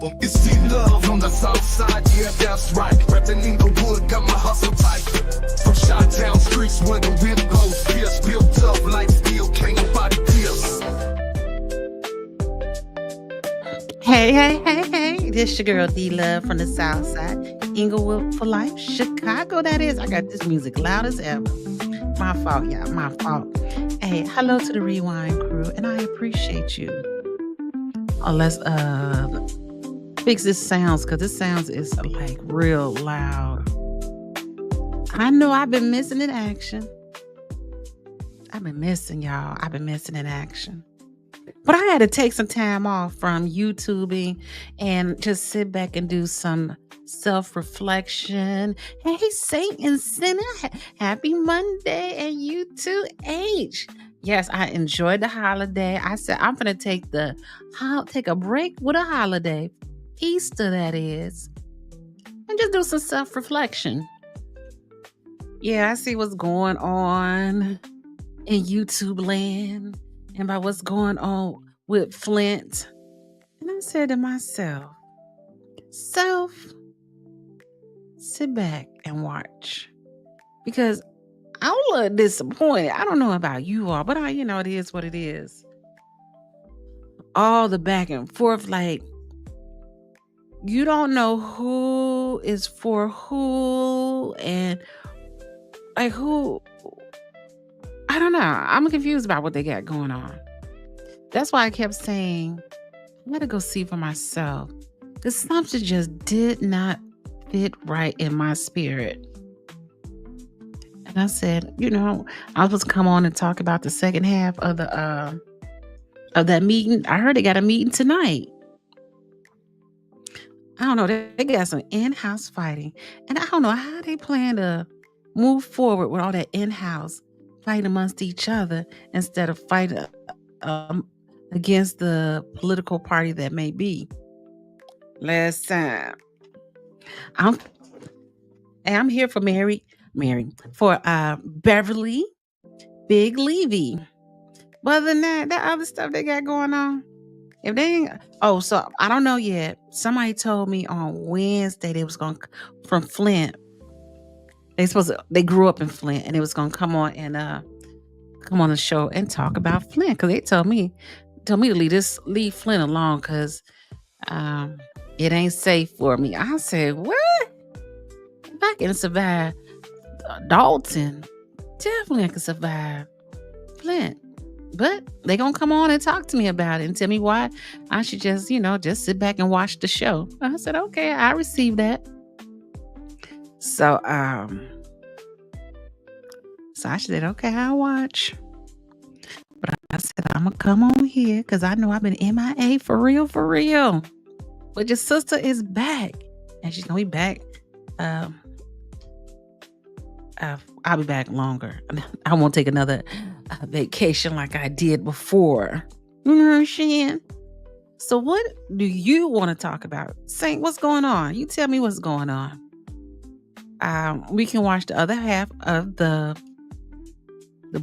It's T-Love on the south side, yeah, that's right. Reppin' Inglewood, got my hustle tight. From Chi-Town streets where the wind blows fierce. Built up like steel, can't nobody pierce. Hey. This your girl D-Love from the South Side. Inglewood for life. Chicago, that is. I got this music loud as ever. My fault, y'all. My fault. Hey, hello to the Rewind crew, and I appreciate you. Oh, let's fix this sounds, because this sounds is like real loud. I know I've been missing in action. I've been missing y'all. I've been missing in action. But I had to take some time off from YouTubing and just sit back and do some self-reflection. Hey, Saint and Sinner, happy Monday, and you too, H. Yes, I enjoyed the holiday. I said I'm gonna take a break with a holiday, Easter that is, and just do some self-reflection. Yeah, I see what's going on in YouTube land and about what's going on with Flint. And I said to myself, sit back and watch. Because I'm a little disappointed. I don't know about you all, but it is what it is. All the back and forth, like, you don't know who is for who and like who. I don't know. I'm confused about what they got going on. That's why I kept saying, I gotta go see for myself. Because something just did not fit right in my spirit. And I said, I was come on and talk about the second half of that meeting. I heard they got a meeting tonight. I don't know. They got some in-house fighting. And I don't know how they plan to move forward with all that in-house fighting amongst each other instead of fighting against the political party that may be. Last time. I'm here for Mary, for Beverly, Big Levy. But other than that other stuff they got going on, if they ain't, so I don't know yet. Somebody told me on Wednesday they was going from Flint. They grew up in Flint, and they was gonna come on the show and talk about Flint, because they told me to leave Flint alone, because it ain't safe for me. I said, what? If I can survive Dalton, definitely I can survive Flint. But they gonna come on and talk to me about it and tell me why I should just sit back and watch the show. I said, okay, I received that. So I said, okay, I'll watch. But I said, I'm gonna come on here because I know I've been MIA for real. But your sister is back, and she's gonna be back. I'll be back longer. I won't take another vacation like I did before. You know what I'm saying? So what do you want to talk about? Saint, what's going on? You tell me what's going on. We can watch the other half of the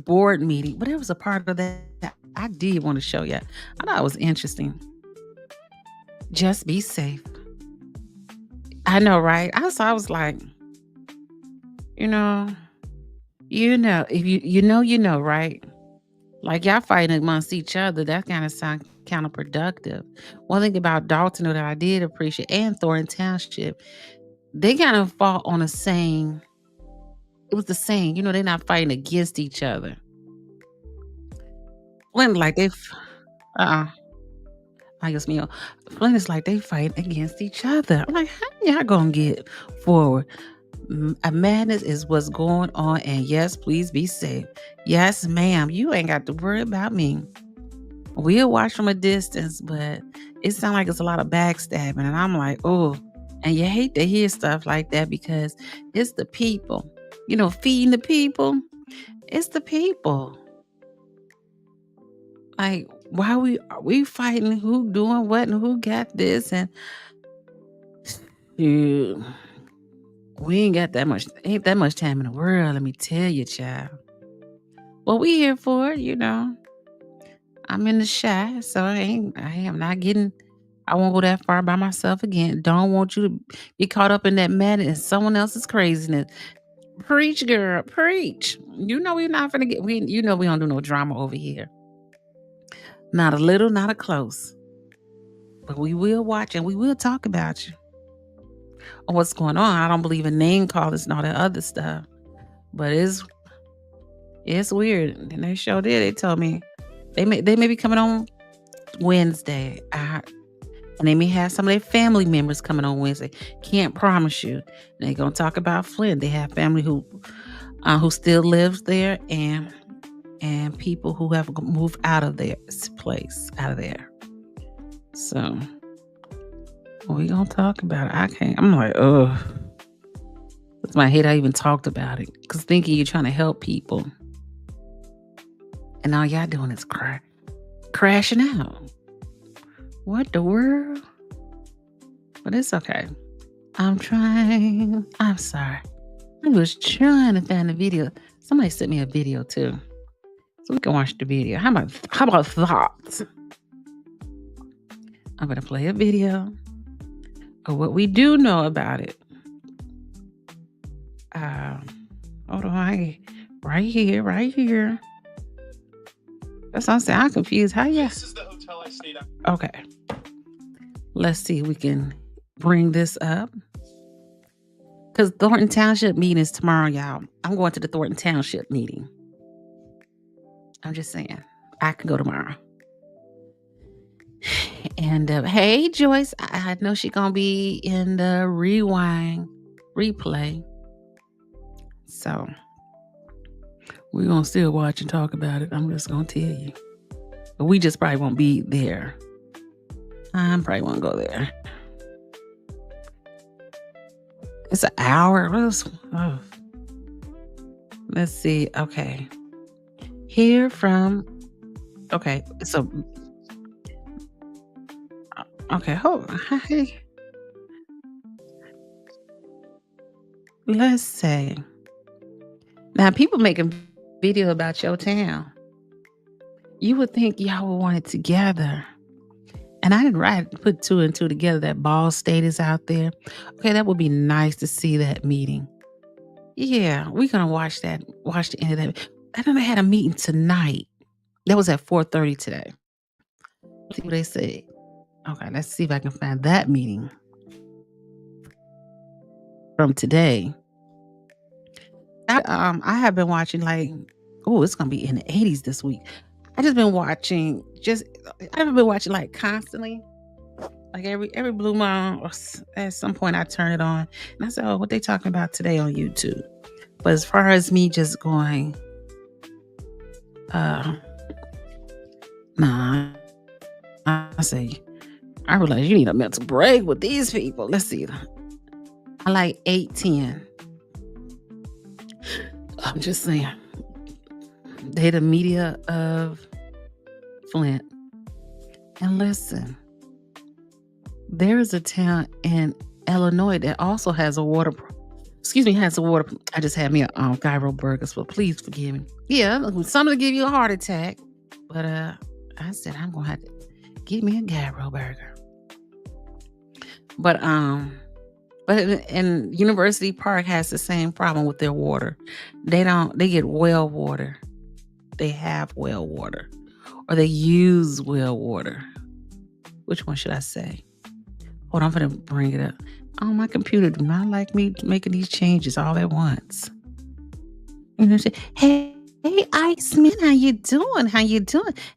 board meeting, but it was a part of that I did want to show you. I thought it was interesting. Just be safe. I know, right? I was like, if you know, right? Like, y'all fighting amongst each other, that kind of sound counterproductive. One thing about Dalton that I did appreciate, and Thornton Township, they kind of fought on the same. It was the same, they're not fighting against each other. Flint like they, I guess me. Flint is like they fight against each other. I'm like, how y'all gonna get forward? A madness is what's going on, and yes, please be safe. Yes, ma'am, you ain't got to worry about me. We'll watch from a distance, but it sounds like it's a lot of backstabbing, and I'm like, oh, and you hate to hear stuff like that because it's the people. Feeding the people. It's the people. Like, why are we fighting who doing what and who got this? And we ain't that much time in the world, let me tell you, child. Well, we here for it, I'm in the shy, so I am not getting I won't go that far by myself again. Don't want you to get caught up in that madness and someone else's craziness. Preach, girl, preach. You know we're not gonna get you know we don't do no drama over here. Not a little, not a close. But we will watch and we will talk about you or what's going on. I don't believe in name callers and all that other stuff. But it's weird. And they sure did. They told me they may be coming on Wednesday. And they may have some of their family members coming on Wednesday. Can't promise you. They're gonna talk about Flint. They have family who still lives there and people who have moved out of their place, out of there. So we gonna talk about it. I can't. I'm like, ugh. That's my hate I even talked about it. Cause thinking you're trying to help people. And all y'all doing is crashing out. What the world? But it's okay. I'm trying. I'm sorry. I was trying to find a video. Somebody sent me a video too. So we can watch the video. How about thoughts? I'm gonna play a video of what we do know about it. Hold on. Right here. That's what I'm saying. I'm confused. How you? This is the hotel I stayed at. Okay. Let's see if we can bring this up. Because Thornton Township meeting is tomorrow, y'all. I'm going to the Thornton Township meeting. I'm just saying. I can go tomorrow. And hey, Joyce. I know she's going to be in the replay. So we're going to still watch and talk about it. I'm just going to tell you. But we just probably won't be there. I probably won't go there. It's an hour. Let's see. Okay. Hear from. Okay. So. Okay. Hold on. Hey. Let's say. Now, people making video about your town. You would think y'all would want it together. And I didn't put two and two together that Ball State is out there. Okay, that would be nice to see that meeting. Yeah, we're going to watch the end of that. I know they had a meeting tonight. That was at 4:30 today. Let's see what they say. Okay, let's see if I can find that meeting from today. I have been watching it's going to be in the 80s this week. I just been watching like constantly, like every blue moon or at some point I turn it on and I say, oh, what they talking about today on YouTube? But as far as me just going, I realize you need a mental break with these people. Let's see. I like 810. I'm just saying. They the media of Flint. And listen, there is a town in Illinois that also has a water. I just had me a gyro burger, so please forgive me. Yeah, something to give you a heart attack. But I said I'm gonna have to give me a gyro burger. But in University Park has the same problem with their water. They get well water. They have well water. Or they use well water. Which one should I say? Hold on, I'm going to bring it up. Oh, my computer do not like me making these changes all at once. You know, hey, Iceman, how you doing?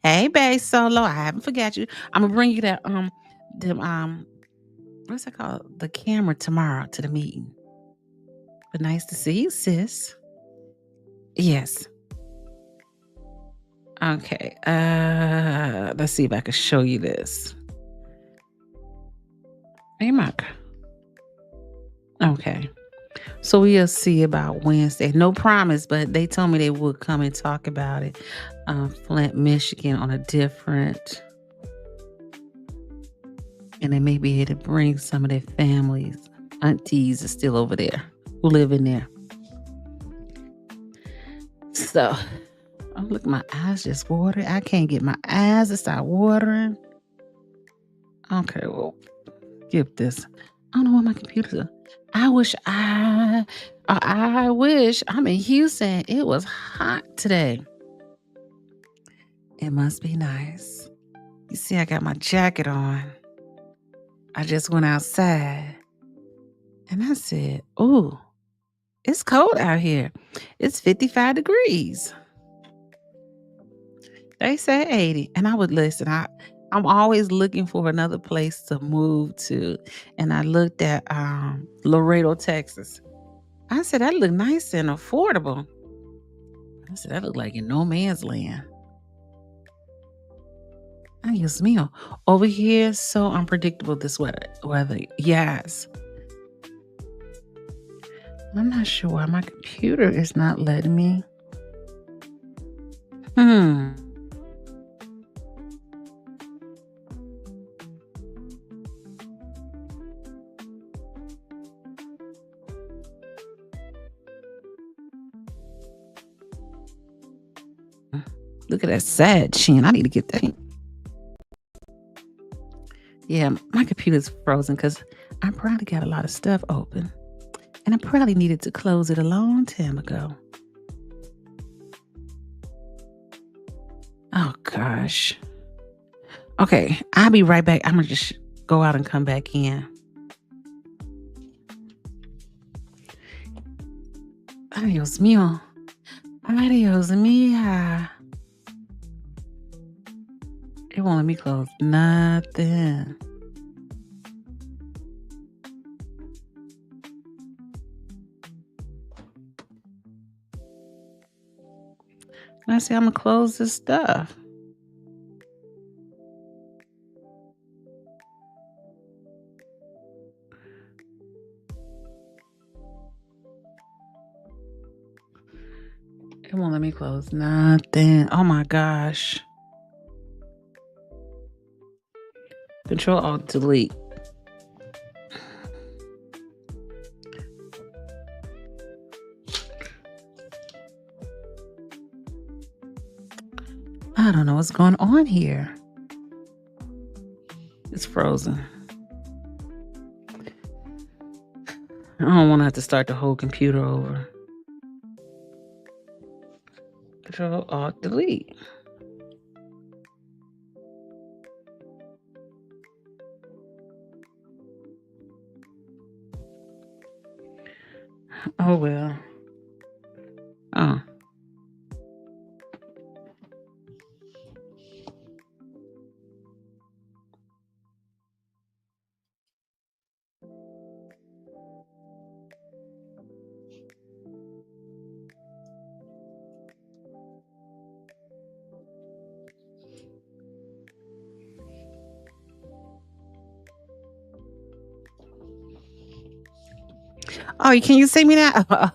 Hey, babe, Solo, I haven't forgot you. I'm going to bring you that, what's that called? The camera tomorrow to the meeting. But nice to see you, sis. Yes. Okay. Let's see if I can show you this. Hey, Mark. Okay. So we'll see about Wednesday. No promise, but they told me they would come and talk about it. Flint, Michigan on a different. And they may be able to bring some of their families. Aunties are still over there who live in there. So, oh, look, my eyes just watered. I can't get my eyes to start watering. Okay, well, skip this. I don't know why my computer's. I wish I'm in Houston. It was hot today. It must be nice. You see, I got my jacket on. I just went outside and I said, "Oh, it's cold out here. It's 55 degrees." They say 80. And I would listen. I'm always looking for another place to move to. And I looked at Laredo, Texas. I said, that looked nice and affordable. I said, that looked like in no man's land. I use meal. Over here, so unpredictable this weather. Yes. I'm not sure why my computer is not letting me. Hmm. Look at that sad chin. I need to get that. Yeah, my computer's frozen because I probably got a lot of stuff open. And I probably needed to close it a long time ago. Oh, gosh. Okay, I'll be right back. I'm going to just go out and come back in. Adios mío. Adios mía. It won't let me close nothing. Let's see, I'm going to close this stuff. It won't let me close nothing. Oh my gosh. Control Alt Delete. I don't know what's going on here. It's frozen. I don't want to have to start the whole computer over. Control Alt Delete. Oh well. Oh. Oh, can you see me now?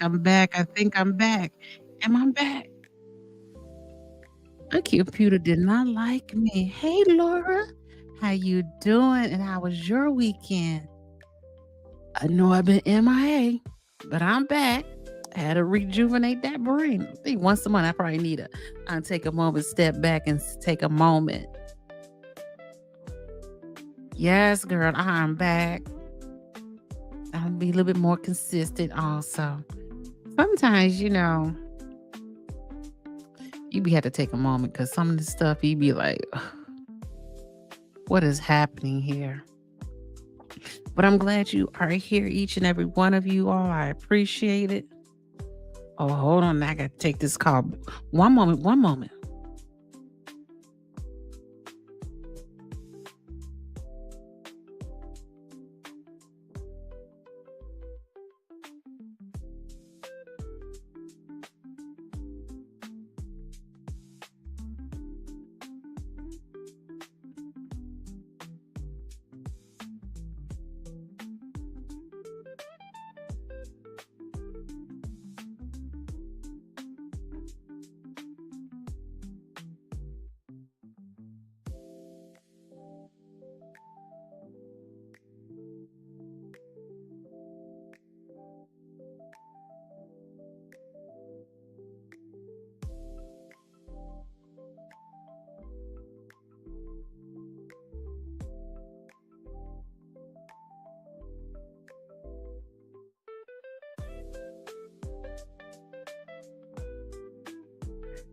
I'm back. I think I'm back. Am I back? My computer did not like me. Hey, Laura. How you doing? And how was your weekend? I know I've been MIA, but I'm back. I had to rejuvenate that brain. I think once a month I probably need to take a moment, step back, and take a moment. Yes, girl, I'm back. I'll be a little bit more consistent also. Sometimes, you be have to take a moment because some of the stuff you be like, what is happening here? But I'm glad you are here, each and every one of you all. I appreciate it. Oh, hold on. I got to take this call. One moment.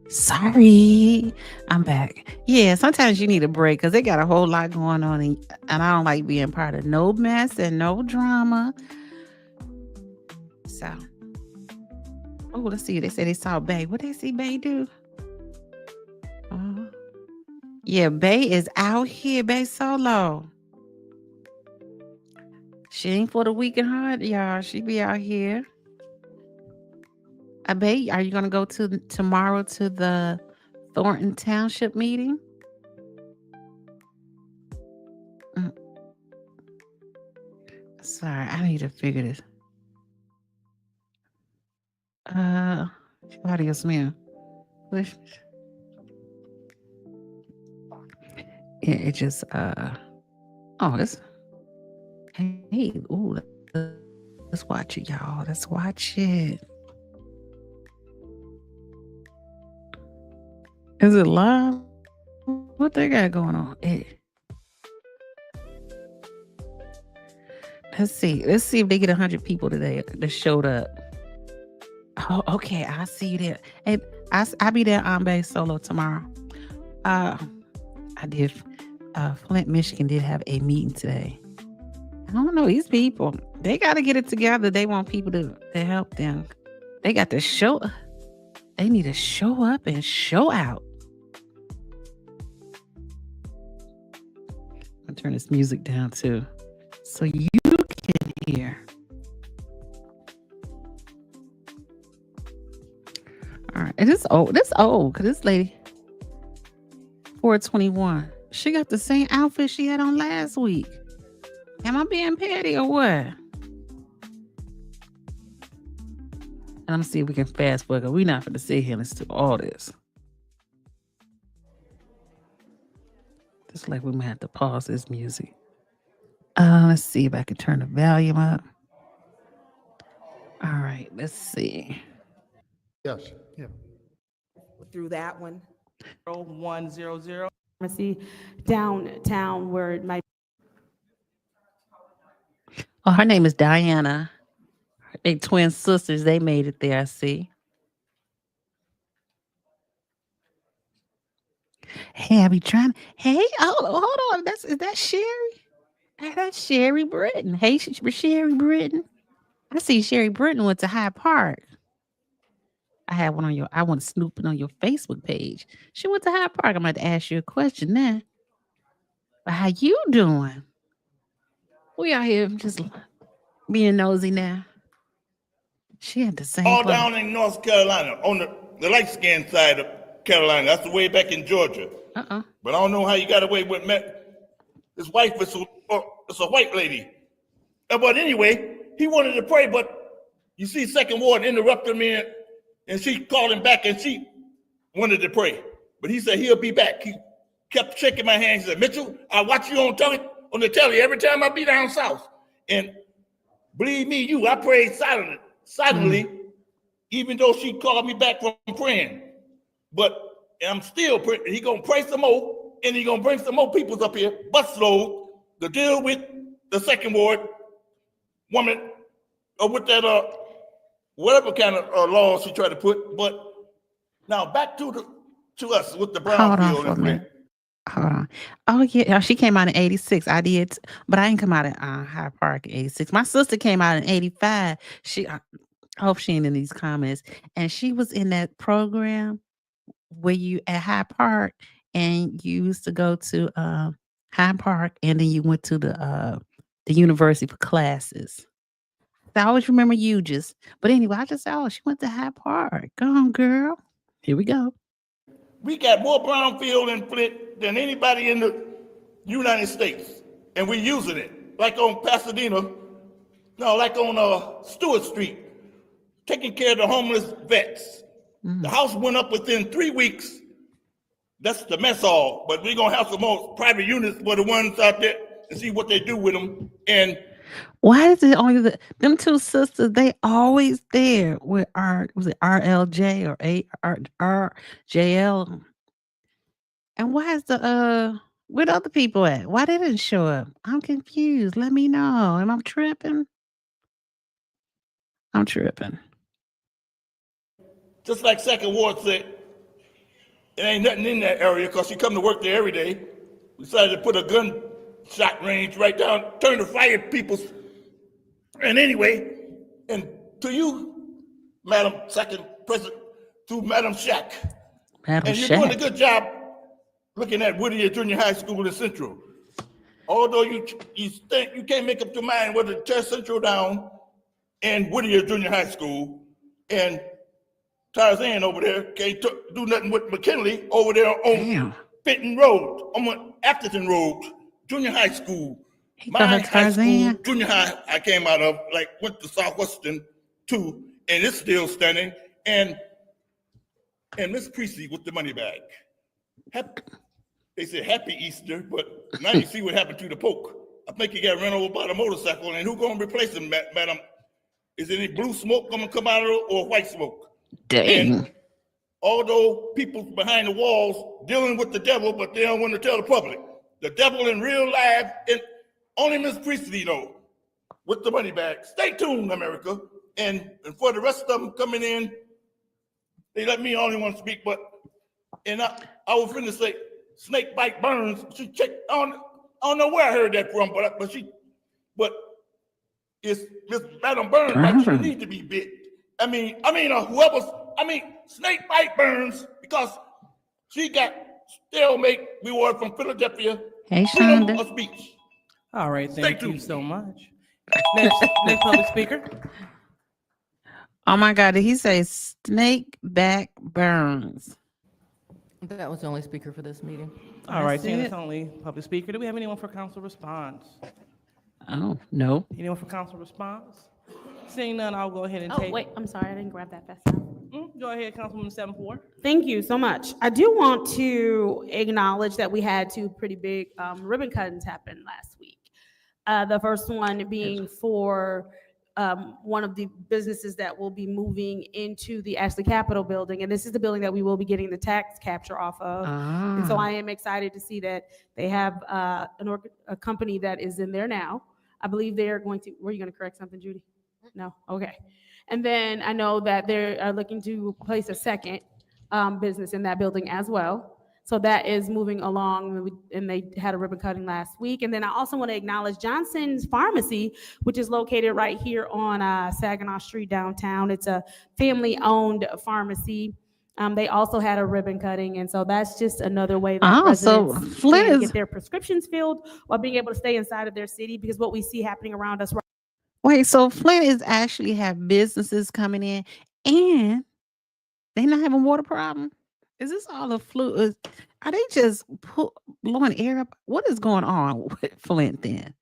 Sorry, I'm back. Yeah, sometimes you need a break because they got a whole lot going on, and I don't like being part of no mess and no drama. So, oh, let's see. They say they saw Bay. What they see Bay do? Yeah, Bay is out here. Bay solo. She ain't for the weak and hard, y'all. She be out here. Bay, are you gonna go tomorrow to the Thornton Township meeting? Sorry, I need to figure this. Dios mío. It just it's hey, ooh, let's watch it, y'all. Let's watch it. Is it live? What they got going on? Let's see. Let's see if they get 100 people today that showed up. Oh, okay. I'll see you there. Hey, I'll be there on Bay solo tomorrow. I did. Flint, Michigan did have a meeting today. I don't know. These people, they got to get it together. They want people to help them. They got to show. They need to show up and show out. I'll turn this music down too, so you can hear. All right, and it's old. This old because this lady, 421. She got the same outfit she had on last week. Am I being petty or what? And I'm gonna see if we can fast forward. We're not gonna sit here and listen to all this. Just like we might have to pause this music. Let's see if I can turn the volume up. All right, let's see. Yes, yeah. Through that one. 100. Pharmacy downtown where it might. Oh, her name is Diana. They twin sisters. They made it there. I see. Hey, I be trying. Hey, hold on. Is that Sherry? Hey, that's Sherry Britton. Hey, Sherry Britton. I see Sherry Britton went to Hyde Park. I had one on I went snooping on your Facebook page. She went to Hyde Park. I'm about to ask you a question now. But how you doing? We out here just being nosy now. She had the same. All down in North Carolina, on the light skinned side of Carolina. That's the way back in Georgia. But I don't know how you got away with his wife is a white lady. But anyway, he wanted to pray, but You see Second Ward interrupted me, and she called him back, and she wanted to pray. But he said he'll be back. He kept shaking my hand. He said, Mitchell, I watch you on the telly every time I be down south. And believe me, I prayed silently, even though she called me back from praying. But I'm still praying. He gonna pray some more, and he gonna bring some more people up here, busload, to deal with the Second Ward woman, or with that whatever kind of laws she tried to put. But now back to us with the Hold on brownfield for a and Flint. minute. Hold on. Oh yeah, she came out in 86. I did, but I didn't come out in Hyde Park in 86. My sister came out in 85. I hope she ain't in these comments. And she was in that program where you at Hyde Park, and you used to go to Hyde Park, and then you went to the university for classes. I always remember you but anyway, I just said, oh, she went to Hyde Park. Go on, girl. Here we go. We got more brownfield in Flint than anybody in the United States, and we're using it. Like on like on Stewart Street, taking care of the homeless vets. The house went up within 3 weeks. That's the mess hall, but we're gonna have some more private units for the ones out there and see what they do with them. And why is it only them two sisters? They always there with was it RLJ or RJL? And why is where the other people at? Why they didn't show up? I'm confused. Let me know. Am I tripping? I'm tripping. Just like Second Ward said, it ain't nothing in that area because she come to work there every day. We decided to put a gunshot range right down, turn the fire people's. And anyway, and to you, Madam Second President, to Madam Shack. And you're doing a good job looking at Whittier Junior High School in Central. Although you think you can't make up your mind whether to tear Central down and Whittier Junior High School, and Tarzan over there can't do nothing with McKinley over there on Fenton Road, on Atherton Road, Junior High School. My high school, junior high, I came out of, went to Southwestern too, and it's still standing. And Miss Priestley with the money bag. They said happy Easter, but now you see what happened to the Poke. I think he got run over by the motorcycle, and who gonna replace him, madam? Is any blue smoke gonna come out of it or white smoke? Dang. And although people behind the walls dealing with the devil, but they don't want to tell the public. The devil in real life, and only Miss Priestley know, with the money bag. Stay tuned, America. And for the rest of them coming in, they let me only want to speak, and I was finna say, snake bite burns. She checked on, I don't know where I heard that from, but it's Miss Madam Burns, like she need to be bit. Snake bite burns because she got stalemate reward from Philadelphia. Hey, freedom Shonda. of speech. All right, thank you so much. Next public speaker. Oh my God, did he say snake back burns? That was the only speaker for this meeting. All right, That's seeing it. it's only public speaker, do we have anyone for council response? Oh, no. Anyone for council response? Seeing none, I'll go ahead and Oh, take. wait, I'm sorry, I didn't grab that fast enough. Go ahead, Councilwoman 7-4. Thank you so much. I do want to acknowledge that we had two pretty big ribbon cuttings happen last week. The first one being for one of the businesses that will be moving into the Ashley Capitol building. And this is the building that we will be getting the tax capture off of. And so I am excited to see that they have a company that is in there now. I believe they are going to, were you going to correct something, Judy? No? Okay. And then I know that they're looking to place a second business in that building as well. So that is moving along, and they had a ribbon cutting last week. And then I also want to acknowledge Johnson's Pharmacy, which is located right here on Saginaw Street downtown. It's a family-owned pharmacy. They also had a ribbon cutting, and so that's just another way that residents can get their prescriptions filled while being able to stay inside of their city, because what we see happening around us. Wait, so Flint is actually have businesses coming in, and they not having water problem? Is this all a flu? Are they just blowing air up? What is going on with Flint then?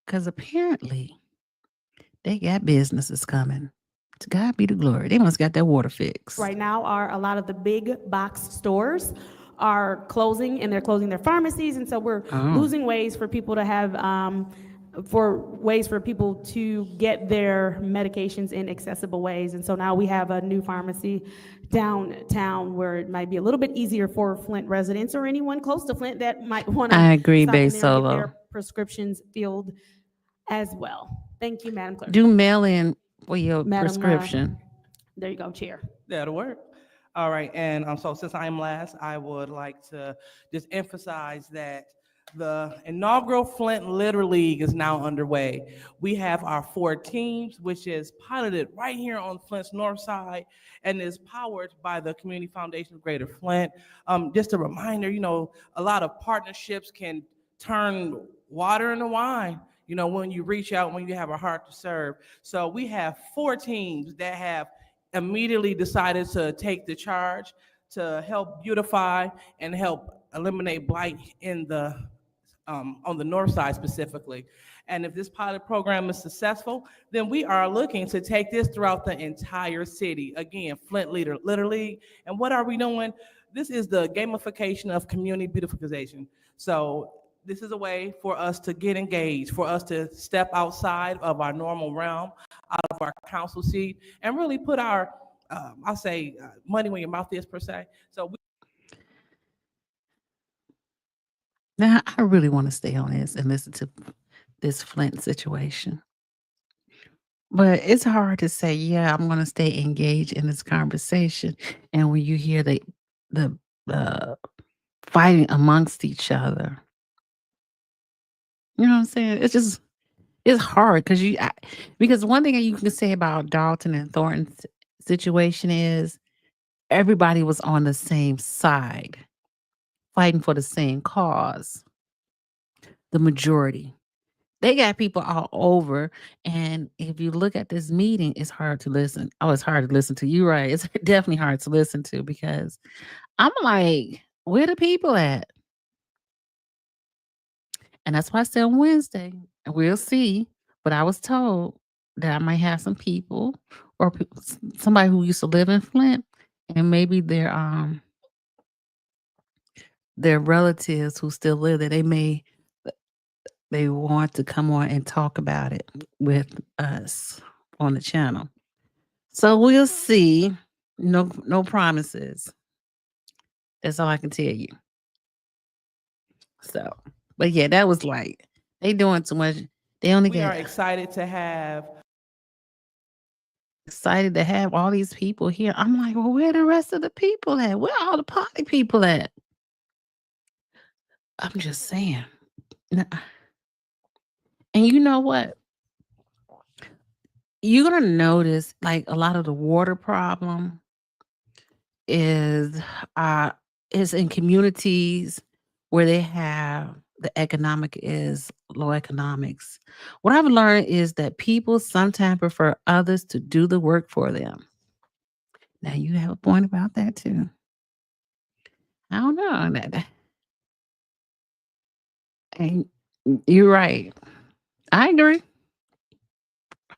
Because apparently They got businesses coming. To God be the glory. They must got that water fixed. Right now, a lot of the big box stores are closing, and they're closing their pharmacies, and so we're losing ways for people to have to get their medications in accessible ways. And so now we have a new pharmacy downtown where it might be a little bit easier for Flint residents or anyone close to Flint that might want to I agree, stop in Bay there and get Solo. their prescriptions filled as well. Thank you, Madam Clerk. Do mail in for your Madam, prescription. There you go, Chair. That'll work. All right, and so since I'm last, I would like to just emphasize that the inaugural Flint Little League is now underway. We have our 4 teams, which is piloted right here on Flint's north side and is powered by the Community Foundation of Greater Flint. Just a reminder, a lot of partnerships can turn water into wine, when you reach out, when you have a heart to serve. So we have 4 teams that have immediately decided to take the charge to help beautify and help eliminate blight in the on the north side specifically. And if this pilot program is successful, then we are looking to take this throughout the entire city. Again, Flint Little League. And what are we doing? This is the gamification of community beautification. So this is a way for us to get engaged, for us to step outside of our normal realm, out of our council seat, and really put our, I'll say, money where your mouth is, per se. So Now, I really want to stay on this and listen to this Flint situation. But it's hard to say, yeah, I'm going to stay engaged in this conversation. And when you hear the fighting amongst each other, you know what I'm saying? It's hard because one thing you can say about Dalton and Thornton's situation is everybody was on the same side, fighting for the same cause. The majority. They got people all over. And if you look at this meeting, it's hard to listen. Oh, it's hard to listen to. You right. It's definitely hard to listen to because I'm like, where the people at? And that's why I said on Wednesday, and we'll see. But I was told that I might have some people or somebody who used to live in Flint, and maybe their relatives who still live there. They want to come on and talk about it with us on the channel. So we'll see. No promises. That's all I can tell you. So, but yeah, that was like they doing too much. They only we are get excited to have all these people here. I'm like, well, where the rest of the people at? Where all the party people at? I'm just saying. And you know what? You're gonna notice like a lot of the water problem is in communities where they have the economic is low economics. What I've learned is that people sometimes prefer others to do the work for them. Now you have a point about that too. I don't know. And you're right. I agree.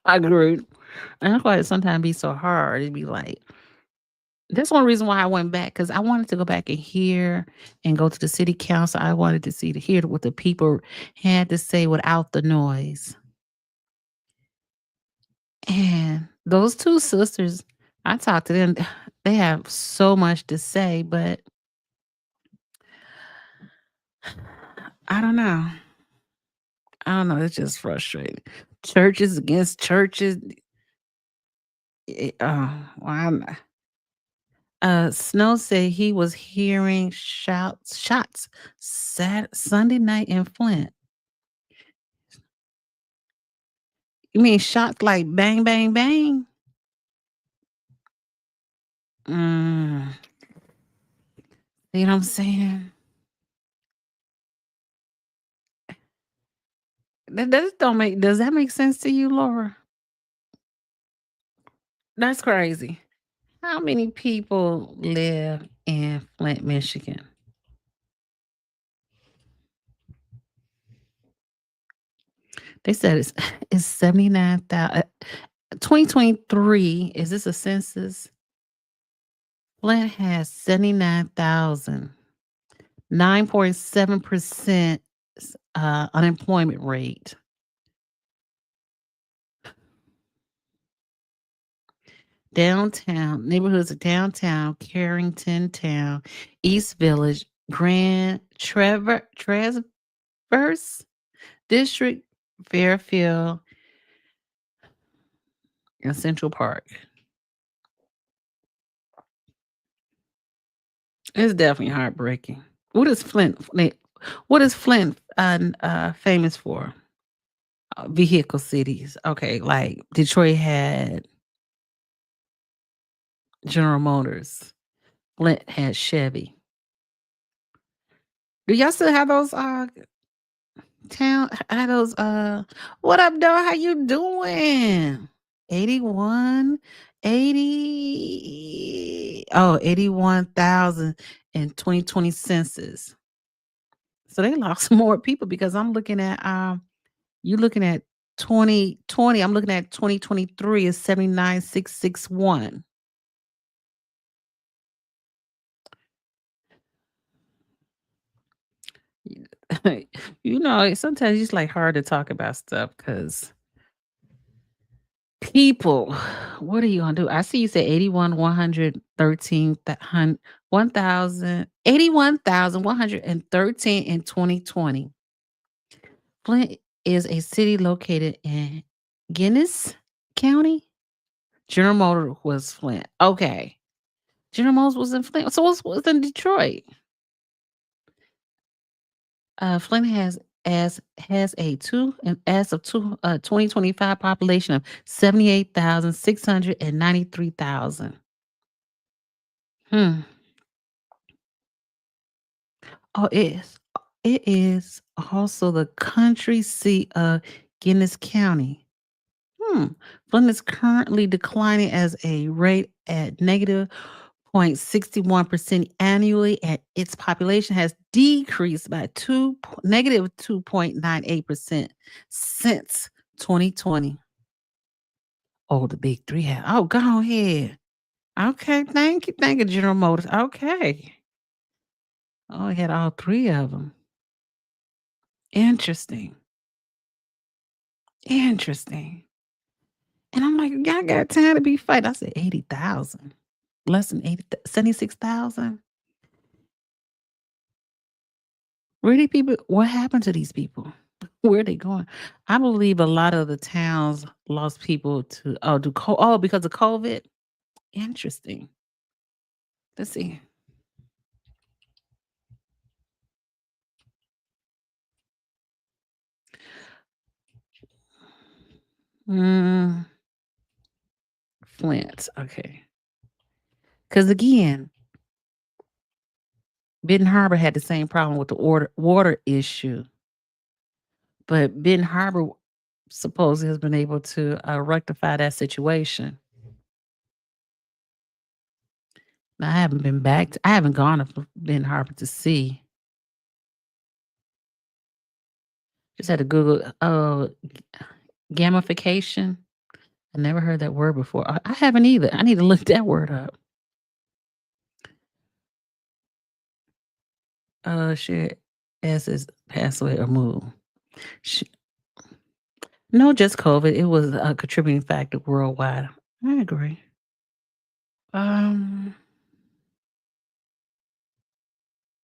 And that's why it sometimes be so hard. It'd be like, that's one reason why I went back because I wanted to go back and hear and go to the city council. I wanted to hear what the people had to say without the noise. And those 2 sisters, I talked to them. They have so much to say, but I don't know. It's just frustrating. Churches against churches. Snow said he was hearing shots Sunday night in Flint. You mean shots like bang, bang, bang? You know what I'm saying? Does that make sense to you, Laura? That's crazy. How many people live in Flint, Michigan? They said it's 79,000. 2023, is this a census? Flint has 79,000. 9.7% unemployment rate. Downtown, neighborhoods of downtown, Carrington Town, East Village, Grand Traverse District, Fairfield, and Central Park. It's definitely heartbreaking. What is Flint famous for? Vehicle cities. Okay, like Detroit had General Motors. Flint had Chevy. Do y'all still have those those what up, dog? How you doing? 81, 80, 81,000 in 2020 census. So they lost more people because I'm looking at you looking at 2020, I'm looking at 2023 is 79,661. Sometimes it's like hard to talk about stuff because people, what are you gonna do? I see you say 81,113 81,113 in 2020. Flint is a city located in Guinness County. General Motors was Flint. Okay. General Motors was in Flint. So what's in Detroit? Flint has a 2025 population of 78,693,000. Hmm. Oh, it is also the country seat of Guinness County. Flint is currently declining as a rate at negative 0.61% annually, and its population has decreased by negative 2.98% since 2020. Oh, the big three have. Oh, go ahead. Okay, thank you. Thank you, General Motors. Okay. Oh, I had all three of them. Interesting. Interesting. And I'm like, y'all got time to be fighting. I said 80,000. Less than 76,000. Really, people, what happened to these people? Where are they going? I believe a lot of the towns lost people to because of COVID. Interesting. Let's see. Mm, Flint. Okay. Because again, Benton Harbor had the same problem with the water issue, but Benton Harbor supposedly has been able to rectify that situation. Now, I haven't been back. I haven't gone to Benton Harbor to see. Just had to Google gamification. I never heard that word before. I haven't either. I need to look that word up. Share as is pass away or move. No, just COVID. It was a contributing factor worldwide. I agree.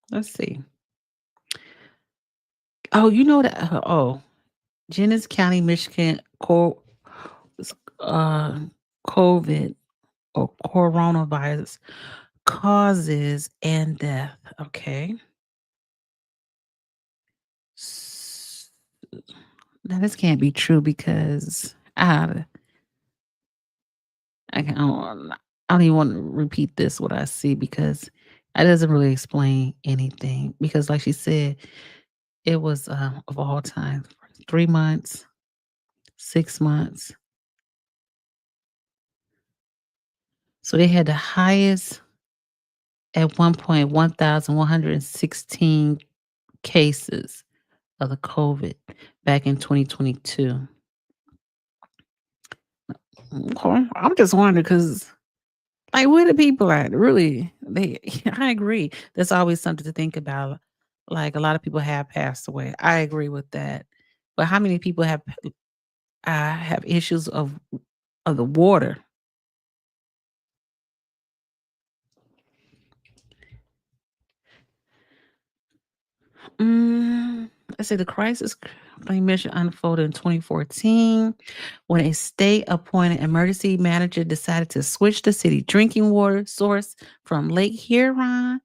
Let's see. Oh, you know that. Jennings County, Michigan, COVID or coronavirus causes and death. Okay. Now this can't be true because I don't even want to repeat this what I see because it doesn't really explain anything. Because like she said, it was of all time 3 months, 6 months. So they had the highest at one point 1,116 cases of the COVID back in 2022. Okay, I'm just wondering because, like, where the people at? Really, they. I agree. There's always something to think about. Like a lot of people have passed away. I agree with that. But how many people have issues of the water? I say the crisis claim mission unfolded in 2014 when a state-appointed emergency manager decided to switch the city drinking water source from Lake Huron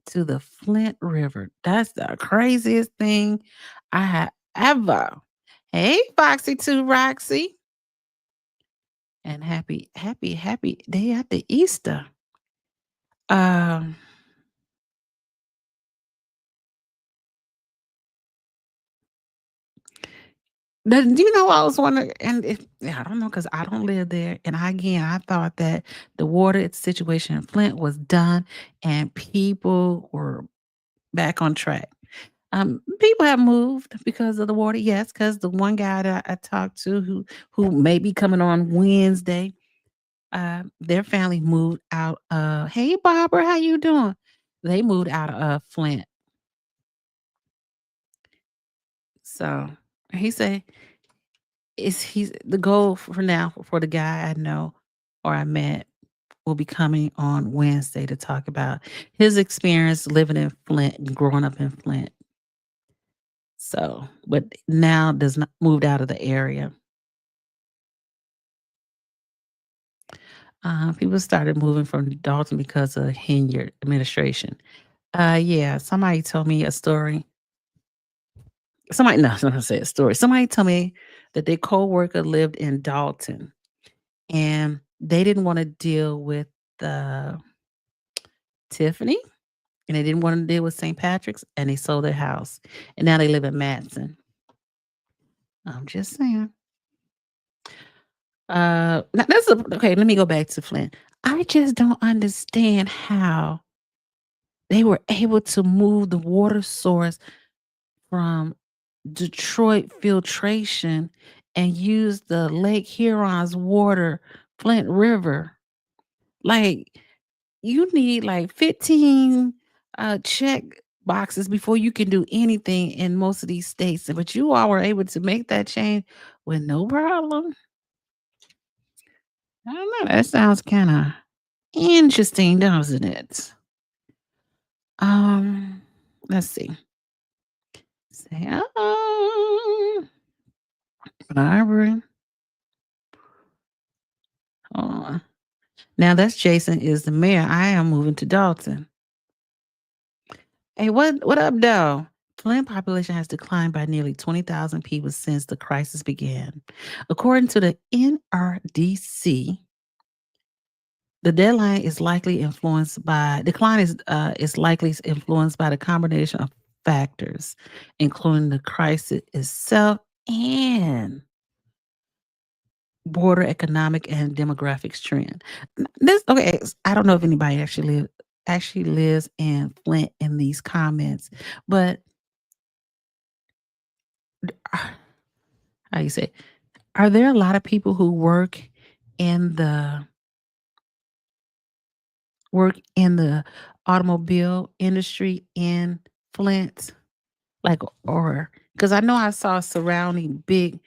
to the Flint River. That's the craziest thing I have ever. Hey, Foxy Two Roxy, and happy day after Easter. Um, do you know I was wondering, and I don't know because I don't live there, and I thought that the water situation in Flint was done and people were back on track. People have moved because of the water, yes, because the one guy that I talked to who may be coming on Wednesday, their family moved out of hey Barbara, how you doing? They moved out of Flint. So he said he's the goal for now for the guy I know or I met will be coming on Wednesday to talk about his experience living in Flint and growing up in Flint. So, but now does not moved out of the area. People started moving from Dalton because of Henyard administration. Yeah, somebody told me a story. Somebody, no, I'm not gonna say a story. Somebody told me that their coworker lived in Dalton and they didn't want to deal with the Tiffany and they didn't want to deal with St. Patrick's and they sold their house and now they live in Matson. I'm just saying. Now that's okay. Let me go back to Flint. I just don't understand how they were able to move the water source from Detroit filtration and use the Lake Huron's water, Flint River. Like you need like 15 check boxes before you can do anything in most of these states. But you all were able to make that change with no problem. I don't know. That sounds kind of interesting, doesn't it? Um, let's see. Say, Barbara. Oh, now that's Jason is the mayor. I am moving to Dalton. Hey, what up, though? Flint population has declined by nearly 20,000 people since the crisis began. According to the NRDC, the deadline is likely influenced by decline is likely influenced by the combination of factors, including the crisis itself and border economic and demographics trend. This okay, I don't know if anybody actually lives in Flint in these comments, but how you say, are there a lot of people who in the work in the automobile industry in Flint? Like, or because I know I saw surrounding big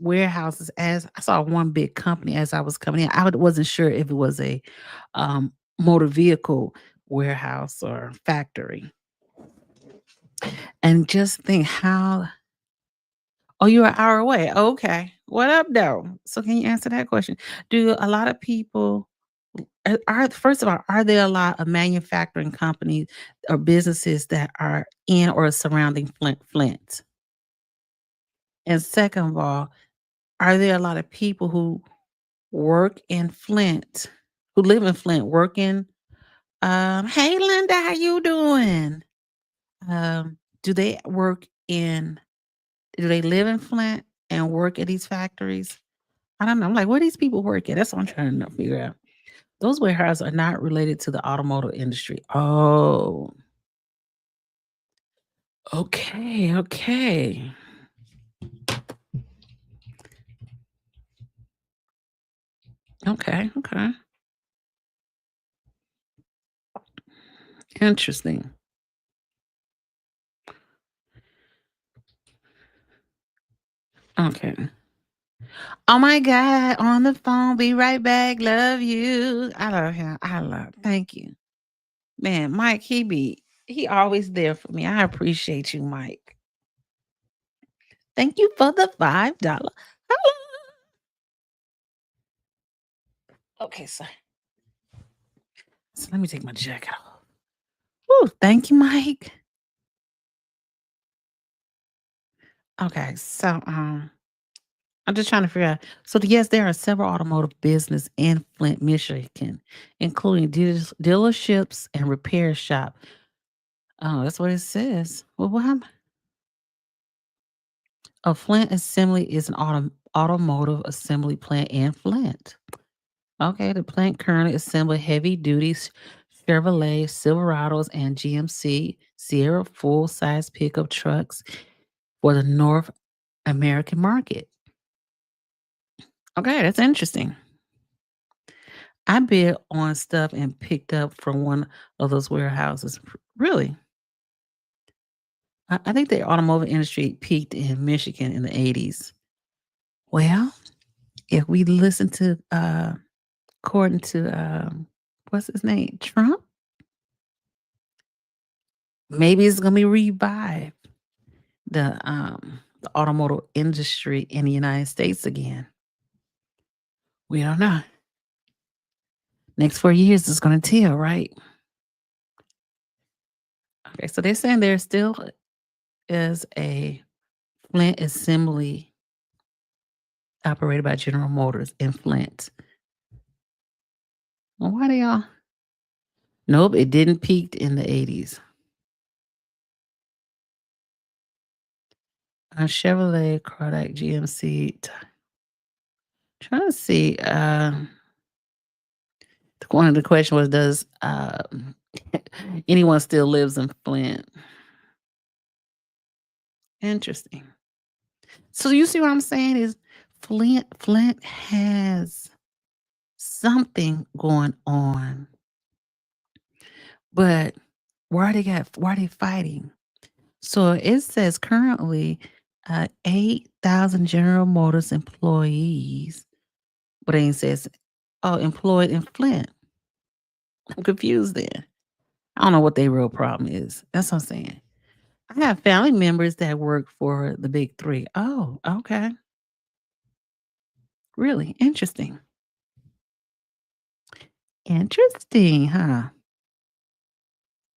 warehouses as I saw one big company as I was coming in. I wasn't sure if it was a motor vehicle warehouse or factory. And just think how, oh, you're an hour away. Okay. What up, though? So, can you answer that question? Do a lot of people, first of all, are there a lot of manufacturing companies or businesses that are in or surrounding Flint? And second of all, are there a lot of people who work in Flint, who live in Flint, working? Hey, Linda, how you doing? Do they work in? Do they live in Flint and work at these factories? I don't know. I'm like, where these people work at? That's what I'm trying to figure out. Those warehouses are not related to the automotive industry. Oh, Okay, okay. Okay, okay. Interesting. Okay. Oh my God, on the phone. Be right back. Love you. I love him. Thank you. Man, Mike, he always there for me. I appreciate you, Mike. Thank you for the $5. Okay, so let me take my jacket off. Woo, thank you, Mike. Okay, so I'm just trying to figure out. So yes, there are several automotive business in Flint, Michigan, including dealerships and repair shop. Oh, that's what it says. Well, what happened? A Flint Assembly is an automotive assembly plant in Flint. Okay, the plant currently assembles heavy duty Chevrolet Silverados and GMC Sierra full size pickup trucks for the North American market. Okay, that's interesting. I bid on stuff and picked up from one of those warehouses. Really? I think the automotive industry peaked in Michigan in the 80s. Well, if we listen to, according to, what's his name? Trump, maybe it's going to be revived, the automotive industry in the United States again. We don't know. Next 4 years is going to tell, right? Okay, so they're saying there still is a Flint assembly operated by General Motors in Flint. Well, why they all? Nope, it didn't peak in the 80s. Chevrolet, Kodak, GMC. Trying to see. One of the question was, does anyone still lives in Flint? Interesting. So you see what I'm saying is Flint has something going on, but why are they fighting? So it says currently 8,000 General Motors employees, but it says, oh, employed in Flint. I'm confused then. I don't know what their real problem is. That's what I'm saying. I have family members that work for the big three. Oh, okay. Really interesting. Interesting, huh?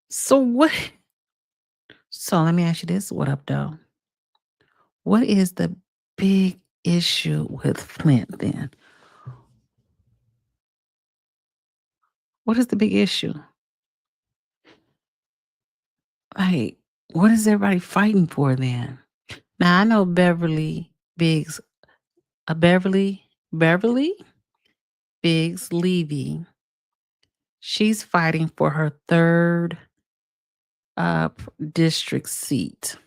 So what? So let me ask you this. What up, though? What is the big issue with Flint then? What is the big issue? Like, what is everybody fighting for then? Now I know Beverly Biggs Levy. She's fighting for her third district seat.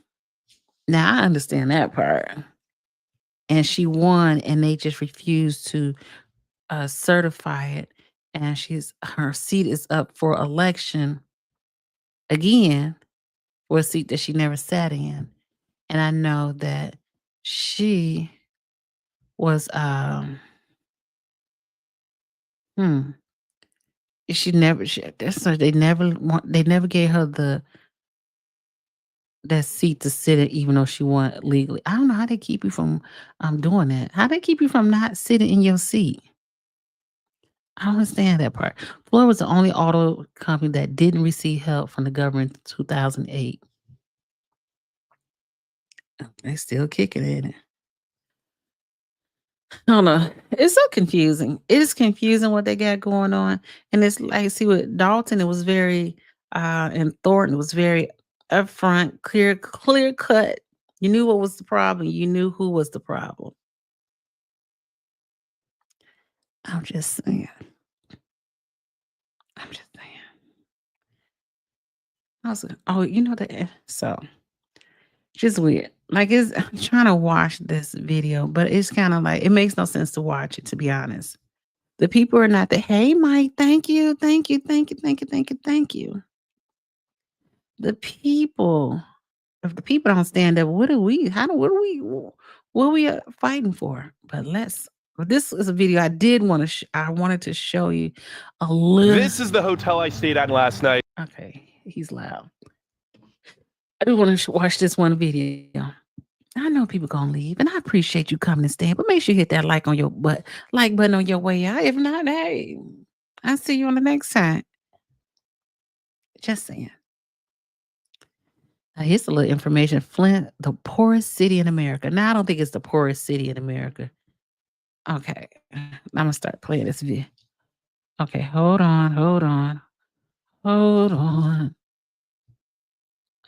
Now I understand that part. And she won, and they just refused to certify it. And her seat is up for election again for a seat that she never sat in. And I know that she was hmm that's why they never gave her that seat to sit in, even though she won legally. I don't know how they keep you from doing that. How they keep you from not sitting in your seat? I don't understand that part. Ford was the only auto company that didn't receive help from the government in 2008. They still kicking in it. I don't know. It's so confusing. It is confusing what they got going on. And it's like, see, with Dalton, it was very, and Thornton, it was very upfront, clear cut. You knew what was the problem. You knew who was the problem. I'm just saying. I'm just saying. Oh, you know that. So Just weird. Like I'm trying to watch this video, but it's kind of like it makes no sense to watch it, to be honest. The people are not the hey Mike, thank you, thank you, thank you, thank you, thank you, thank you. The people, if the people don't stand up, what are we fighting for? But this is a video I did want to I wanted to show you a little. This is the hotel I stayed at last night. Okay, he's loud. I do want to watch this one video. I know people gonna leave, and I appreciate you coming and staying, but make sure you hit that like button on your way out. If not, hey, I'll see you on the next time. Just saying. Here's a little information. Flint, the poorest city in America. Now, I don't think it's the poorest city in America. Okay, I'm gonna start playing this video. Okay, hold on.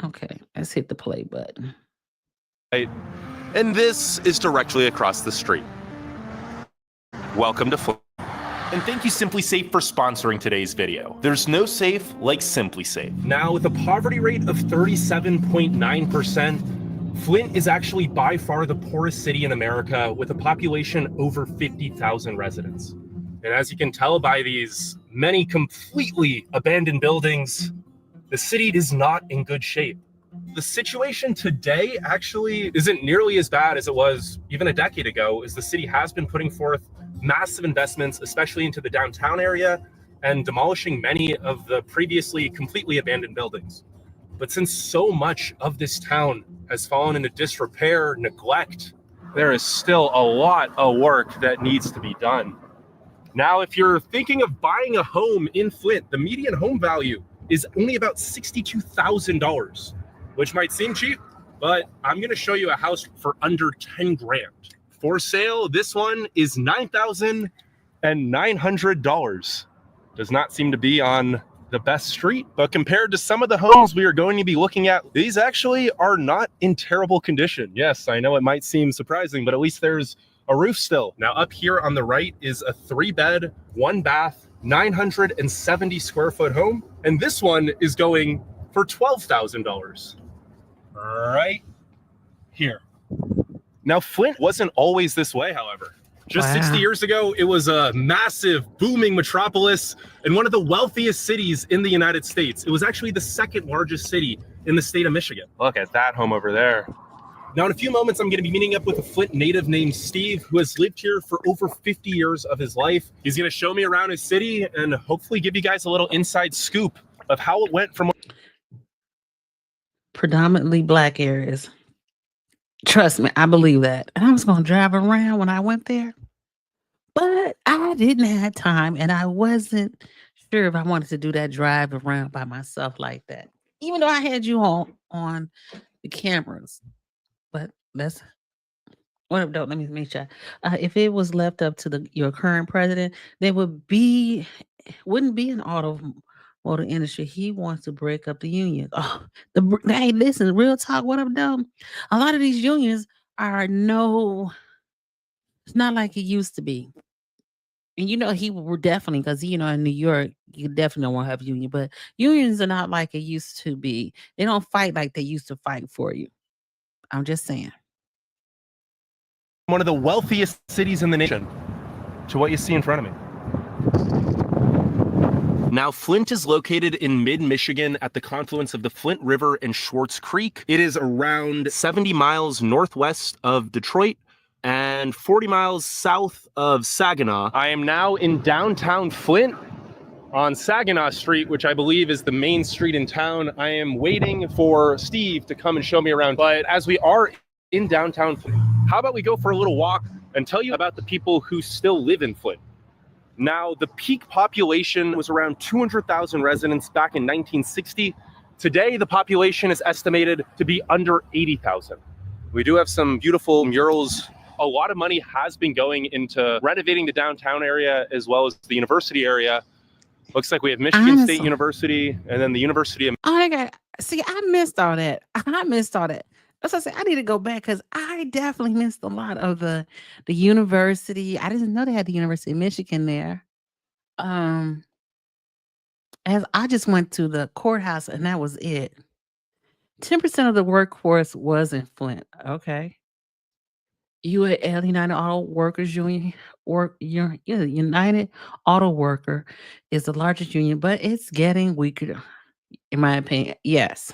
Okay, let's hit the play button. And this is directly across the street. Welcome to Flint. And thank you Simply Safe for sponsoring today's video. There's no safe like Simply Safe. Now, with a poverty rate of 37.9%, Flint is actually by far the poorest city in America with a population over 50,000 residents. And as you can tell by these many completely abandoned buildings, the city is not in good shape. The situation today actually isn't nearly as bad as it was even a decade ago, as the city has been putting forth massive investments, especially into the downtown area, and demolishing many of the previously completely abandoned buildings. But since so much of this town has fallen into disrepair, neglect, there is still a lot of work that needs to be done. Now, if you're thinking of buying a home in Flint, the median home value is only about $62,000, which might seem cheap, but I'm gonna show you a house for under 10 grand. For sale, this one is $9,900. Does not seem to be on the best street, but compared to some of the homes we are going to be looking at, these actually are not in terrible condition. Yes, I know it might seem surprising, but at least there's a roof still. Now up here on the right is a 3-bed, 1-bath, 970 square foot home. And this one is going for $12,000 right here. Now, Flint wasn't always this way, however. Just 60 years ago, it was a massive, booming metropolis and one of the wealthiest cities in the United States. It was actually the second largest city in the state of Michigan. Look at that home over there. Now, in a few moments, I'm going to be meeting up with a Flint native named Steve, who has lived here for over 50 years of his life. He's going to show me around his city and hopefully give you guys a little inside scoop of how it went from predominantly black areas. Trust me, I believe that. And I was going to drive around when I went there, but I didn't have time, and I wasn't sure if I wanted to do that drive around by myself like that, even though I had you on the cameras. But that's what up, though. Let me make sure. If it was left up to your current president, there wouldn't be an automotive industry. He wants to break up the unions. Oh, hey, listen, real talk. What up, though? A lot of these unions it's not like it used to be. And he will definitely, because in New York, you definitely don't want to have a union, but unions are not like it used to be. They don't fight like they used to fight for you. I'm just saying. one of the wealthiest cities in the nation to what you see in front of me. Now, Flint is located in mid-Michigan at the confluence of the Flint River and Schwartz Creek. It is around 70 miles northwest of Detroit and 40 miles south of Saginaw. I am now in downtown Flint on Saginaw Street, which I believe is the main street in town. I am waiting for Steve to come and show me around. But as we are in downtown Flint, how about we go for a little walk and tell you about the people who still live in Flint. Now, the peak population was around 200,000 residents back in 1960. Today, the population is estimated to be under 80,000. We do have some beautiful murals. A lot of money has been going into renovating the downtown area as well as the university area. Looks like we have Michigan State University and then the University of... Oh my God. See, I missed all that. That's what I said. I need to go back because I definitely missed a lot of the university. I didn't know they had the University of Michigan there. As I just went to the courthouse and that was it. 10% of the workforce was in Flint. Okay. UAL, United Auto Workers Union, United Auto Worker is the largest union, but it's getting weaker, in my opinion. Yes.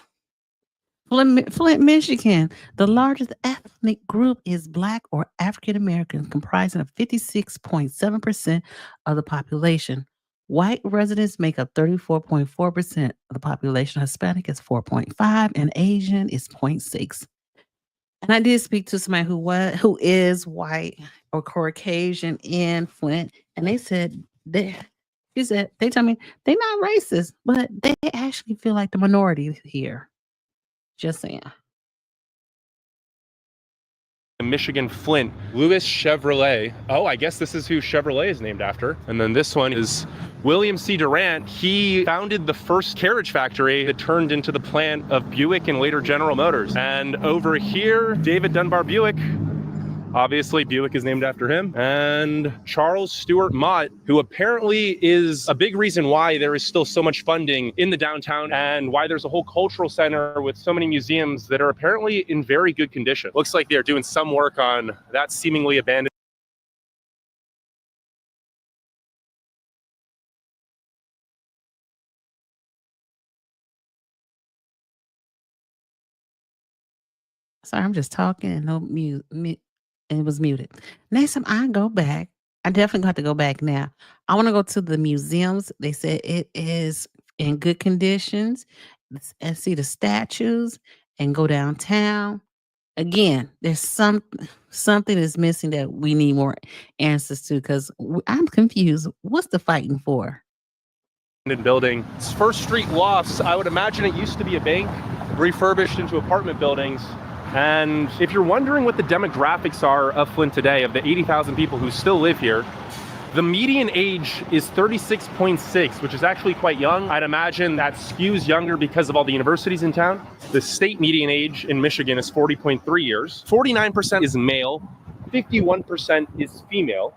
Flint, Michigan, the largest ethnic group is Black or African American, comprising of 56.7% of the population. White residents make up 34.4% of the population. Hispanic is 4.5, and Asian is 0.6. And I did speak to somebody who is white or Caucasian in Flint, and they said they tell me they're not racist, but they actually feel like the minority here. Just saying. Michigan, Flint, Lewis Chevrolet. Oh, I guess this is who Chevrolet is named after. And then this one is William C. Durant. He founded the first carriage factory that turned into the plant of Buick and later General Motors. And over here, David Dunbar Buick. Obviously, Buick is named after him. And Charles Stewart Mott, who apparently is a big reason why there is still so much funding in the downtown and why there's a whole cultural center with so many museums that are apparently in very good condition. Looks like they're doing some work on that seemingly abandoned. Sorry, I'm just talking and no mute, and it was muted. Next time I go back, I definitely have to go back now. I want to go to the museums. They said it is in good conditions and see the statues and go downtown. Again, there's something is missing that we need more answers to because I'm confused. What's the fighting for? Building. It's First Street Lofts. I would imagine it used to be a bank refurbished into apartment buildings. And if you're wondering what the demographics are of Flint today, of the 80,000 people who still live here, the median age is 36.6, which is actually quite young. I'd imagine that skews younger because of all the universities in town. The state median age in Michigan is 40.3 years. 49% is male, 51% is female,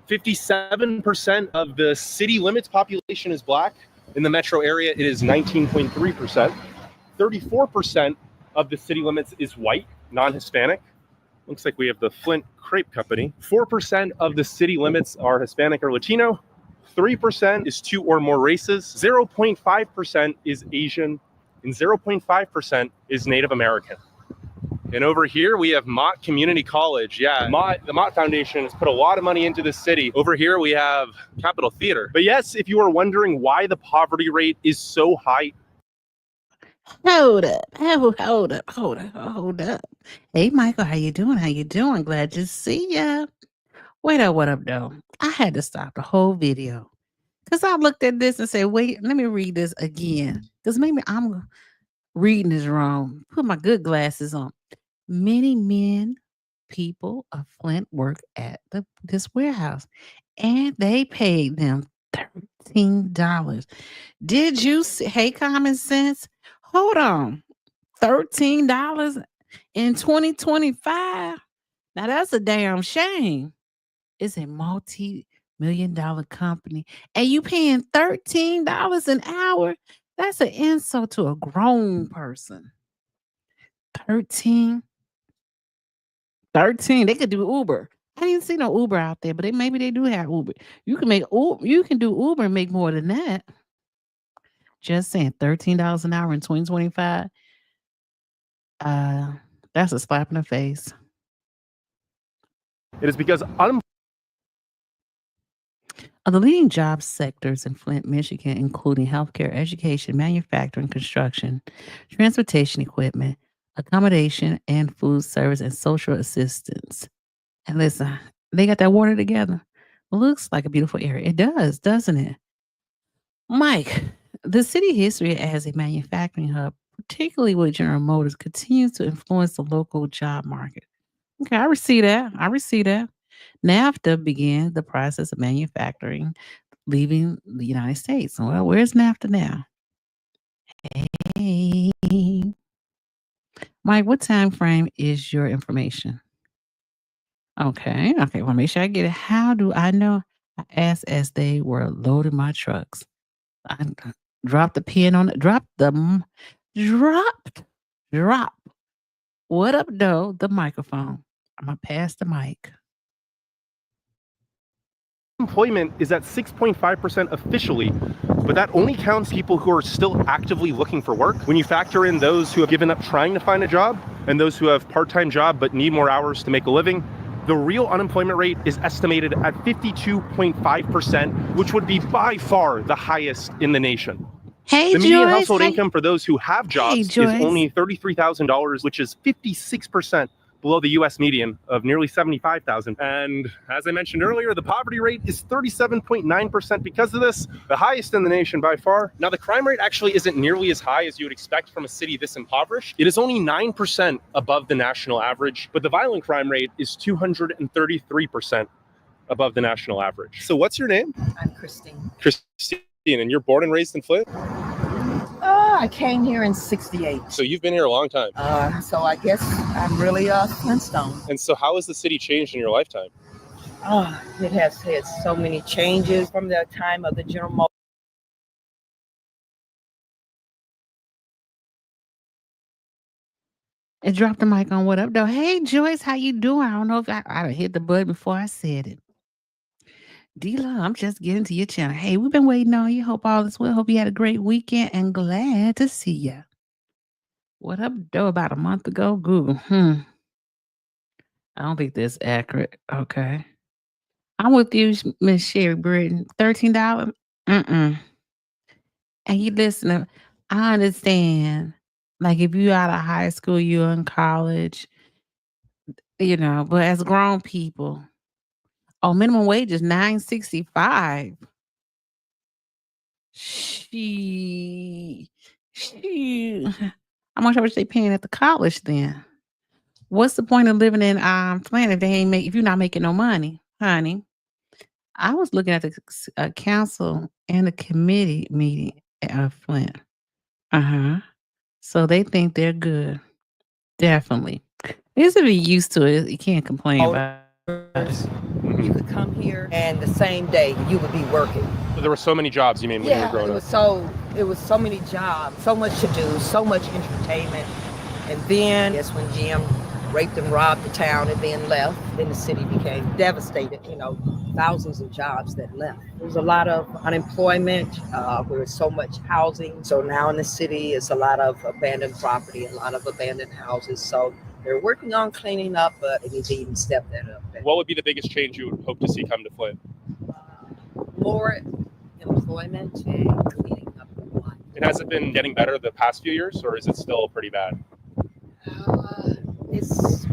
57% of the city limits population is Black. In the metro area, it is 19.3%. 34% of the city limits is white, non-Hispanic. Looks like we have the Flint Crepe Company. 4% of the city limits are Hispanic or Latino. 3% is 2 or more races. 0.5% is Asian, and 0.5% is Native American. And over here we have Mott Community College. Yeah, the Mott Foundation has put a lot of money into this city. Over here we have Capitol Theater. But yes, if you are wondering why the poverty rate is so high. Hold up. Hold up. Hey, Michael, how you doing? How you doing? Glad to see ya. Wait up, what up, though? I had to stop the whole video because I looked at this and said, wait, let me read this again because maybe I'm reading this wrong. Put my good glasses on. Many people of Flint work at this warehouse, and they paid them $13. Did you see? Hey, common sense. Hold on. $13 in 2025. Now that's a damn shame. It's a multi-million-dollar company. And you paying $13 an hour? That's an insult to a grown person. 13. They could do Uber. I didn't see no Uber out there, but maybe they do have Uber. You can do Uber and make more than that. Just saying, $13 an hour in 2025. That's a slap in the face. It is because Of the leading job sectors in Flint, Michigan, including healthcare, education, manufacturing, construction, transportation equipment, accommodation, and food service and social assistance. And listen, they got that water together. Looks like a beautiful area. It does, doesn't it? Mike, the city history as a manufacturing hub, particularly with General Motors, continues to influence the local job market. Okay, I receive that. NAFTA began the process of manufacturing leaving the United States. Well, where's NAFTA now? Hey. Mike, what time frame is your information? Okay, well, make sure I get it. How do I know? I asked as they were loading my trucks. I dropped the pin on it, dropped drop. What up, though? The microphone. I'm going to pass the mic. Employment is at 6.5% officially, but that only counts people who are still actively looking for work. When you factor in those who have given up trying to find a job and those who have part-time job but need more hours to make a living, the real unemployment rate is estimated at 52.5%, which would be by far the highest in the nation. Hey, The median Joyce. household Hey, income for those who have jobs is Joyce. only $33,000, which is 56% below the US median of nearly 75,000. And as I mentioned earlier, the poverty rate is 37.9% because of this, the highest in the nation by far. Now, the crime rate actually isn't nearly as high as you would expect from a city this impoverished. It is only 9% above the national average, but the violent crime rate is 233% above the national average. So what's your name? I'm Christine. Christine, and you're born and raised in Flint? I came here in '68. So you've been here a long time. So I guess I'm really a Flintstone. And so how has the city changed in your lifetime? It has had so many changes from the time of the General And drop the mic on what up, though. Hey, Joyce, how you doing? I don't know if I hit the button before I said it. D-Lo, I'm just getting to your channel. Hey, we've been waiting on you. Hope all is well. Hope you had a great weekend and glad to see you. What up, though? About a month ago, Google. I don't think that's accurate. Okay. I'm with you, Miss Sherry Britton. $13? And you listen, I understand. Like if you out of high school, you're in college, but as grown people, minimum wage is $9.65. How much are they paying at the college then? What's the point of living in Flint if you're not making no money, honey? I was looking at the council and the committee meeting of Flint. So they think they're good. Definitely. You should be used to it. You can't complain about it. You could come here and the same day you would be working. There were so many jobs, you mean, when you were growing up? It was so many jobs, so much to do, so much entertainment. And then that's when Jim raped and robbed the town and then left. Then the city became devastated, thousands of jobs that left. There was a lot of unemployment. There was so much housing. So now in the city, it's a lot of abandoned property, a lot of abandoned houses. So they're working on cleaning up, but they need to even step that up. What would be the biggest change you would hope to see come to Flint? More employment and cleaning up the lot. And has it been getting better the past few years, or is it still pretty bad? It's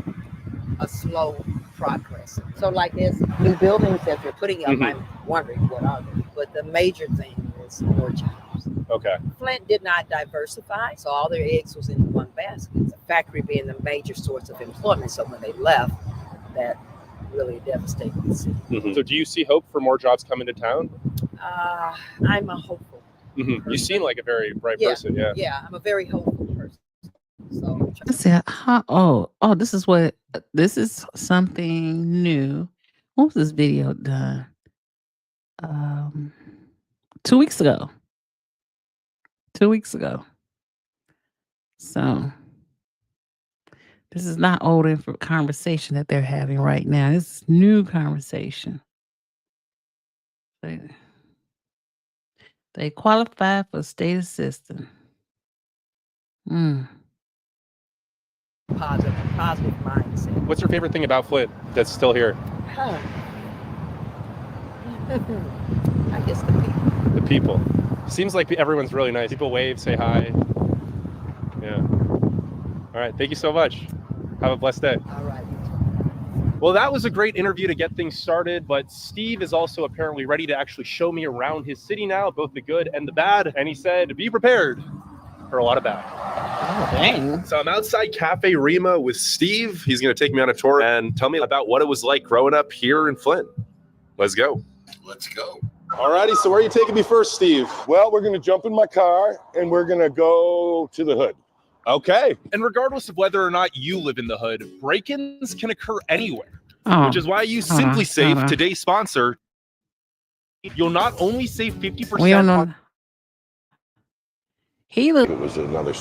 a slow progress. So like there's new buildings that they're putting up. I'm wondering what are they? But the major thing is more jobs. Okay. Flint did not diversify, so all their eggs was in one basket. The factory being the major source of employment. So when they left, that really devastated the city. So do you see hope for more jobs coming to town? I'm a hopeful. You seem like a very bright person. Yeah, I'm a very hopeful person. So I said, this is something new. When was this video done? 2 weeks ago. 2 weeks ago. So this is not old conversation that they're having right now. This is new conversation. They qualify for state assistance. Positive mindset. What's your favorite thing about Flint that's still here? I guess the people. The people. Seems like everyone's really nice. People wave, say hi. Yeah. All right. Thank you so much. Have a blessed day. All right. Well, that was a great interview to get things started, but Steve is also apparently ready to actually show me around his city now, both the good and the bad. And he said, be prepared for a lot of bad. Oh, dang. So I'm outside Cafe Rima with Steve. He's going to take me on a tour and tell me about what it was like growing up here in Flint. Let's go. Let's go. All righty. So where are you taking me first, Steve? Well, we're going to jump in my car and we're going to go to the hood. Okay. And regardless of whether or not you live in the hood, break-ins can occur anywhere, which is why I use Simply Safe, today's sponsor. You'll not only save 50%. We don't know. He It was another.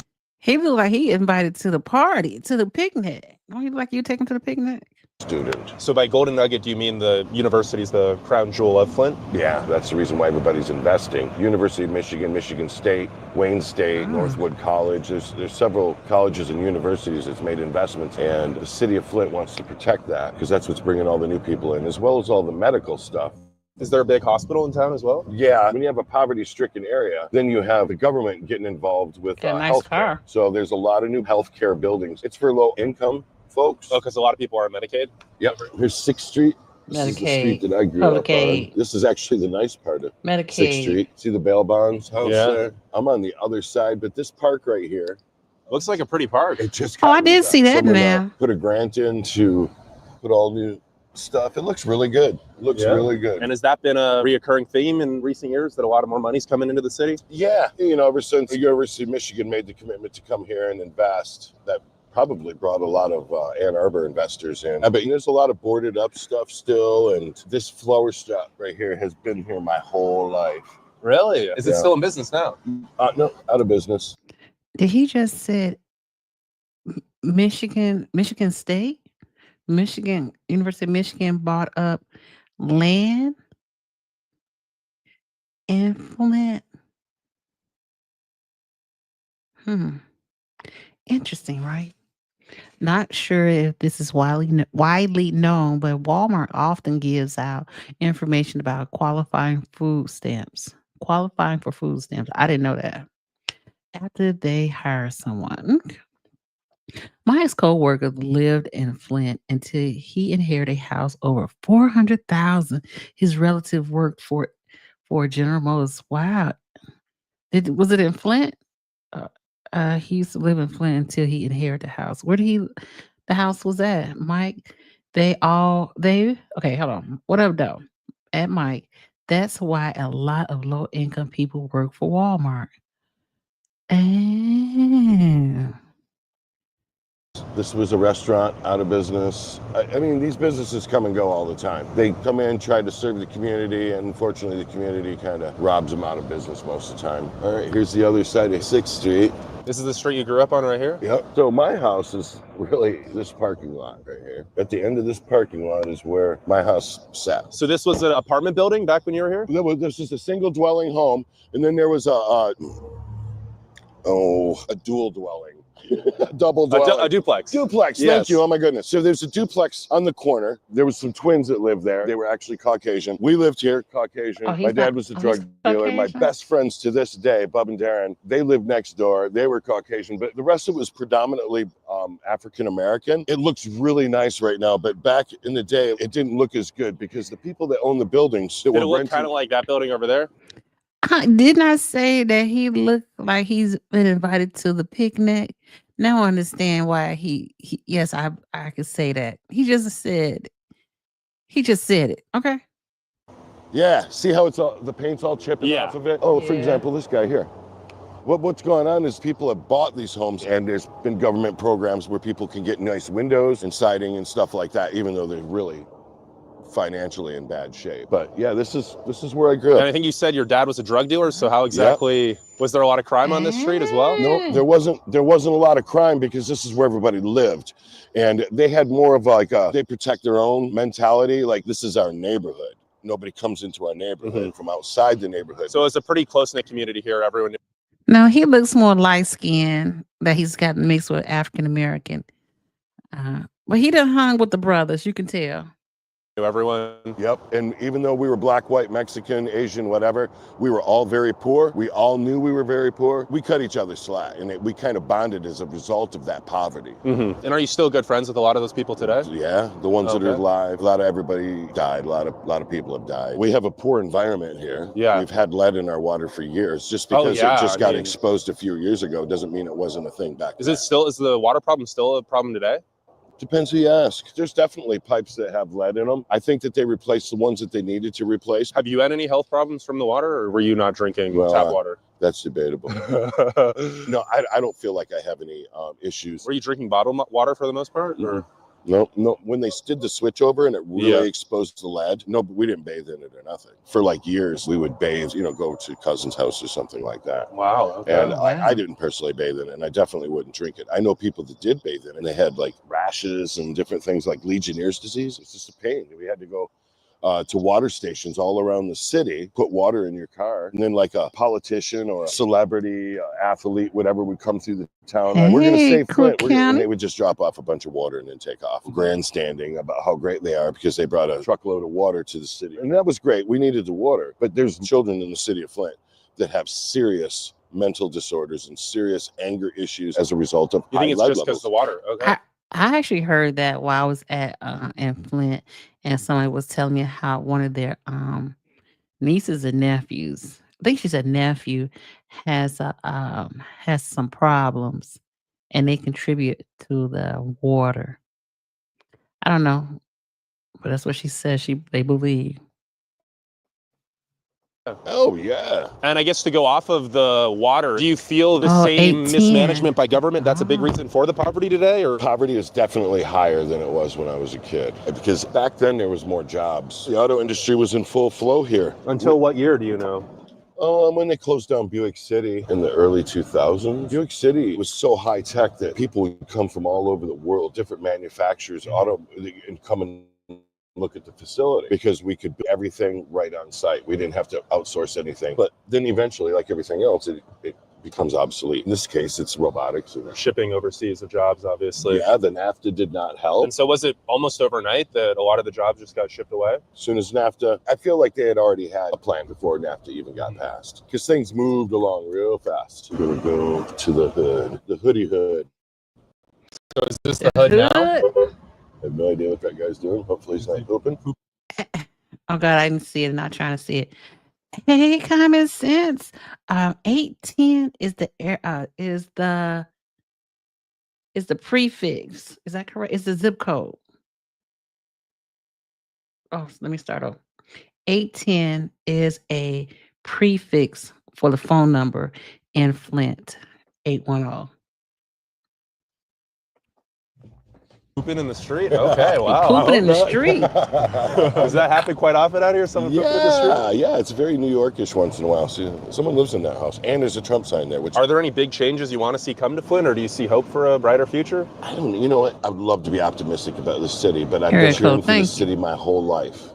He looked like he invited to the party, to the picnic. Don't he look like you take him to the picnic? Student. So by Golden Nugget, do you mean the university's the crown jewel of Flint? Yeah, that's the reason why everybody's investing. University of Michigan, Michigan State, Wayne State, Northwood College. There's several colleges and universities that's made investments, and the city of Flint wants to protect that because that's what's bringing all the new people in, as well as all the medical stuff. Is there a big hospital in town as well? Yeah, when you have a poverty-stricken area, then you have the government getting involved with Got a nice healthcare. car. So there's a lot of new healthcare buildings. It's for low-income folks. Oh, because a lot of people are on Medicaid? Yep. Here's 6th Street. This is the street Medicaid, that I grew up on. Medicaid. This is actually the nice part of 6th Medicaid. Street. See the bail bonds house Yeah. there? I'm on the other side, but this park right here, Looks like a pretty park. it just Oh, got I did redone. see that Someone, now. put a grant in to put all new stuff. It looks really good. It looks Yeah. really good. And has that been a reoccurring theme in recent years, that a lot of more money's coming into the city? Yeah, you know, ever since the University of Michigan made the commitment to come here and invest, that probably brought a lot of Ann Arbor investors in. I bet there's a lot of boarded up stuff still, and this flower shop right here has been here my whole life. Really? Is it Yeah. still in business now? No, out of business. Did he just said Michigan State? University of Michigan bought up land in Flint. Interesting, right? Not sure if this is widely known, but Walmart often gives out information about qualifying for food stamps. I didn't know that. After they hire someone. My ex-coworker lived in Flint until he inherited a house over $400,000. His relative worked for General Motors. Wow. Was it in Flint? He used to live in Flint until he inherited the house. The house was at? Mike, okay, hold on. What up, though? At Mike, that's why a lot of low-income people work for Walmart. And This was a restaurant out of business. I mean, these businesses come and go all the time. They come in, try to serve the community, and unfortunately the community kind of robs them out of business most of the time. All right, here's the other side of 6th Street. This is the street you grew up on right here? Yep. So my house is really this parking lot right here. At the end of this parking lot is where my house sat. So this was an apartment building back when you were here? This is a single dwelling home, and then there was a dual dwelling. Double dwelling. A duplex. Duplex, Yes. thank you. Oh my goodness. So there's a duplex on the corner. There was some twins that lived there. They were actually Caucasian. We lived here, Caucasian. Oh, he's My dad not- was a oh, drug he's dealer. My Caucasian? best friends to this day, Bub and Darren, they lived next door. They were Caucasian, but the rest of it was predominantly African American. It looks really nice right now, but back in the day, it didn't look as good because the people that own the buildings that Did it were look renting, kind of like that building over there? Didn't I say that he looked like he's been invited to the picnic? Now I understand why yes, I could say that. He just said it. Okay. yeah, see how it's all the paint's all chipping Yeah. off of it? Oh, for Yeah. example, this guy here. What's going on is people have bought these homes, and there's been government programs where people can get nice windows and siding and stuff like that, even though they're really financially in bad shape. But yeah, this is where I grew And up. I think you said your dad was a drug dealer, so how exactly, was there a lot of crime on this street as well? No, there wasn't a lot of crime because this is where everybody lived, and they had more of like they protect their own mentality. Like, this is our neighborhood. Nobody comes into our neighborhood from outside the neighborhood. So it's a pretty close-knit community here. Everyone No, he looks more light skinned, that he's got mixed with African American. But he done hung with the brothers, you can tell. knew everyone. Yep. And even though we were black, white, Mexican, Asian, whatever, we were all very poor. We all knew we were very poor. We cut each other slack, and we kind of bonded as a result of that poverty. Mm-hmm. And are you still good friends with a lot of those people today? Yeah, the ones that are Okay. alive. A lot of everybody died. A lot of people have died. We have a poor environment here. Yeah. We've had lead in our water for years. Just Oh, because yeah, it just I got mean- exposed a few years ago doesn't mean it wasn't a thing back then. Is the water problem still a problem today? Depends who you ask. There's definitely pipes that have lead in them. I think that they replaced the ones that they needed to replace. Have you had any health problems from the water, or were you not drinking Well, tap water? That's debatable. No, I don't feel like I have any issues. Were you drinking bottled water for the most part? Or? No, no. When they did the switch over and it really exposed the lead, no, but we didn't bathe in it or nothing. For like years, we would bathe, go to cousin's house or something like that. Wow. Okay. And I didn't personally bathe in it, and I definitely wouldn't drink it. I know people that did bathe in it, and they had like rashes and different things like Legionnaire's disease. It's just a pain. We had to go to water stations all around the city, put water in your car, and then like a politician or a celebrity, athlete, whatever would come through the town. We're going to save Flint. And they would just drop off a bunch of water and then take off, grandstanding about how great they are because they brought a truckload of water to the city. And that was great. We needed the water. But there's children in the city of Flint that have serious mental disorders and serious anger issues as a result of You think it's just because the water? Okay. I actually heard that while I was at in Flint, and somebody was telling me how one of their nieces and nephews, I think she said nephew, has some problems, and they contribute to the water. I don't know, but that's what she said. They believe. Oh, yeah. And I guess to go off of the water, do you feel the Oh, same 18. mismanagement by government? That's a big reason for the poverty today? Or Poverty is definitely higher than it was when I was a kid because back then there was more jobs. The auto industry was in full flow here. Until what year do you know? When they closed down Buick City in the early 2000s, Buick City was so high tech that people would come from all over the world, different manufacturers, and come and look at the facility because we could do everything right on site. We didn't have to outsource anything. But then eventually, like everything else, it becomes obsolete. In this case, it's robotics. Shipping overseas of jobs, obviously. Yeah, the NAFTA did not help. And so was it almost overnight that a lot of the jobs just got shipped away? As soon as NAFTA, I feel like they had already had a plan before NAFTA even got passed because things moved along real fast. We're going to go to the hood, the hoodie hood. So is this the hood now? I have no idea what that guy's doing. Hopefully he's not open. Oh God, I didn't see it. I'm not trying to see it. Hey, common sense. 810 is the prefix. Is that correct? Is the zip code? Oh, let me start over. 810 is a prefix for the phone number in Flint. 810. Pooping in the street? Okay, wow. Pooping in the street. Does that happen quite often out here? Someone pooping in the street? Yeah, it's very New Yorkish once in a while. See, someone lives in that house, and there's a Trump sign there. Are there any big changes you want to see come to Flint, or do you see hope for a brighter future? I don't. You know what? I would love to be optimistic about this city, but I've been cheering for this city my whole life.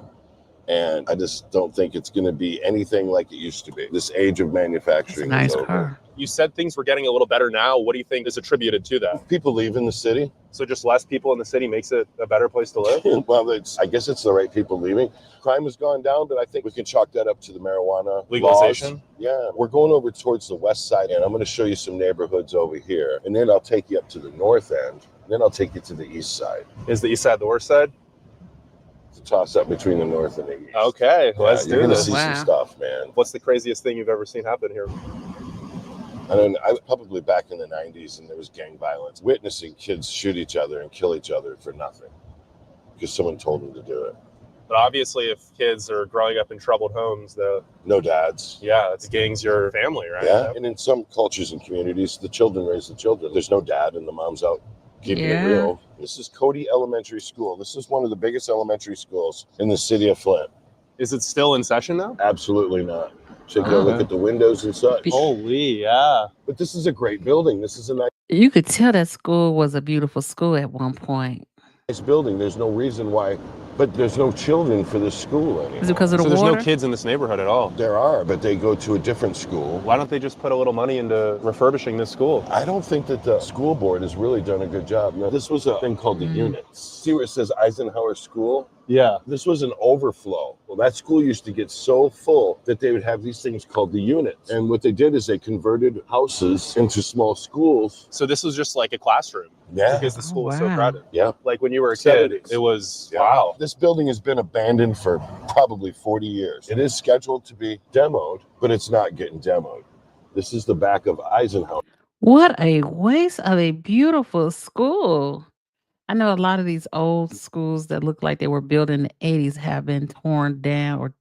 And I just don't think it's going to be anything like it used to be. This age of manufacturing is over. You said things were getting a little better now. What do you think is attributed to that? People leaving the city. So just less people in the city makes it a better place to live? Well, I guess it's the right people leaving. Crime has gone down, but I think we can chalk that up to the marijuana legalization. Laws. Yeah, we're going over towards the west side, and I'm going to show you some neighborhoods over here. And then I'll take you up to the north end. And then I'll take you to the east side. Is the east side the worst side? It's a toss up between the north and the east. Okay, let's do this. You're going to see some stuff, man. What's the craziest thing you've ever seen happen here? I was probably back in the 90s, and there was gang violence. Witnessing kids shoot each other and kill each other for nothing because someone told them to do it. But obviously, if kids are growing up in troubled homes, no dads. Yeah, it's gangs your family, right? Yeah, and in some cultures and communities, the children raise the children. There's no dad, and the mom's out keeping it real. This is Cody Elementary School. This is one of the biggest elementary schools in the city of Flint. Is it still in session now? Absolutely not. Take a look at the windows and such. Holy, yeah. But this is a great building. This is a nice You could tell that school was a beautiful school at one point. building. There's no reason why, but there's no children for this school anymore. Is it because of the So water? there's no kids in this neighborhood at all? There are, but they go to a different school. Why don't they just put a little money into refurbishing this school? I don't think that the school board has really done a good job. Now, this was a thing called the units. See where it says Eisenhower School? Yeah. This was an overflow. Well, that school used to get so full that they would have these things called the units. And what they did is they converted houses into small schools. So this was just like a classroom? Yeah. Because the school was so wow. crowded? Yeah. Like when you were a kid, 70s. it was, Yeah. wow. This building has been abandoned for probably 40 years. It is scheduled to be demoed, but it's not getting demoed. This is the back of Eisenhower. What a waste of a beautiful school. I know a lot of these old schools that look like they were built in the 80s have been torn down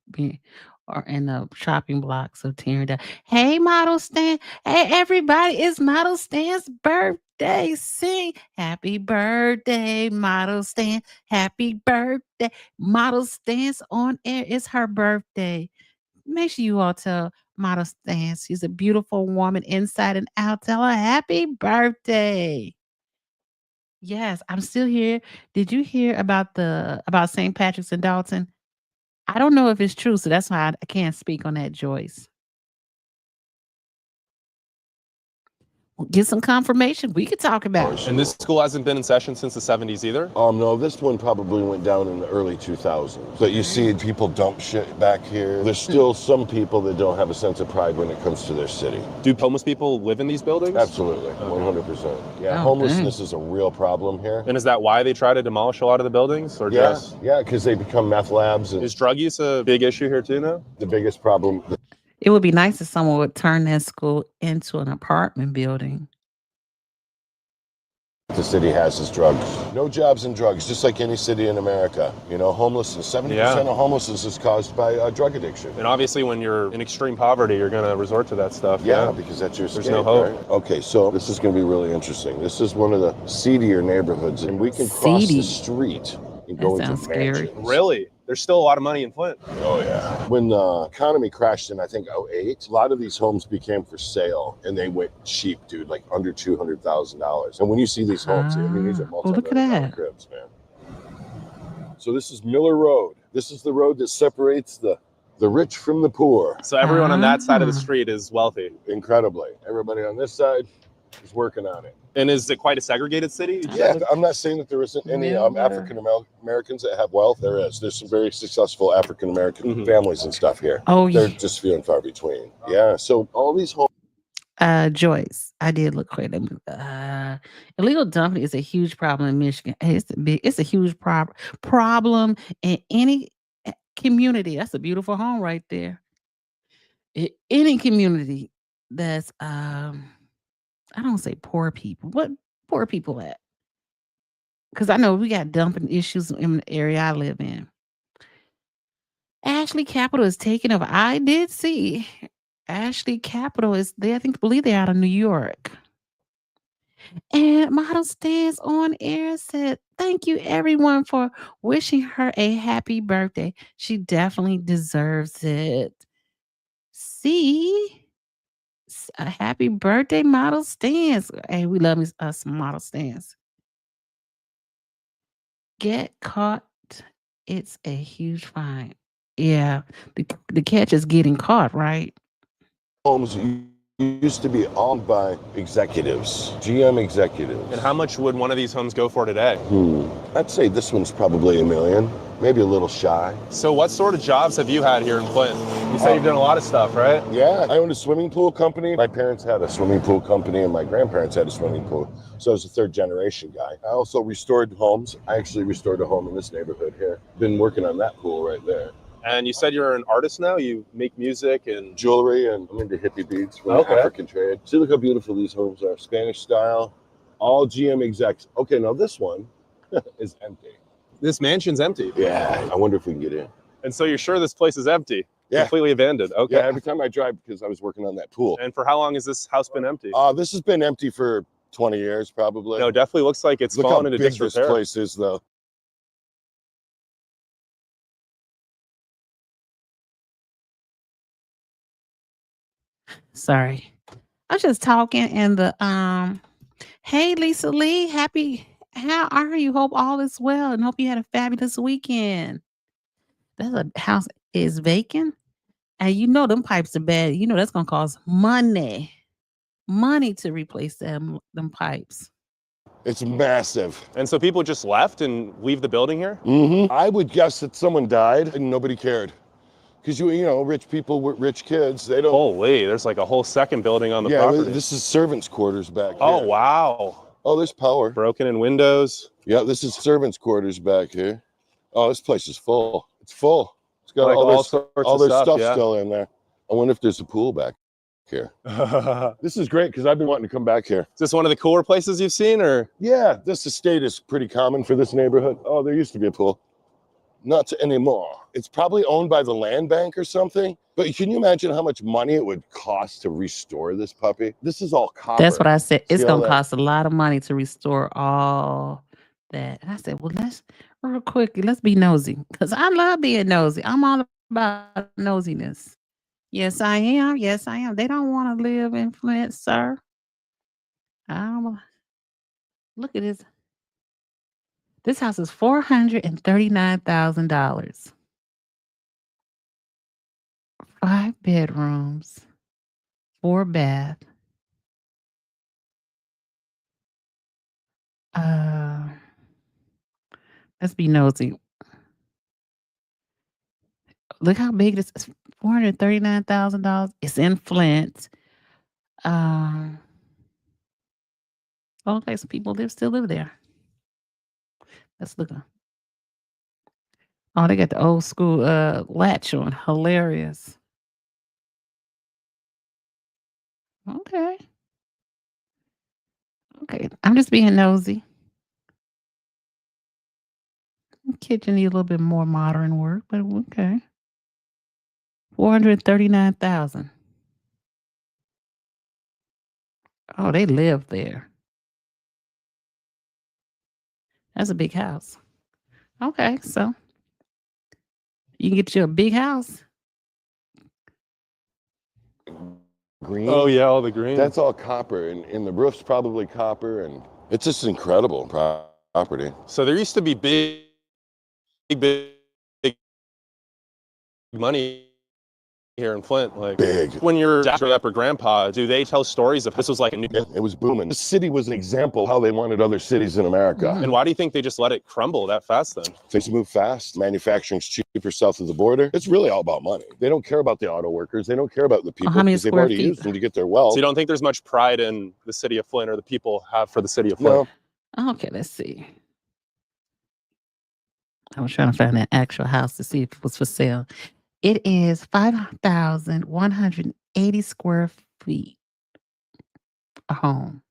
or in the shopping blocks of tearing down. Hey, Model Stan. Hey, everybody, it's Model Stan's birthday. Sing happy birthday, Model Stan. Happy birthday. Model Stan's on air. It's her birthday. Make sure you all tell Model Stan she's a beautiful woman inside and out. Tell her happy birthday. Yes, I'm still here. Did you hear about St. Patrick's in Dalton? I don't know if it's true, so that's why I can't speak on that, Joyce. Get some confirmation. We could talk about it. And this school hasn't been in session since the 70s either? No, this one probably went down in the early 2000s. But you see people dump shit back here. There's still some people that don't have a sense of pride when it comes to their city. Do homeless people live in these buildings? Absolutely, 100%. Yeah, Oh, homelessness is a real problem here. And is that why they try to demolish a lot of the buildings? Or Yeah, just yeah, because they become meth labs. And is drug use a big issue here too now? the biggest problem. It would be nice if someone would turn that school into an apartment building. The city has is drugs. No jobs and drugs, just like any city in America. You know, homelessness, 70% of homelessness is caused by drug addiction. And obviously when you're in extreme poverty, you're going to resort to that stuff. Yeah, because that's your There's escape, no hope. right? Okay, so this is going to be really interesting. This is one of the seedier neighborhoods, and we can cross Seedy. the street and go That into sounds scary. mansions. Really? There's still a lot of money in Flint. Oh, yeah. When the economy crashed in, I think, 2008, a lot of these homes became for sale, and they went cheap, dude, like under $200,000. And when you see these homes, I mean, these are Oh, look at multi-million-dollar that. cribs, man. So this is Miller Road. This is the road that separates the rich from the poor. So everyone on that side of the Ah. street is wealthy. Incredibly. Everybody on this side is working on it. And is it quite a segregated city? Yeah, I'm not saying that there isn't any Miller. African Americans that have wealth. There is. There's some very successful African American families and stuff here. Oh, They're yeah. just few and far between. Yeah. So all these homes. Joyce, I did look quick. Illegal dumping is a huge problem in Michigan. It's a huge problem in any community. That's a beautiful home right there. Any community that's I don't say poor people. What poor people at? Because I know we got dumping issues in the area I live in. Ashley Capital is taking over. I did see Ashley Capital is there. I believe they're out of New York. And Model Stands on air said, thank you everyone for wishing her a happy birthday. She definitely deserves it. See? A happy birthday, Model Stands. Hey, we love us Model Stands. Get caught. It's a huge fine. Yeah. The catch is getting caught, right? Homes used to be owned by executives, GM executives. And how much would one of these homes go for today? I'd say this one's probably $1 million, maybe a little shy. So what sort of jobs have you had here in Flint? You say you've done a lot of stuff, right? Yeah, I owned a swimming pool company. My parents had a swimming pool company and my grandparents had a swimming pool. So I was a third generation guy. I also restored homes. I actually restored a home in this neighborhood here. Been working on that pool right there. And you said you're an artist now? You make music and Jewelry, and I'm into hippie beads from Okay. African trade. See, look how beautiful these homes are. Spanish style, all GM execs. Okay, now this one is empty. this mansion's empty. Yeah, I wonder if we can get in. And so you're sure this place is empty? Yeah. Completely abandoned. Okay. Yeah, every time I drive, because I was working on that pool. And for how long has this house been empty? This has been empty for 20 years, probably. No, definitely looks like it's Look how fallen into big this disrepair. place is, though. Sorry. I was just talking and hey Lisa Lee, how are you? Hope all is well and hope you had a fabulous weekend. That's a house is vacant. And you know them pipes are bad. You know that's gonna cost money. Money to replace them pipes. It's massive. And so people just left and leave the building here? I would guess that someone died and nobody cared. Because you know, rich people with rich kids, they don't. Holy, there's like a whole second building on the Yeah, property. this is servants' quarters back here. Oh, wow. Oh, there's power. Broken in windows. Yeah, this is servants' quarters back here. Oh, this place is full. It's full. It's got Like all all their sorts of stuff yeah. still in there. I wonder if there's a pool back here. This is great because I've been wanting to come back here. Is this one of the cooler places you've seen, or? Yeah, this estate is pretty common for this neighborhood. Oh, there used to be a pool. Not anymore. It's probably owned by the land bank or something. But can you imagine how much money it would cost to restore this puppy? This is all copper. That's what I said. It's See all gonna that? cost a lot of money to restore all that. And I said, well, let's real quickly, let's be nosy. Because I love being nosy. I'm all about nosiness. Yes, I am. Yes, I am. They don't want to live in Flint, sir. I don't, look at this. This house is $439,000. 5 bedrooms, 4 bath. Uh, let's be nosy. Look how big this is. $439,000. It's in Flint. Okay, some people still live there. Let's look. Oh, they got the old school latch on. Hilarious. Okay. Okay. I'm just being nosy. Kitchen needs a little bit more modern work, but okay. 439,000. Oh, they live there. That's a big house. Okay, so you can get you a big house. Green. Oh yeah, all the green. That's all copper, and the roof's probably copper, and it's just incredible property. So there used to be big money here in Flint. Like Big. when your dad grew up or grandpa, do they tell stories of this was like a new? It was booming. The city was an example of how they wanted other cities in America. And why do you think they just let it crumble that fast then? Things move fast. Manufacturing's cheaper south of the border. It's really all about money. They don't care about the auto workers. They don't care about the people how many because they've square already feet? used them to get their wealth. So you don't think there's much pride in the city of Flint or the people have for the city of Flint? No. Okay, let's see. I was trying to find that actual house to see if it was for sale. It is 5,180 square feet. A home.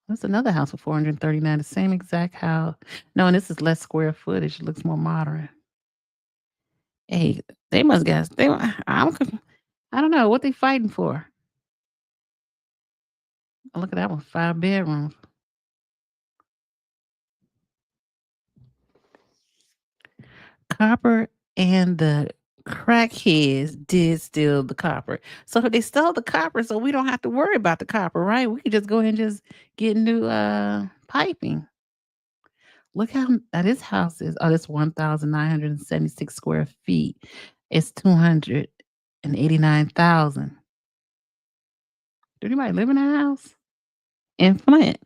That's another house for 439. The same exact house. No, and this is less square footage. It looks more modern. Hey, they must guess. I don't know what they fighting for. Oh, look at that one. 5 bedrooms. Copper and the crackheads did steal the copper. So they stole the copper, so we don't have to worry about the copper, right? We could just go ahead and just get new piping. Look how this house is. Oh, that's 1,976 square feet. It's 289,000. Do anybody live in that house? In Flint.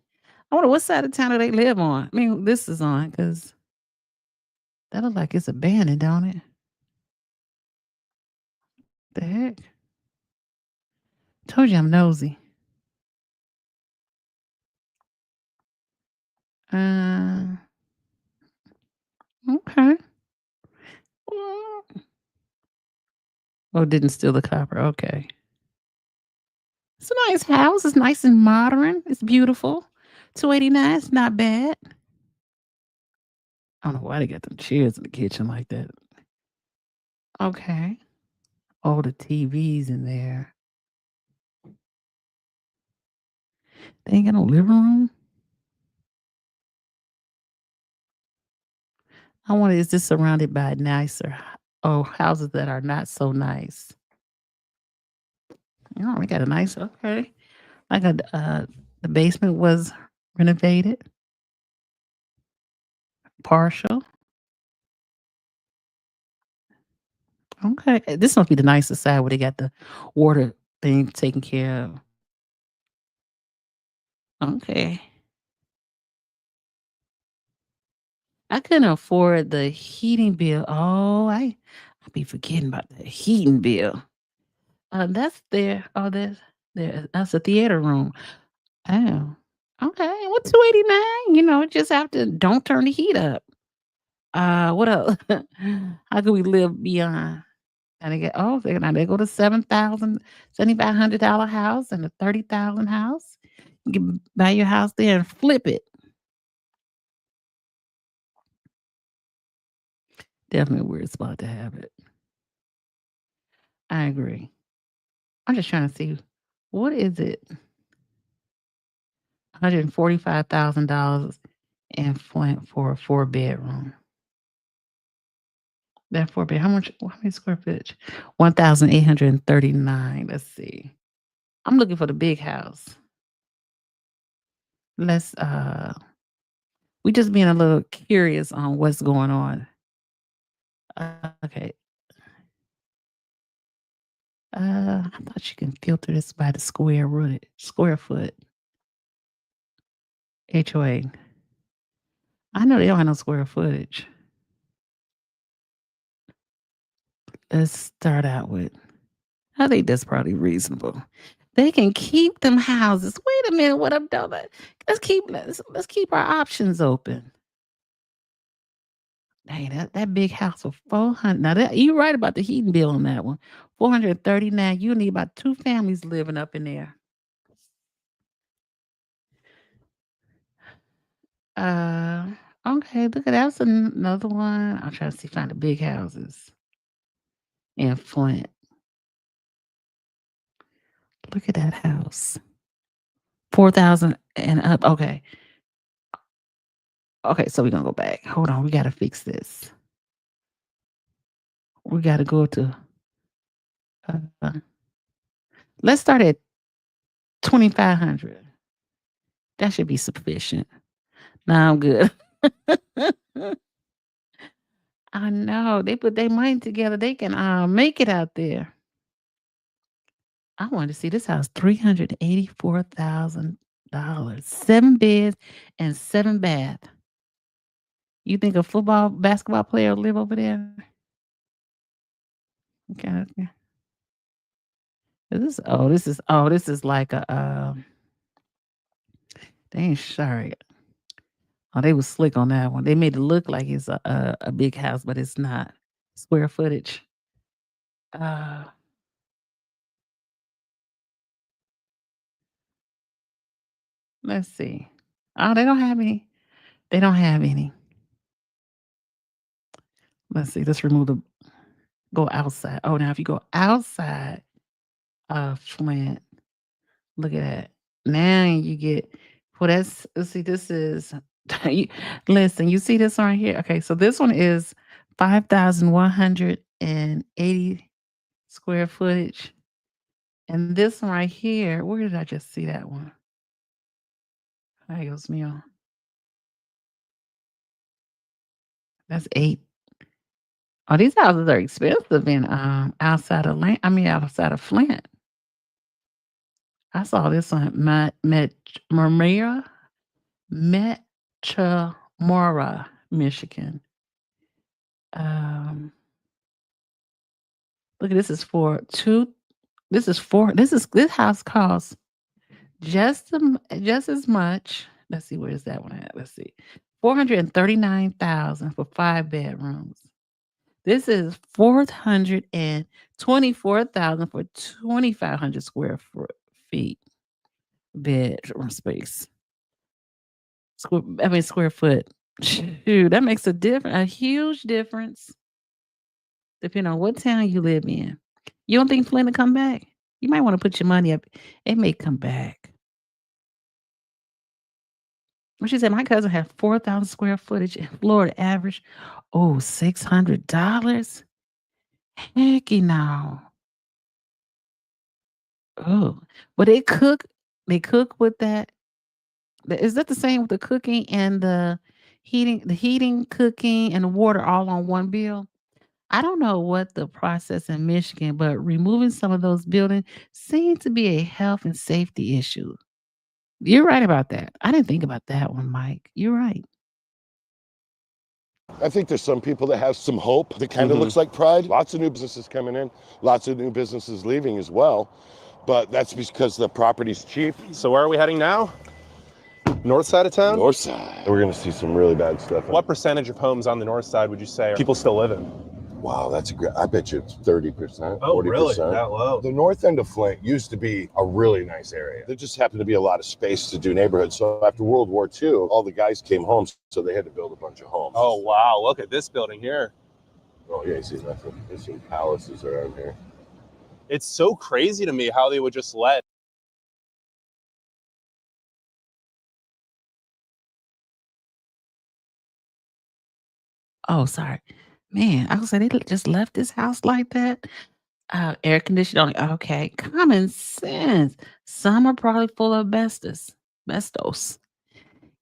I wonder what side of town do they live on? I mean, this is on, because that looks like it's abandoned, don't it? The heck? Told you I'm nosy. Okay. Oh, didn't steal the copper. Okay. It's a nice house. It's nice and modern. It's beautiful. 289. It's not bad. I don't know why they got them chairs in the kitchen like that. Okay. Oh, the TV's in there. They ain't got no living room. I wonder, is this surrounded by nicer houses that are not so nice? Oh, we got a nice, okay. Like the basement was renovated. Partial. Okay. This must be the nicest side where they got the water thing taken care of. Okay. I couldn't afford the heating bill. Oh, I be forgetting about the heating bill. That's there. Oh, that's a theater room. Oh, okay. Well, 289. Just have to don't turn the heat up. What else? How can we live beyond? And they go to $7,500 house and a $30,000 house. You can buy your house there and flip it. Definitely a weird spot to have it. I agree. I'm just trying to see, what is it? $145,000 in Flint for a 4-bedroom. That 4-bed, how many square footage? 1,839. Let's see. I'm looking for the big house. Let's we just being a little curious on what's going on. Okay. I thought you can filter this by the square foot. HOA. I know they don't have no square footage. Let's start out with, I think that's probably reasonable. They can keep them houses. Wait a minute, what I'm doing? Let's keep our options open. Dang, that big house for 400. Now you're right about the heating bill on that one. 439. You need about 2 families living up in there. Okay, look at that's another one. I'm trying to find the big houses in Flint. Look at that house. 4,000 and up. Okay. Okay, so we're gonna go back. Hold on, we gotta fix this. We gotta go to let's start at 2,500. That should be sufficient. Nah, I'm good. I know. They put their money together. They can make it out there. I wanted to see this house, $384,000. 7 beds and 7 bath. You think a basketball player will live over there? Okay. This is like a they ain't sorry. Oh, they was slick on that one. They made it look like it's a big house, but it's not. Square footage. Let's see. Oh, they don't have any. They don't have any. Let's see. Let's go outside. Oh, now if you go outside of Flint, look at that. Now you get, well, let's see, this is, listen, you see this right here? Okay, so this one is 5,180 square footage. And this one right here, where did I just see that one? Ay, Dios mío. That's 8. Oh, these houses are expensive in outside of Flint. I saw this on Metamora, Michigan. Look at this is for 2. This house costs just as much. Let's see, where is that one at? Let's see. $439,000 for 5 bedrooms. This is $424,000 for 2,500 square feet bedroom space. Square foot. Shoot, that makes a huge difference. Depending on what town you live in. You don't think Flint will come back? You might want to put your money up. It may come back. What she said, my cousin had 4,000 square footage in Florida, average, $600. Hecky now. Oh, but they cook with that. Is that the same with the cooking and the heating, cooking, and the water all on one bill? I don't know what the process in Michigan, but removing some of those buildings seems to be a health and safety issue. You're right about that. I didn't think about that one, Mike. You're right. I think there's some people that have some hope that kind of looks like pride. Lots of new businesses coming in, lots of new businesses leaving as well. But that's because the property's cheap. So where are we heading now? North side of town? North side. We're going to see some really bad stuff. What percentage of homes on the north side would you say people still live in? Wow, that's a great, I bet you it's 30%, Oh, 40%. really? That low? The north end of Flint used to be a really nice area. There just happened to be a lot of space to do neighborhoods. So after World War II, all the guys came home, so they had to build a bunch of homes. Oh, wow. Look at this building here. Oh yeah, you see nothing. There's some palaces around here. It's so crazy to me how they would just let. Oh, sorry. Man, I was saying they just left this house like that. Air conditioning. Okay, common sense. Some are probably full of asbestos.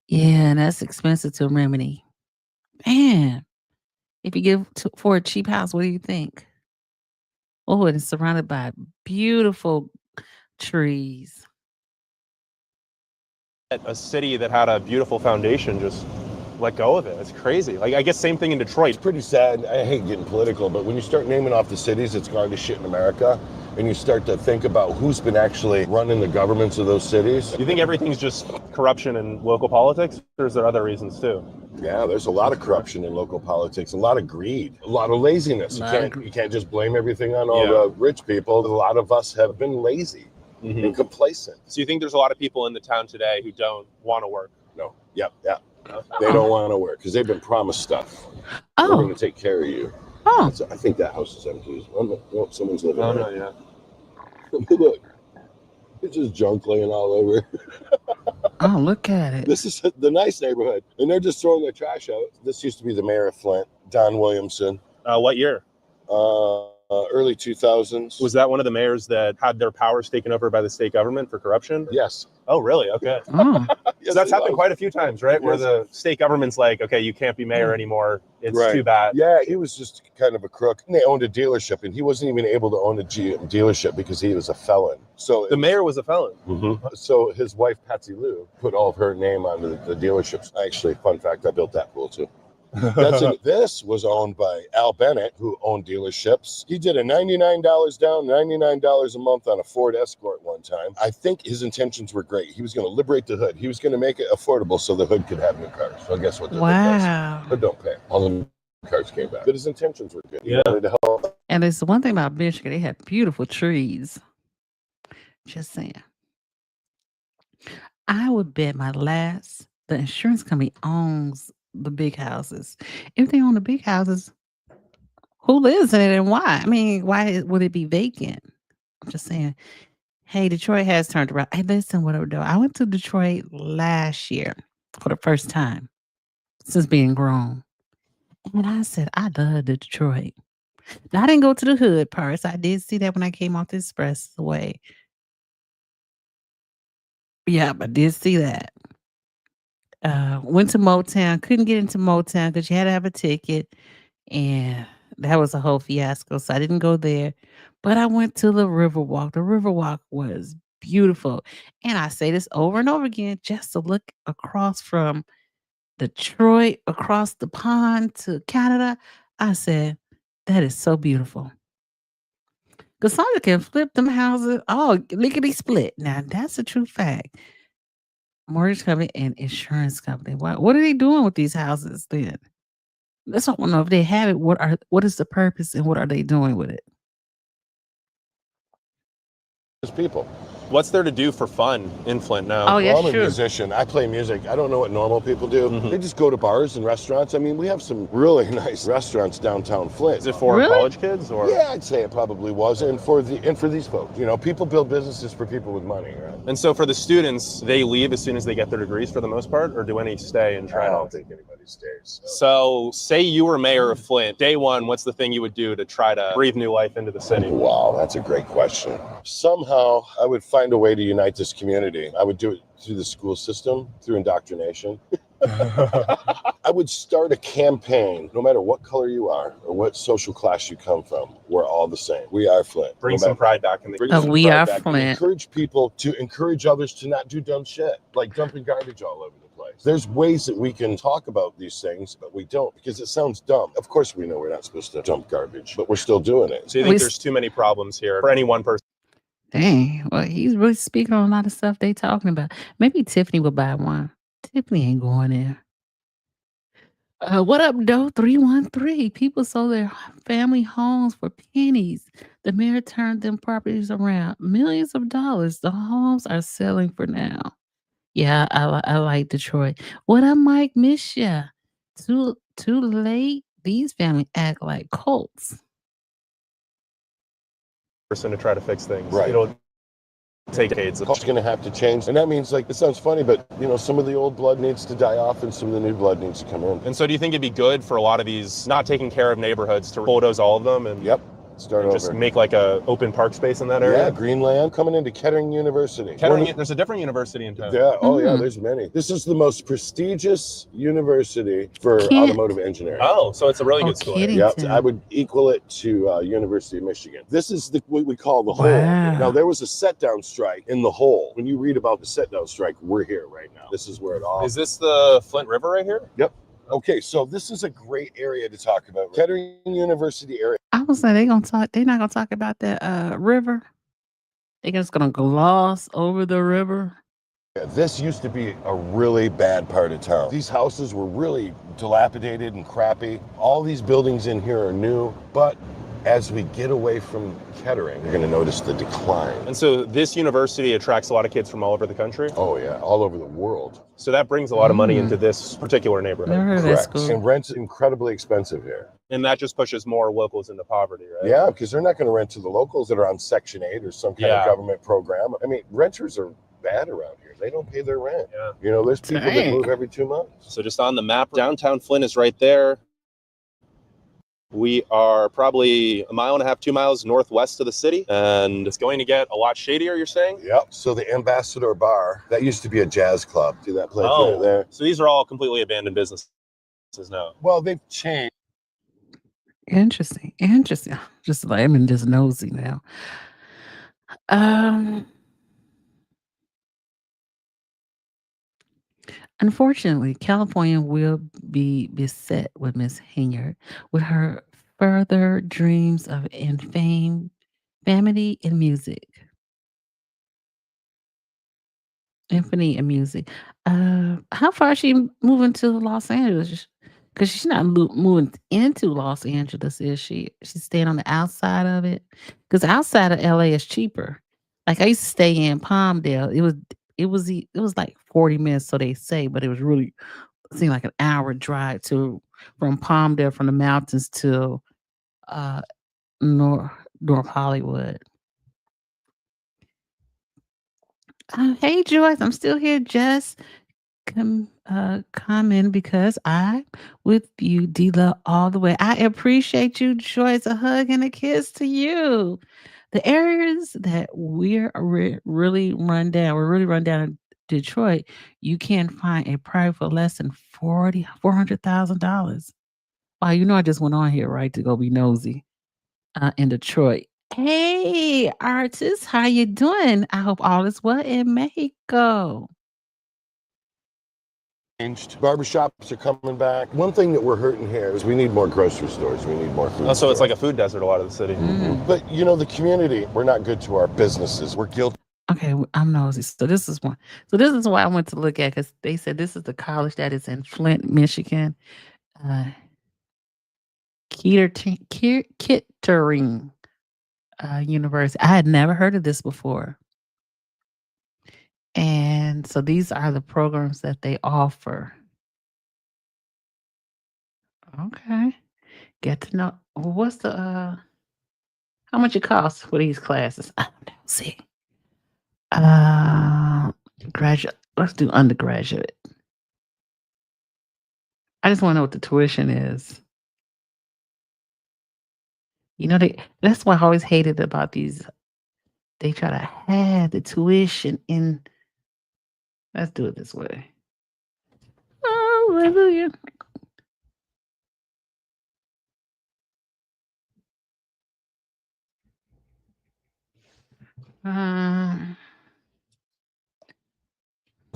Yeah, and that's expensive to remedy. Man, if you for a cheap house, what do you think? Oh, and it's surrounded by beautiful trees. A city that had a beautiful foundation just let go of it. It's crazy. Like, I guess same thing in Detroit. It's pretty sad. I hate getting political, but when you start naming off the cities that's gone to shit in America, and you start to think about who's been actually running the governments of those cities. You think everything's just corruption in local politics, or is there other reasons too? Yeah, there's a lot of corruption in local politics, a lot of greed, a lot of laziness. You can't just blame everything on all the rich people. A lot of us have been lazy and complacent. So you think there's a lot of people in the town today who don't want to work? No. Yep. They don't want to work because they've been promised stuff. We're going to take care of you. Oh. I think that house is empty. Oh, someone's living there. No, yeah. Look, it's just junk laying all over. Oh, look at it. This is the nice neighborhood, and they're just throwing their trash out. This used to be the mayor of Flint, Don Williamson. What year? Early 2000s. Was that one of the mayors that had their powers taken over by the state government for corruption? Yes. Oh, really? Okay. Oh. Yes, So that's happened quite a few times, right? Where Yes. the state government's like, okay, you can't be mayor anymore. It's Right. too bad. Yeah, he was just kind of a crook. And they owned a dealership, and he wasn't even able to own a dealership because he was a felon. So The mayor was a felon. So his wife, Patsy Lou, put all of her name on the dealerships. Actually, fun fact, I built that pool too. This was owned by Al Bennett, who owned dealerships. He did a $99 down, $99 a month on a Ford Escort one time. I think his intentions were great. He was going to liberate the hood. He was going to make it affordable so the hood could have new cars. So guess what? The hood does? Wow. Hood don't pay. All the new cars came back. But his intentions were good. He Yeah. wanted to help. And there's one thing about Michigan, they have beautiful trees. Just saying. I would bet the insurance company owns the big houses. If they own the big houses, who lives in it and why? I mean, why would it be vacant? I'm just saying. Hey, Detroit has turned around. Hey, listen, what I'm doing. I went to Detroit last year for the first time since being grown. And I said, I love Detroit. Now, I didn't go to the hood parts. I did see that when I came off the expressway. Yeah, I did see that. Went to Motown. Couldn't get into Motown because you had to have a ticket. And that was a whole fiasco. So I didn't go there. But I went to the Riverwalk. The Riverwalk was beautiful. And I say this over and over again, just to look across from Detroit, across the pond to Canada. I said, that is so beautiful. Cassandra can flip them houses. Oh, lickety split. Now, that's a true fact. Mortgage company and insurance company. What are they doing with these houses then? Let's not know if they have it. What is the purpose and what are they doing with it? His people. What's there to do for fun in Flint now? Oh, yeah, Well, I'm a sure. musician. I play music. I don't know what normal people do. They just go to bars and restaurants. I mean, we have some really nice restaurants downtown Flint. Is it for Really? college kids or? Yeah, I'd say it probably was, and for these folks, you know, people build businesses for people with money, right? And so for the students, they leave as soon as they get their degrees for the most part, or do any stay and try I to? don't think anybody stays. So say you were mayor of Flint, day one, what's the thing you would do to try to breathe new life into the city? Wow, that's a great question. Somehow, I would find a way to unite this community. I would do it through the school system, through indoctrination. I would start a campaign, no matter what color you are or what social class you come from. We're all the same. We are Flint. Bring some pride back in the Bring Oh, some we pride are back and Flint. encourage people to encourage others to not do dumb shit, like dumping garbage all over the place. There's ways that we can talk about these things, but we don't because it sounds dumb. Of course, we know we're not supposed to dump garbage, but we're still doing it. So you think there's too many problems here for any one person? Dang. Well, he's really speaking on a lot of stuff they talking about. Maybe Tiffany will buy one. Tiffany ain't going there. What up, Doe? 313. People sold their family homes for pennies. The mayor turned them properties around. Millions of dollars. The homes are selling for now. Yeah, I like Detroit. What up, Mike? Miss ya. Too late these families act like cults. Person to try to fix things. Right. It'll take decades. It's going to have to change. And that means, like, it sounds funny, but, you know, some of the old blood needs to die off and some of the new blood needs to come in. And so do you think it'd be good for a lot of these not taking care of neighborhoods to bulldoze all of them and Yep. Start over. just make like a open park space in that area? Yeah, green land coming into Kettering University. There's a different university in town. Yeah, oh yeah, there's many. This is the most prestigious university for automotive engineering. Oh, so it's a really good school. Yeah, I would equal it to University of Michigan. This is what we call the hole. Wow. Now, there was a set-down strike in the hole. When you read about the set-down strike, we're here right now. This is where it all... Is this the Flint River right here? Yep. Okay, so this is a great area to talk about. Kettering University area. I was saying they're not gonna talk about that river. They're just gonna gloss over the river. Yeah, this used to be a really bad part of town. These houses were really dilapidated and crappy. All these buildings in here are new, but as we get away from Kettering, you're going to notice the decline. And so this university attracts a lot of kids from all over the country? Oh yeah, all over the world. So that brings a lot of money into this particular neighborhood. Never heard of that Correct. school. And rent's incredibly expensive here. And that just pushes more locals into poverty, right? Yeah, because they're not going to rent to the locals that are on Section 8 or some kind of government program. I mean, renters are bad around here. They don't pay their rent. Yeah. You know, there's people that move every 2 months. So just on the map, downtown Flint is right there. We are probably 1.5 miles, 2 miles northwest of the city, and it's going to get a lot shadier, you're saying? Yep. So the Ambassador Bar, that used to be a jazz club. See that place right there? So these are all completely abandoned businesses now. Well, they've changed. Interesting. Just like I'm just nosy now. Unfortunately, California will be beset with Miss Hinyard with her further dreams of fame, family, and music. Infinity and music. How far is she moving to Los Angeles? Because she's not moving into Los Angeles, is she? She's staying on the outside of it. Because outside of LA is cheaper. Like I used to stay in Palmdale. It was like 40 minutes, so they say, but it was really seemed like an hour drive from Palmdale from the mountains to North Hollywood. Hey Joyce, I'm still here. Just comment because I'm with you, D-Love, all the way. I appreciate you, Joyce. A hug and a kiss to you. The areas that we're really run down in Detroit, you can find a private for less than $400,000. Wow, you know I just went on here, right, to go be nosy in Detroit. Hey, artist, how you doing? I hope all is well in Mexico. Barbershops are coming back. One thing that we're hurting here is we need more grocery stores. We need more food Oh, so stores. it's like a food desert, a lot of the city. But, you know, the community, we're not good to our businesses. We're guilty. Okay, I'm nosy. So this is one. So this is why I went to look at, because they said this is the college that is in Flint, Michigan. Kettering University. I had never heard of this before. And so these are the programs that they offer. Okay. Get to know what's the how much it costs for these classes. I don't know. See. Graduate. Let's do undergraduate. I just want to know what the tuition is. You know, that's what I always hated about these. They try to have the tuition in. Let's do it this way. Hallelujah.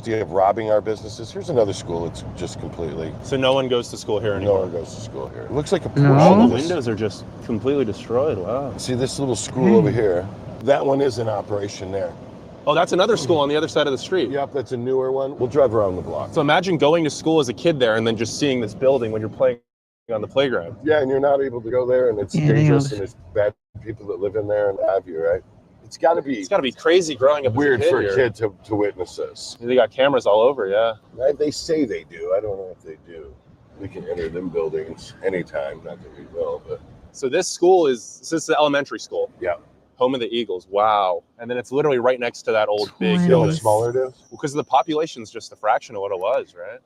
Of robbing our businesses. Here's another school. It's just completely. So no one goes to school here anymore? No one goes to school here. It looks like a No. portion All of the this. windows are just completely destroyed. Wow. See this little school over here? That one is in operation there. Oh, that's another school on the other side of the street. Yep, that's a newer one. We'll drive around the block. So imagine going to school as a kid there and then just seeing this building when you're playing on the playground. Yeah, and you're not able to go there, and it's Yeah, dangerous, and it's bad people that live in there and have you, right? It's got to be crazy growing up weird as a kid for here. a kid to witness this. They got cameras all over, yeah. Right? They say they do. I don't know if they do. We can enter them buildings anytime, not that we will, but So this school is the elementary school. yeah. Home of the Eagles. Wow. And then it's literally right next to that old big See how building. much smaller it is? Because the population's just a fraction of what it was, right?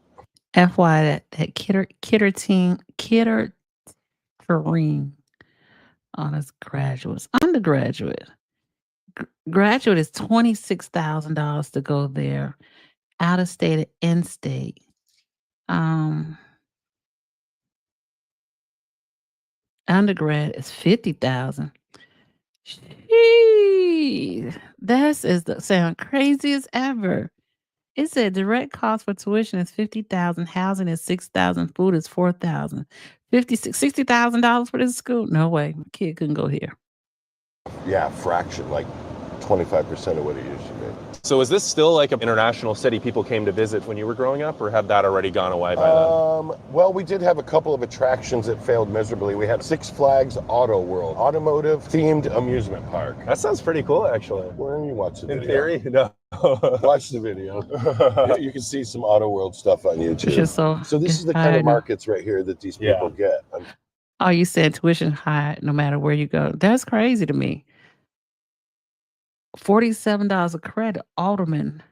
FY, that Kittering. Oh, that's graduates. Undergraduate. Graduate is $26,000 to go there. Out of state and in state. Undergrad is $50,000. That is the sound crazy as ever. It said direct cost for tuition is $50,000, housing is $6,000, food is $4,000. $60,000 for this school? No way, my kid couldn't go here. Yeah, fraction, like 25% of what it used to be. So is this still like an international city people came to visit when you were growing up, or had that already gone away by then? Well, we did have a couple of attractions that failed miserably. We had Six Flags Auto World, automotive themed amusement park. That sounds pretty cool, actually. Well, you watch the video. In theory, no. Watch the video. You can see some Auto World stuff on YouTube. Just so this is the kind of markets right here that these people get. Oh, you said tuition high no matter where you go. That's crazy to me. $47 a credit, Alderman.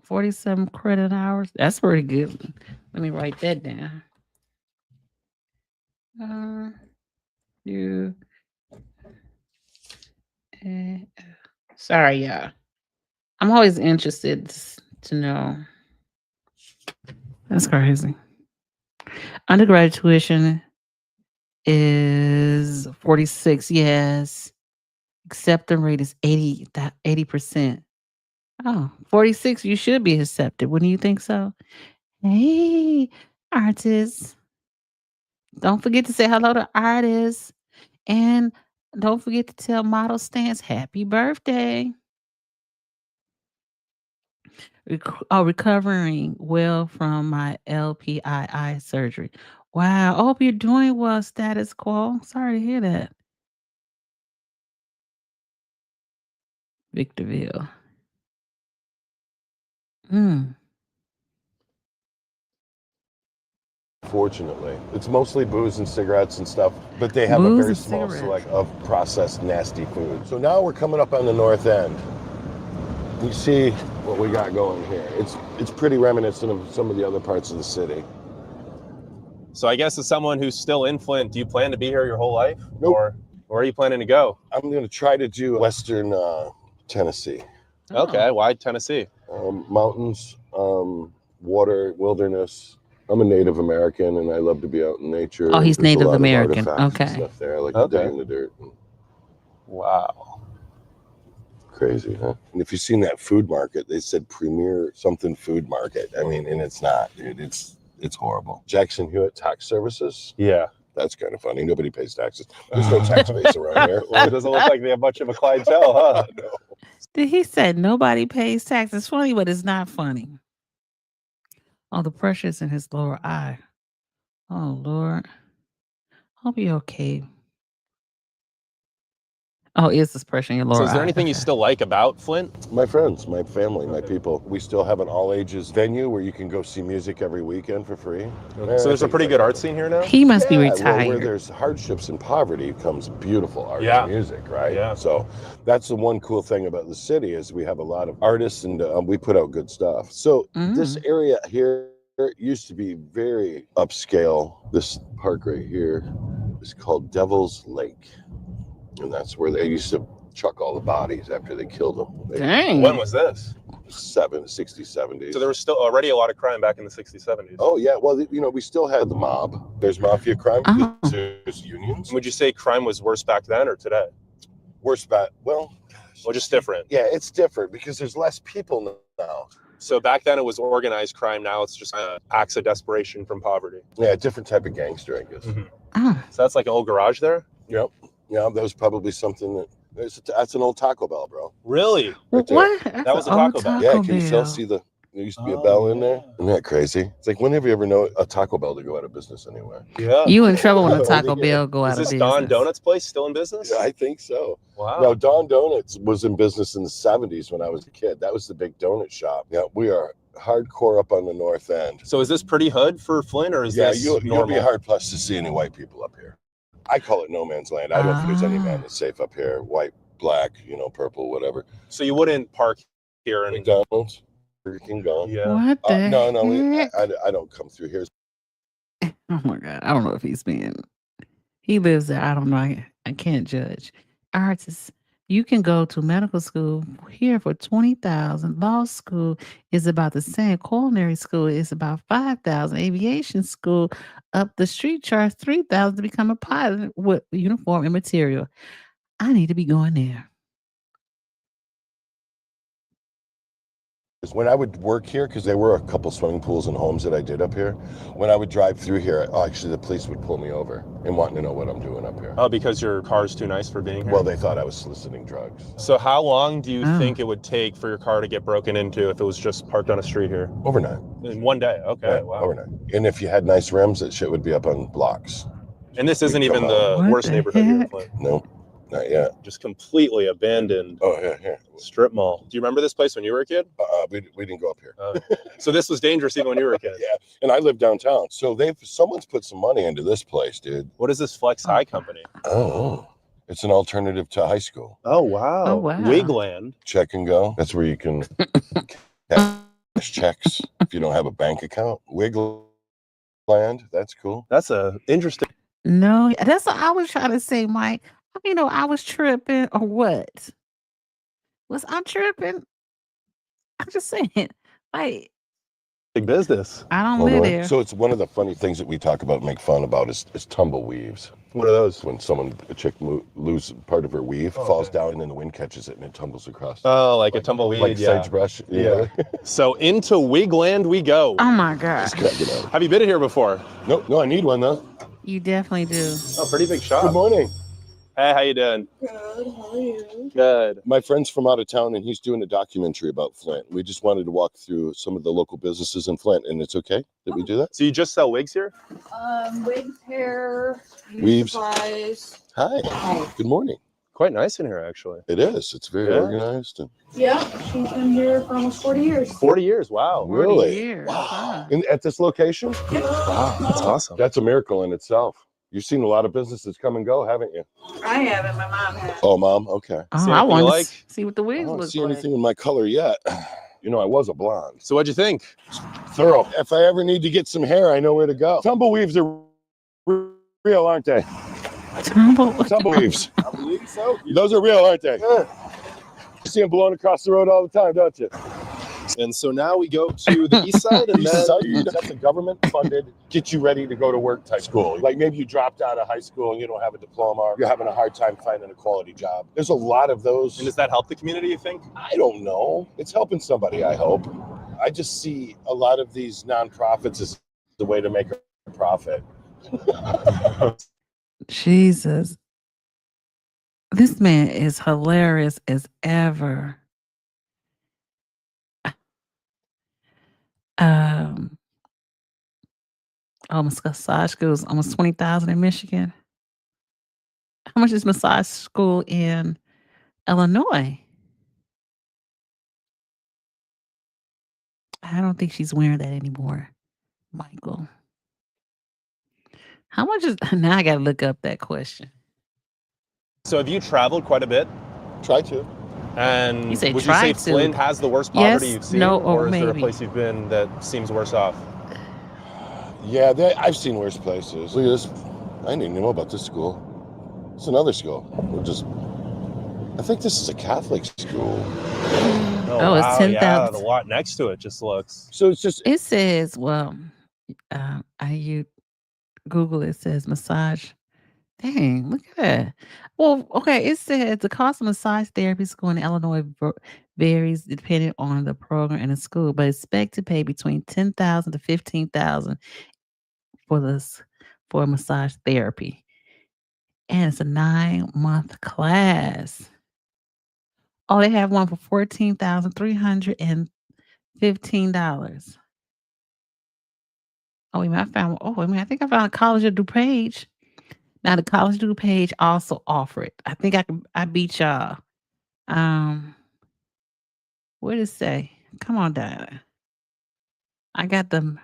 47 credit hours. That's pretty good. Let me write that down. Sorry, y'all. I'm always interested to know. That's crazy. Undergraduate tuition is 46. Yes. Acceptance rate is 80%. Oh, 46, you should be accepted. Wouldn't you think so? Hey, artists. Don't forget to say hello to artists. And don't forget to tell Model Stance happy birthday. Recovering well from my LPII surgery. Wow. I hope you're doing well, status quo. Sorry to hear that. Victorville. Fortunately, it's mostly booze and cigarettes and stuff, but they have a very small select of processed nasty food. So now we're coming up on the north end. You see what we got going here. It's pretty reminiscent of some of the other parts of the city. So I guess as someone who's still in Flint, do you plan to be here your whole life? Nope. Or where are you planning to go? I'm going to try to do Western Tennessee. Okay, why Tennessee? Mountains, water, wilderness. I'm a Native American and I love to be out in nature. Oh, he's There's a Native lot of American. artifacts and Okay. stuff there. I like to dig in the dirt. Wow. Crazy, huh? And if you've seen that food market, they said premier something food market. I mean, and it's not, dude. It's horrible. Jackson Hewitt Tax Services. Yeah. That's kind of funny. Nobody pays taxes. There's no tax base around here. Well, it doesn't look like they have much of a clientele, huh? No. He said nobody pays tax. It's funny, but it's not funny. Oh, the pressure's in his lower eye. Oh, Lord. Hope you're okay. Oh, is this pressure in your lower So is there eye? anything you still like about Flint? My friends, my family, my people. We still have an all-ages venue where you can go see music every weekend for free. So there's a pretty good art scene here now? He must be Well, retired. where there's hardships and poverty comes beautiful art Yeah. and music, right? Yeah. So that's the one cool thing about the city is we have a lot of artists and we put out good stuff. So this area here used to be very upscale. This park right here is called Devil's Lake. And that's where they used to chuck all the bodies after they killed them. Dang. When was this? 60s, 70s. So there was still already a lot of crime back in the 60s, 70s. Oh, yeah. Well, you know, we still had the mob. There's mafia crime. There's unions. Would you say crime was worse back then or today? Worse back, well, just different? Yeah, it's different because there's less people now. So back then it was organized crime. Now it's just acts of desperation from poverty. Yeah, different type of gangster, I guess. So that's like an old garage there? Yep. Yeah, that was probably something that's an old Taco Bell, bro. Really? Right there. What? That was a Taco Bell. Yeah, can you still see the There used to be a Bell in there. Isn't that crazy? It's like, when have you ever known a Taco Bell to go out of business anywhere? Yeah. You in trouble when a Only Taco here. Bell go out Is of this Don business. Donuts place still in business? Yeah, I think so. Wow. Now, Don Donuts was in business in the 70s when I was a kid. That was the big donut shop. Yeah, we are hardcore up on the north end. So is this pretty hood for Flint, or is this you'll normal? be hard pressed to see any white people up here. I call it no man's land. I don't think there's any man that's safe up here. White, black, purple, whatever. So you wouldn't park here and McDonald's, Burger King gone. Yeah. What the No, heck? I don't come through here. Oh my God. I don't know if he lives there. I don't know. I can't judge. Artists, you can go to medical school here for $20,000. Law school is about the same. Culinary school is about $5,000. Aviation school up the street charge $3,000 to become a pilot with uniform and material. I need to be going there. When I would work here, because there were a couple swimming pools and homes that I did up here, when I would drive through here, actually the police would pull me over and wanting to know what I'm doing up here. Oh, because your car's too nice for being here? Well, they thought I was soliciting drugs. So how long do you think it would take for your car to get broken into if it was just parked on a street here? Overnight. In one day? Okay, Yeah, wow. overnight. And if you had nice rims, that shit would be up on blocks. And this isn't You'd even come the What worst the neighborhood here in heck? Flint. No, not yet. Just completely abandoned Oh, yeah. strip mall. Do you remember this place when you were a kid? We didn't go up here. So this was dangerous even when you were a kid? Yeah, and I live downtown. So someone's put some money into this place, dude. What is this Flex High company? Oh, it's an alternative to high school. Oh, wow. Oh, wow. Wigland. Check and go. That's where you can cash checks if you don't have a bank account. Wigland, that's cool. That's a interesting. No, that's what I was trying to say, Mike. I was tripping or what? Was I tripping? I'm just saying, like, Big business. I don't Oh, live really? there. So it's one of the funny things that we talk about, make fun about, is tumbleweaves. What are those? When a chick loses part of her weave, falls down, and then the wind catches it and it tumbles across. Oh, like a tumbleweed. Like yeah. sagebrush. Yeah. So into Wigland we go. Oh my God. Just gotta get out. Have you been here before? Nope, no, I need one though. You definitely do. Oh, pretty big shop. Good morning. Hey, how you doing? Good, how are you? Good. My friend's from out of town and he's doing a documentary about Flint. We just wanted to walk through some of the local businesses in Flint, and it's okay that we do that? So you just sell wigs here? Wigs, hair, Weaves. supplies. Hi. Good morning. Quite nice in here, actually. It is. It's very Yeah. organized. And Yeah, she's been here for almost 40 years. 40 years. Wow. really? Years. Wow. And at this location? Wow, that's awesome. That's a miracle in itself. You've seen a lot of businesses come and go, haven't you? I haven't, my mom has. Oh, Mom? Okay. Oh, See I anything want you to like? see what the I wigs don't look see like. anything in my color yet. I was a blonde. So what'd you think? Thorough. If I ever need to get some hair, I know where to go. Tumbleweaves are real, aren't they? Tumbleweaves. I believe so. Those are real, aren't they? You see them blowing across the road all the time, don't you? And so now we go to the east side, and then That's a government-funded, get you ready to go to work type school. Like maybe you dropped out of high school and you don't have a diploma, or you're having a hard time finding a quality job. There's a lot of those. and does that help the community, you think? I don't know. It's helping somebody, I hope. I just see a lot of these nonprofits as the way to make a profit. Jesus. This man is hilarious as ever. Massage school is almost 20,000 in Michigan. How much is massage school in Illinois? I don't think she's wearing that anymore, Michael. How much is now? I gotta look up that question. So have you traveled quite a bit? Try to. And You say would you say tried to. Flint has the worst poverty Yes, you've seen? no, or or is there a maybe. place you've been that seems worse off? Yeah, I've seen worse places. Look at this. I didn't even know about this school. It's another school. I think this is a Catholic school. Oh, it's wow, 10,000. Yeah, the lot next to it just looks. So it's just. It says, you Google it says massage. Dang, look at that. Well, okay, it says the cost of massage therapy school in Illinois varies depending on the program and the school, but expect to pay between $10,000 to $15,000 for massage therapy, and it's a 9-month class. Oh, they have one for $14,350 $15. Oh, wait a minute, I think I found a College of DuPage. Now the College of DuPage also offer it. I think I beat y'all. What did it say? Come on, Diana. I got them.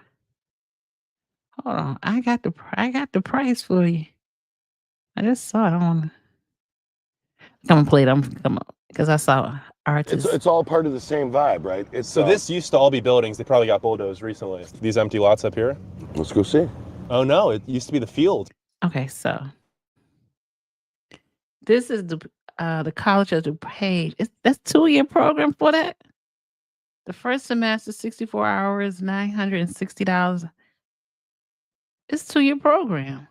Hold on. I got the price for you. I just saw it on. Come on, play it. Come on, because I saw artists. It's all part of the same vibe, right? It's So this used to all be buildings. They probably got bulldozed recently. These empty lots up here. Let's go see. Oh no, it used to be the field. Okay, so this is the College of DuPage. That's 2-year program for that. The first semester, 64 hours, $960. It's 2-year program.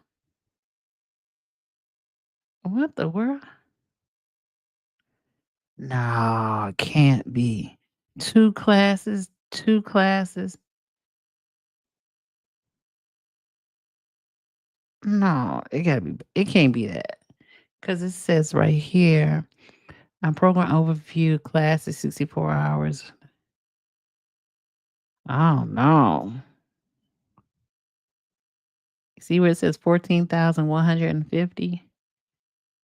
What the world? No, it can't be. 2 classes. No, it can't be that. Because it says right here, program overview, classes, 64 hours. Oh, no. See where it says 14,150?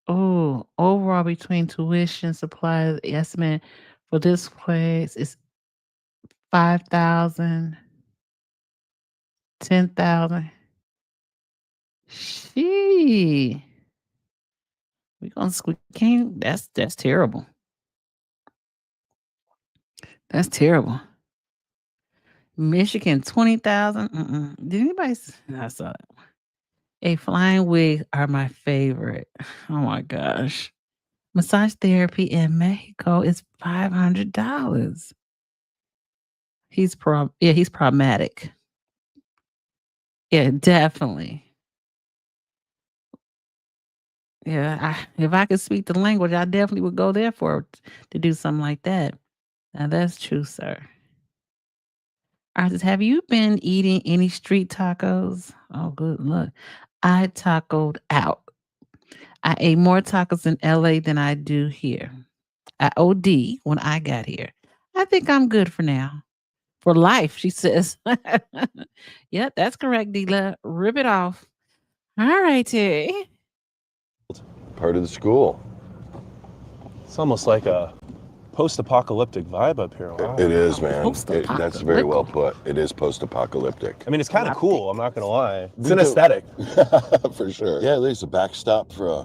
Oh, overall between tuition, supplies, estimate for this place is 5,000, 10,000. She. We can't. That's terrible. That's terrible. Michigan, 20,000. Did anybody? I saw it. A flying wig are my favorite. Oh my gosh. Massage therapy in Mexico is $500. He's pragmatic. Yeah, definitely. Yeah, if I could speak the language, I definitely would go there to do something like that. Now that's true, sir. Artist, have you been eating any street tacos? Oh, good luck. I tacoed out. I ate more tacos in LA than I do here. I OD when I got here. I think I'm good for now. For life, she says. Yep, that's correct, Dila. Rip it off. All right, Terry. Part of the school. It's almost like a post-apocalyptic vibe up here. Wow. It is, man. That's very well put. It is post-apocalyptic. I mean, it's kind of cool. I'm not gonna lie. It's an aesthetic. For sure. Yeah, there's a backstop for a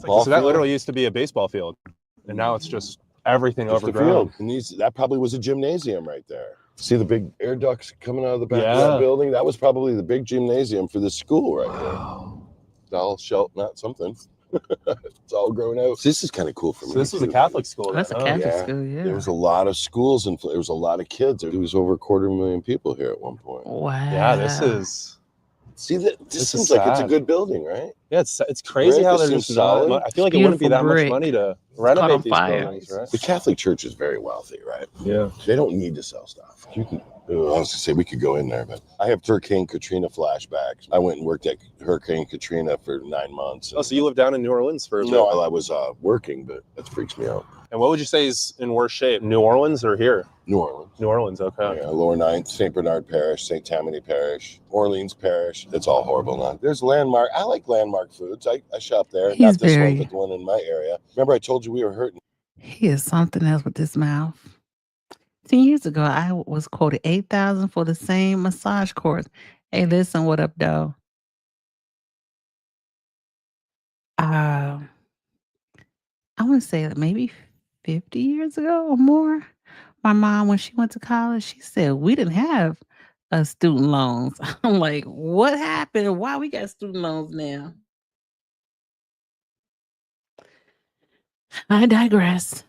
So that literally used to be a baseball field, and now it's just everything overgrown. And that probably was a gymnasium right there. See the big air ducts coming out of the back of that building? That was probably the big gymnasium for this school right there. It's all not something. It's all grown out. This is kind of cool for me. So this was a Catholic school. That's a Catholic school, yeah. There was a lot of schools and there was a lot of kids. There was over 250,000 people here at one point. Wow. Yeah, this is. See that? This seems like it's a good building, right? Yeah, it's crazy how they're just solid. I feel like it wouldn't be that much money to renovate these buildings, right? The Catholic Church is very wealthy, right? Yeah. They don't need to sell stuff. I was gonna say we could go in there, but I have Hurricane Katrina flashbacks. I went and worked at Hurricane Katrina for 9 months. Oh, so you lived down in New Orleans for a bit? No, I was working, but that freaks me out. And what would you say is in worse shape, New Orleans or here? New Orleans. New Orleans, okay. Yeah, Lower Ninth, St. Bernard Parish, St. Tammany Parish, Orleans Parish. It's all horrible now. There's Landmark. I like Landmark Foods. I shop there. Not this one, but the one in my area. Remember I told you we were hurting? He is something else with this mouth. 10 years ago, I was quoted $8,000 for the same massage course. Hey, listen, what up, though? I want to say that maybe 50 years ago or more. My mom, when she went to college, she said we didn't have student loans. I'm like, what happened? Why we got student loans now? I digress.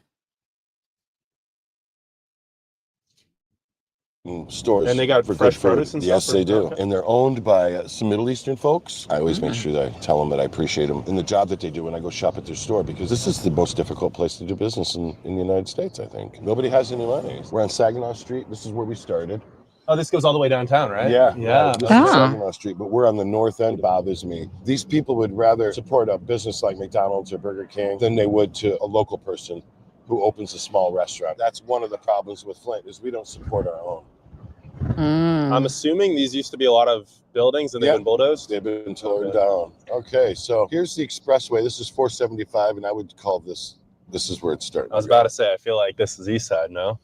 Stores. And they got fresh produce and stuff? Yes, they do. Okay. And they're owned by some Middle Eastern folks. I always make sure that I tell them that I appreciate them in the job that they do when I go shop at their store, because this is the most difficult place to do business in the United States, I think. Nobody has any money. We're on Saginaw Street. This is where we started. Oh, this goes all the way downtown, right? Yeah. This is Ah. Saginaw Street, but we're on the north end. It bothers me. These people would rather support a business like McDonald's or Burger King than they would to a local person who opens a small restaurant. That's one of the problems with Flint is we don't support our own. I'm assuming these used to be a lot of buildings and they've been bulldozed? They've been torn down. Okay, so here's the expressway. This is 475, and I would call this is where it's starting. I was about to say, I feel like this is East Side, no?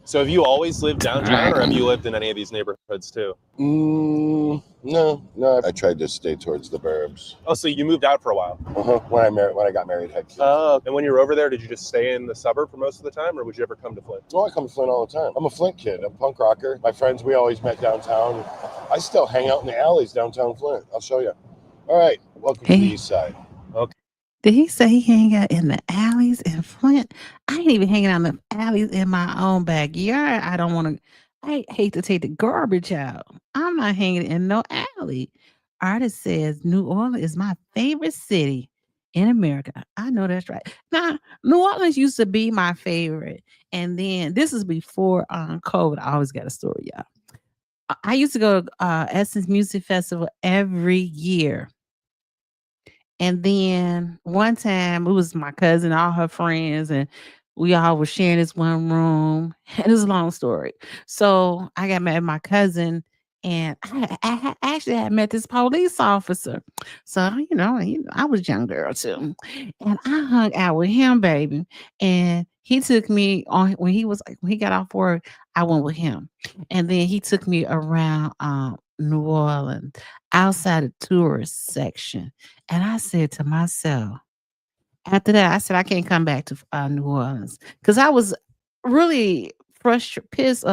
So have you always lived downtown, or have you lived in any of these neighborhoods too? No. I tried to stay towards the burbs. Oh, so you moved out for a while? When I got married, had kids. Oh, and when you were over there, did you just stay in the suburb for most of the time, or would you ever come to Flint? Oh, I come to Flint all the time. I'm a Flint kid. I'm a punk rocker. My friends, we always met downtown. I still hang out in the alleys downtown Flint. I'll show you. All right, welcome to the East Side. Okay. Did he say he hang out in the alleys in Flint? I ain't even hanging out in the alleys in my own backyard. I hate to take the garbage out. I'm not hanging in no alley. Artist says New Orleans is my favorite city in America. I know that's right. Now, New Orleans used to be my favorite. And then this is before COVID. I always got a story, y'all. I used to go to Essence Music Festival every year. And then one time it was my cousin, all her friends, and we all were sharing this one room. And it was a long story. So I got mad at my cousin, and I actually had met this police officer. So, I was a young girl too. And I hung out with him, baby. And he took me on when he got off work, I went with him. And then he took me around New Orleans, outside the tourist section. And I said to myself, after that, I said, I can't come back to New Orleans. Because I was really frustrated, pissed.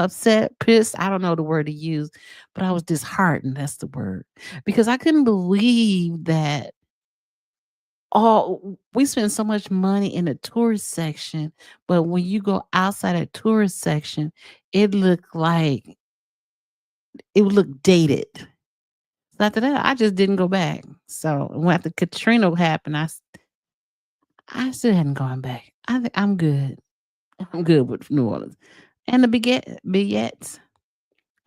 I don't know the word to use, but I was disheartened. That's the word. Because I couldn't believe that we spend so much money in the tourist section, but when you go outside the tourist section, it would look dated. So after that, I just didn't go back. So when after Katrina happened, I still hadn't gone back. I think I'm good. I'm good with New Orleans. And the billets.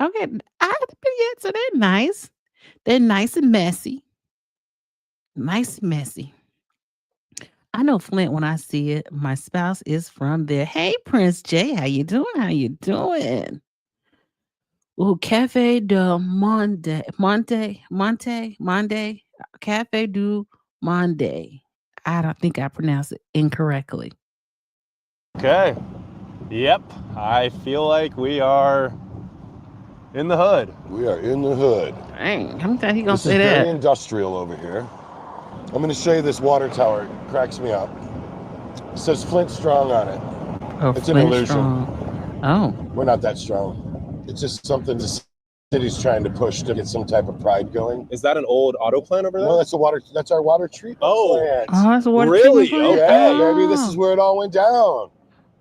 Okay, the billets, so they're nice. They're nice and messy. Nice and messy. I know Flint when I see it. My spouse is from there. Hey, Prince Jay, how you doing? How you doing? Oh, Cafe de Monde, Cafe du Monde. I don't think I pronounced it incorrectly. Okay. Yep. I feel like we are in the hood. We are in the hood. Dang, how many times he gonna This say is that? very industrial over here. I'm going to show you this water tower. It cracks me up. It says Flint Strong on it. Oh, It's an Flint illusion. Strong. Oh. We're not that strong. It's just something the city's trying to push to get some type of pride going. Is that an old auto plant over there? No, that's our water treatment plant. Oh, that's a water Really? treatment plant? Yeah, baby, this is where it all went down.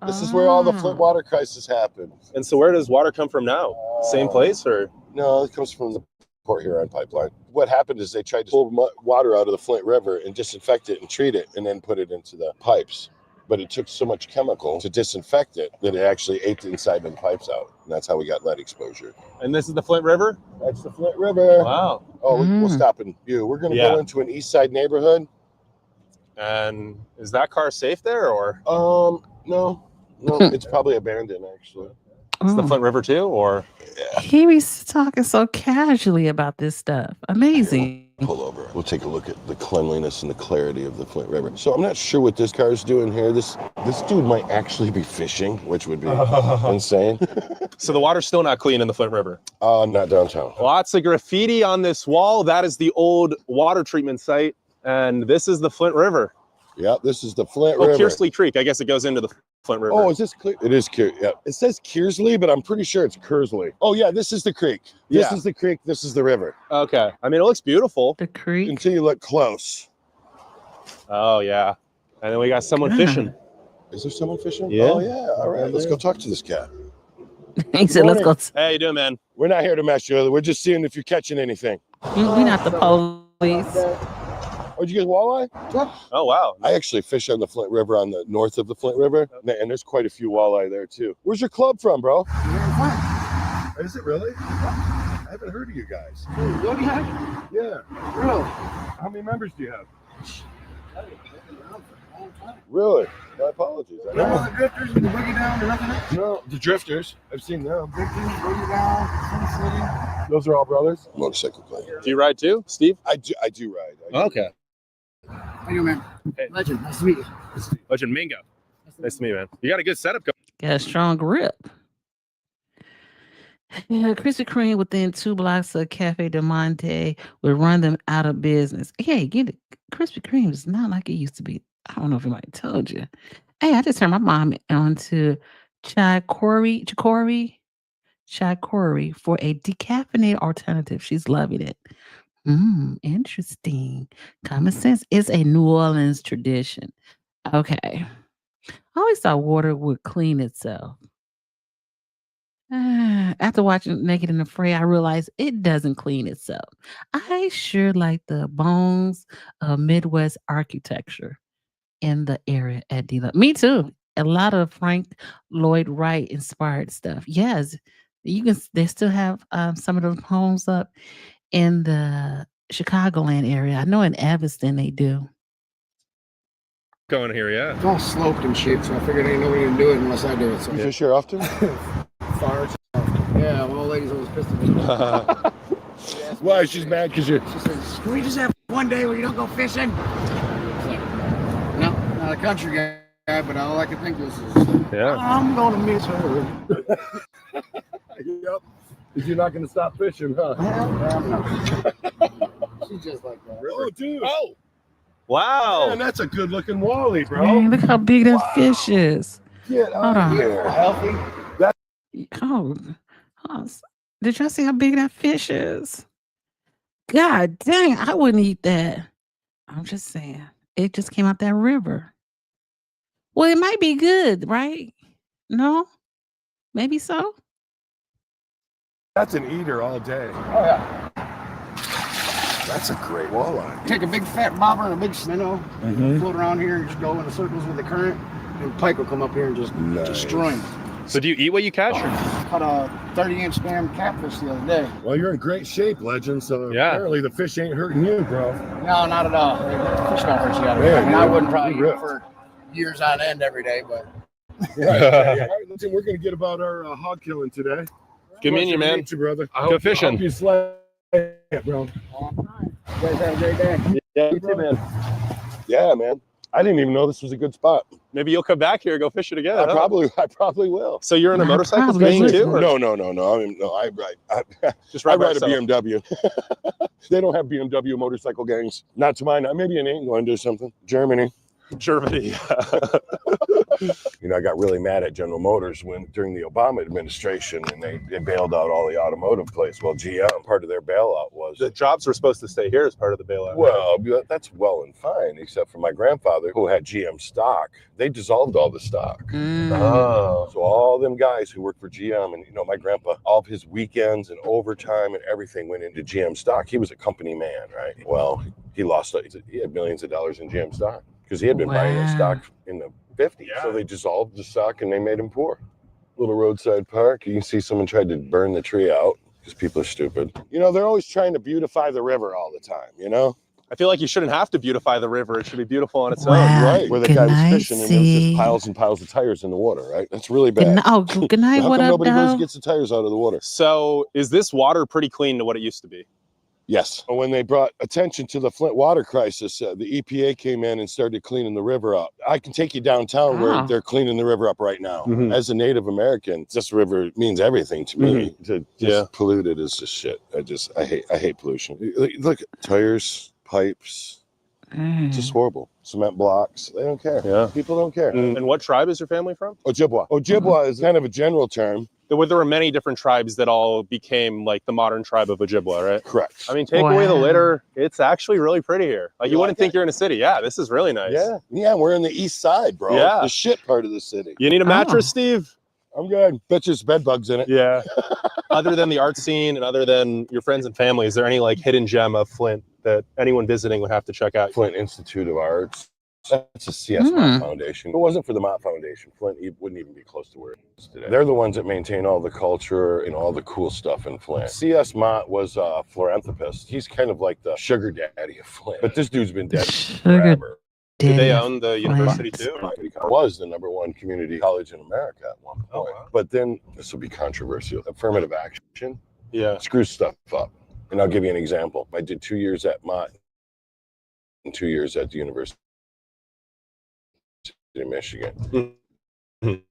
This is where all the Flint water crisis happened. And so where does water come from now? Same place, or? No, it comes from the Port Huron pipeline. What happened is they tried to pull water out of the Flint River and disinfect it and treat it and then put it into the pipes. But it took so much chemical to disinfect it that it actually ate the inside of the pipes out. And that's how we got lead exposure. And this is the Flint River? That's the Flint River. Wow. Oh, we'll stop in view. We're going to go into an east side neighborhood. And is that car safe there, or? No, it's probably abandoned, actually. It's the Flint River too, or? He was talking so casually about this stuff. Amazing. Pull over. We'll take a look at the cleanliness and the clarity of the Flint River. So I'm not sure what this car is doing here. This dude might actually be fishing, which would be insane. So the water's still not clean in the Flint River? Not downtown. Lots of graffiti on this wall. That is the old water treatment site. And this is the Flint River. Yeah, this is the Flint River. Oh, Kearsley Creek. I guess it goes into the Flint River. Oh, is this clear? It is Kearsley. Yeah. It says Kearsley, but I'm pretty sure it's Kearsley. Oh, yeah, this is the creek. This is the creek. This is the river. Okay. I mean, it looks beautiful. The creek. Until you look close. Oh, yeah. And then we got someone fishing. Is there someone fishing? Yeah. Oh, yeah. All right, let's go talk to this guy. He said, let's go. Hey, how you doing, man? We're not here to mess you. We're just seeing if you're catching anything. We're not the police. Oh, did you get walleye? Oh, wow. I actually fish on the Flint River on the north of the Flint River, and there's quite a few walleye there, too. Where's your club from, bro? Is it really? I haven't heard of you guys. Yeah. Really? How many members do you have? Really? My apologies. I No, know. the drifters and the boogie down or nothing else? No, the drifters. I've seen them. Drifters, boogie down, Sun City. Those are all brothers. Motorcycle club. Do you ride too, Steve? I do ride. Okay. How you, man? Hey. Legend, nice to meet you. Legend Mingo. Nice to meet you, man. You got a good setup going. Got a strong grip. Yeah, Krispy Kreme within 2 blocks of Cafe Del Monte would run them out of business. Hey, get it. Krispy Kreme is not like it used to be. I don't know if anybody told you. Hey, I just turned my mom on to chicory for a decaffeinated alternative. She's loving it. Interesting. Common sense is a New Orleans tradition. Okay. I always thought water would clean itself. After watching Naked and Afraid, I realized it doesn't clean itself. I sure like the bones of Midwest architecture in the area at D. Me too. A lot of Frank Lloyd Wright inspired stuff. Yes, you can. They still have some of those homes up in the Chicagoland area. I know in Evanston they do. Going here, yeah. It's all sloped and shit, so I figured ain't nobody gonna do it unless I do it. So You fish here often? far. Yeah, my old lady's always pissed at me. Why? She's mad because you're. She says, "Can we just have one day where you don't go fishing?" It's like, no, not a country guy, but all I can think is, Yeah. I'm gonna miss her. Yep. You're not going to stop fishing, huh? She's just like that. Oh, dude. Oh. Wow. Man, that's a good-looking wally, bro. Man, look how big that fish is. Get Hold out on. of here. Healthy. Oh, did y'all see how big that fish is? God dang, I wouldn't eat that. I'm just saying. It just came out that river. Well, it might be good, right? No? Maybe so? That's an eater all day. Oh yeah. That's a great walleye. Take a big fat bobber and a big minnow, float around here and just go in the circles with the current, and pike will come up here and just destroy them. So do you eat what you catch? Or? Caught a 30-inch damn catfish the other day. Well, you're in great shape, Legend, so Yeah. apparently the fish ain't hurting you, bro. No, not at all. Fish don't hurt you out of Man, it. I mean, I you're- wouldn't probably eat you're it for years on end every day, but Right. All right, listen, we're going to get about our hog killing today. Good meeting you, Pleasure to man. meet you, brother. Go fishing. I hope you slay it, bro. you guys have a great day. Yeah, you too, man. Yeah, man. I didn't even know this was a good spot. Maybe you'll come back here and go fishing together. I huh? probably will. So you're in a Yeah, motorcycle probably thing would. too? Or No. I just I ride by ride a yourself? BMW. They don't have BMW motorcycle gangs. Not to mine. Maybe in England or something. Germany. Germany. You know, I got really mad at General Motors during the Obama administration, and they bailed out all the automotive places. Well, GM, part of their bailout was The jobs were supposed to stay here as part of the bailout. well, that's well and fine, except for my grandfather who had GM stock. They dissolved all the stock. Oh. So all them guys who worked for GM, and you know, my grandpa, all of his weekends and overtime and everything went into GM stock. He was a company man, right? Well, he had millions of dollars in GM stock because he had been buying that stock in the 50s. Yeah. So they dissolved the stock and they made him poor. Little roadside park. You can see someone tried to burn the tree out because people are stupid. You know, they're always trying to beautify the river all the time, you know? I feel like you shouldn't have to beautify the river. It should be beautiful on its own. Wow. Right, where the Good guy was night, fishing and there was C. just piles and piles of tires in the water, right? That's really Good, bad. good night. How What come up, nobody goes and dog? gets the tires out of the water? So is this water pretty clean to what it used to be? Yes. When they brought attention to the Flint water crisis, the EPA came in and started cleaning the river up. I can take you downtown where Wow. they're cleaning the river up right now. Mhm. As a Native American, this river means everything to me. To just pollute it is just shit. I hate pollution. Look, tires, pipes, just horrible. Cement blocks. They don't care. Yeah. People don't care. And what tribe is your family from? Ojibwa. Ojibwa is kind of a general term. There were many different tribes that all became like the modern tribe of Ojibwa, right? Correct. I mean, take away the Wow. litter. It's actually really pretty here. Like you You wouldn't like think you're in a city. Yeah, this is really nice. Yeah, we're in the east side, bro. Yeah. The shit part of the city. You need a mattress, Steve? I'm good. Bet there's bed bugs in it. Yeah. Other than the art scene and other than your friends and family, is there any like hidden gem of Flint that anyone visiting would have to check out? Flint Institute of Arts. That's a CS Mott Foundation. If it wasn't for the Mott Foundation, Flint wouldn't even be close to where it is today. They're the ones that maintain all the culture and all the cool stuff in Flint. CS Mott was a philanthropist. He's kind of like the sugar daddy of Flint. But this dude's been dead Sugar forever. Do they Daddy of own the university Flint. too? It was the #1 community college in America at one point. Oh, wow. But then, this will be controversial, affirmative action Yeah. screws stuff up. And I'll give you an example. I did 2 years at Mott and 2 years at the University of Michigan. Mhm.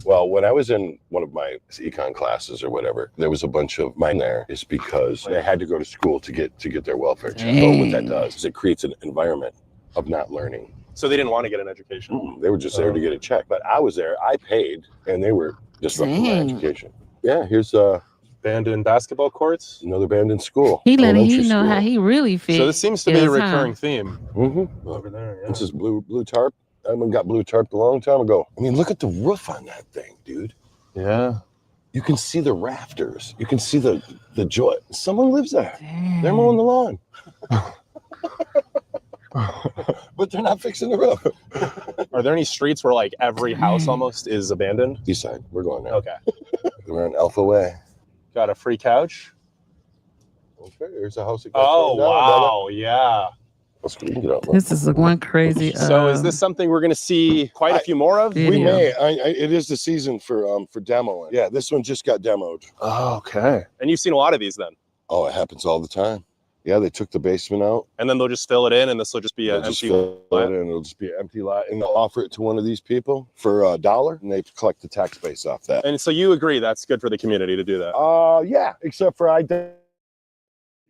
Well, when I was in one of my econ classes or whatever, there was a bunch of mine there is because they had to go to school to get their welfare check. So what that does is it creates an environment of not learning. So they didn't want to get an education. They were just there to get a check. But I was there, I paid, and they were disrupting my Dang. education. Yeah, here's Abandoned basketball courts. another abandoned school. He letting elementary you know how school. he really feels. So this seems to be a recurring theme Mm-hmm. over there. Yeah. This is blue tarp. I got blue tarp a long time ago. I mean, look at the roof on that thing, dude. Yeah. You can see the rafters. You can see the joy. Someone lives there. They're mowing the lawn. But they're not fixing the roof. Are there any streets where like every house almost is abandoned? East side. We're going there. Okay. We're on Alpha Way. Got a free couch? Okay, here's a house that got Oh, torn down, wow. Yeah. Let's go get out. This is one crazy. So is this something we're going to see quite a few more of? Video. We may. It is the season for demoing. Yeah, this one just got demoed. Oh, okay. And you've seen a lot of these then? Oh, it happens all the time. Yeah, they took the basement out. And then they'll just fill it in and this will just be an They'll just empty fill it lot? in, it'll just be an empty lot, and they'll offer it to one of these people for $1, and they collect the tax base off that. And so you agree that's good for the community to do that? Yeah, except for I doubt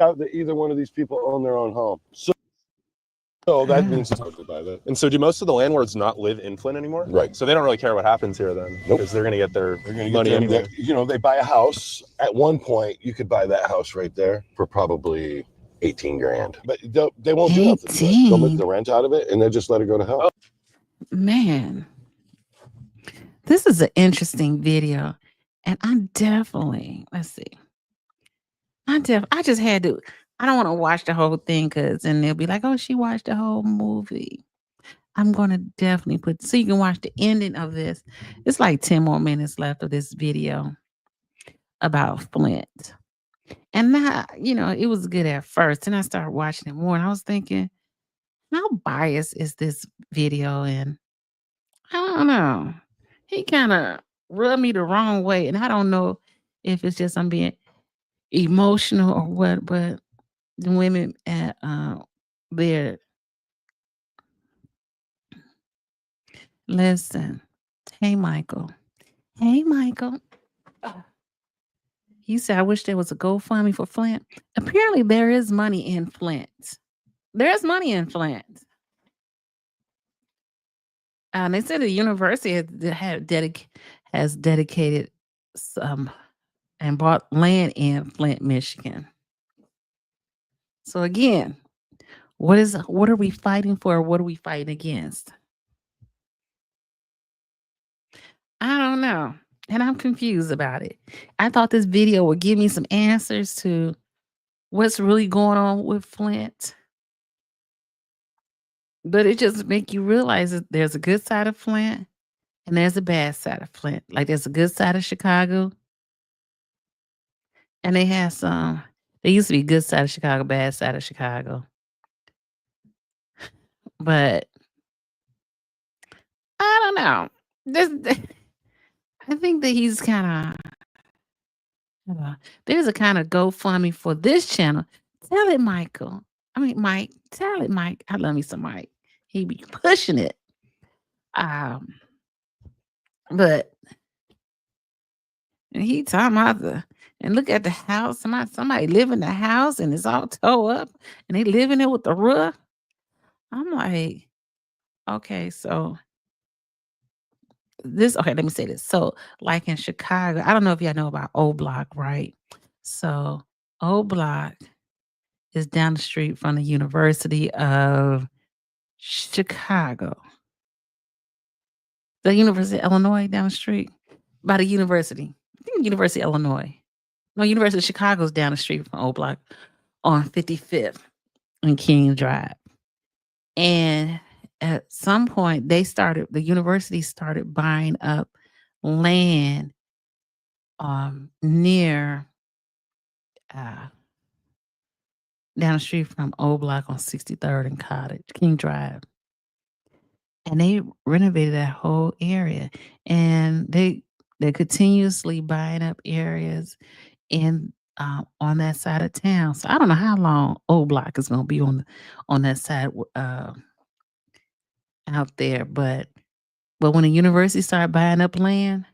that either one of these people own their own home. So that means it's hard to buy that. And so do most of the landlords not live in Flint anymore? Right. So they don't really care what happens here then? Nope. Because they're going to get their They're going to money get anyway. you know, they buy a house. At one point, you could buy that house right there for probably 18 grand. But they won't do nothing to it. They'll make the rent out of it, and they'll just let it go to hell. Man, this is an interesting video, and I'm definitely, let's see. I just had to, I don't want to watch the whole thing because then they'll be like, oh, she watched the whole movie. I'm going to definitely put, so you can watch the ending of this. It's like 10 more minutes left of this video about Flint. And now, you know, it was good at first. And I started watching it more and I was thinking, how biased is this video? And I don't know. He kind of rubbed me the wrong way. And I don't know if it's just I'm being emotional or what, but the women at there. Listen. Hey, Michael. Hey, Michael. He said, I wish there was a GoFundMe for Flint. Apparently, there is money in Flint. There's money in Flint. And they said the university has dedicated some and bought land in Flint, Michigan. So again, what are we fighting for? What are we fighting against? I don't know. And I'm confused about it. I thought this video would give me some answers to what's really going on with Flint. But it just make you realize that there's a good side of Flint and there's a bad side of Flint. Like there's a good side of Chicago. And they have some, there used to be good side of Chicago, bad side of Chicago. But I don't know. I think that he's kind of, there's a kind of GoFundMe for this channel. Tell it, Michael. I mean, Mike. Tell it, Mike. I love me some Mike. He be pushing it. But and he talking about and look at the house. Somebody live in the house and it's all tore up and they live in it with the roof. I'm like, okay, so okay, let me say this. So, like in Chicago, I don't know if y'all know about O Block, right? So, O Block is down the street from the University of Chicago. The University of Illinois down the street by the university. I think University of Illinois. No, University of Chicago's down the street from O Block on 55th and King Drive. And at some point, the university started buying up land near down the street from O Block on 63rd and Cottage, King Drive. and they renovated that whole area, and they're continuously buying up areas in on that side of town. So I don't know how long O Block is going to be on that side out there, but when the university start buying up land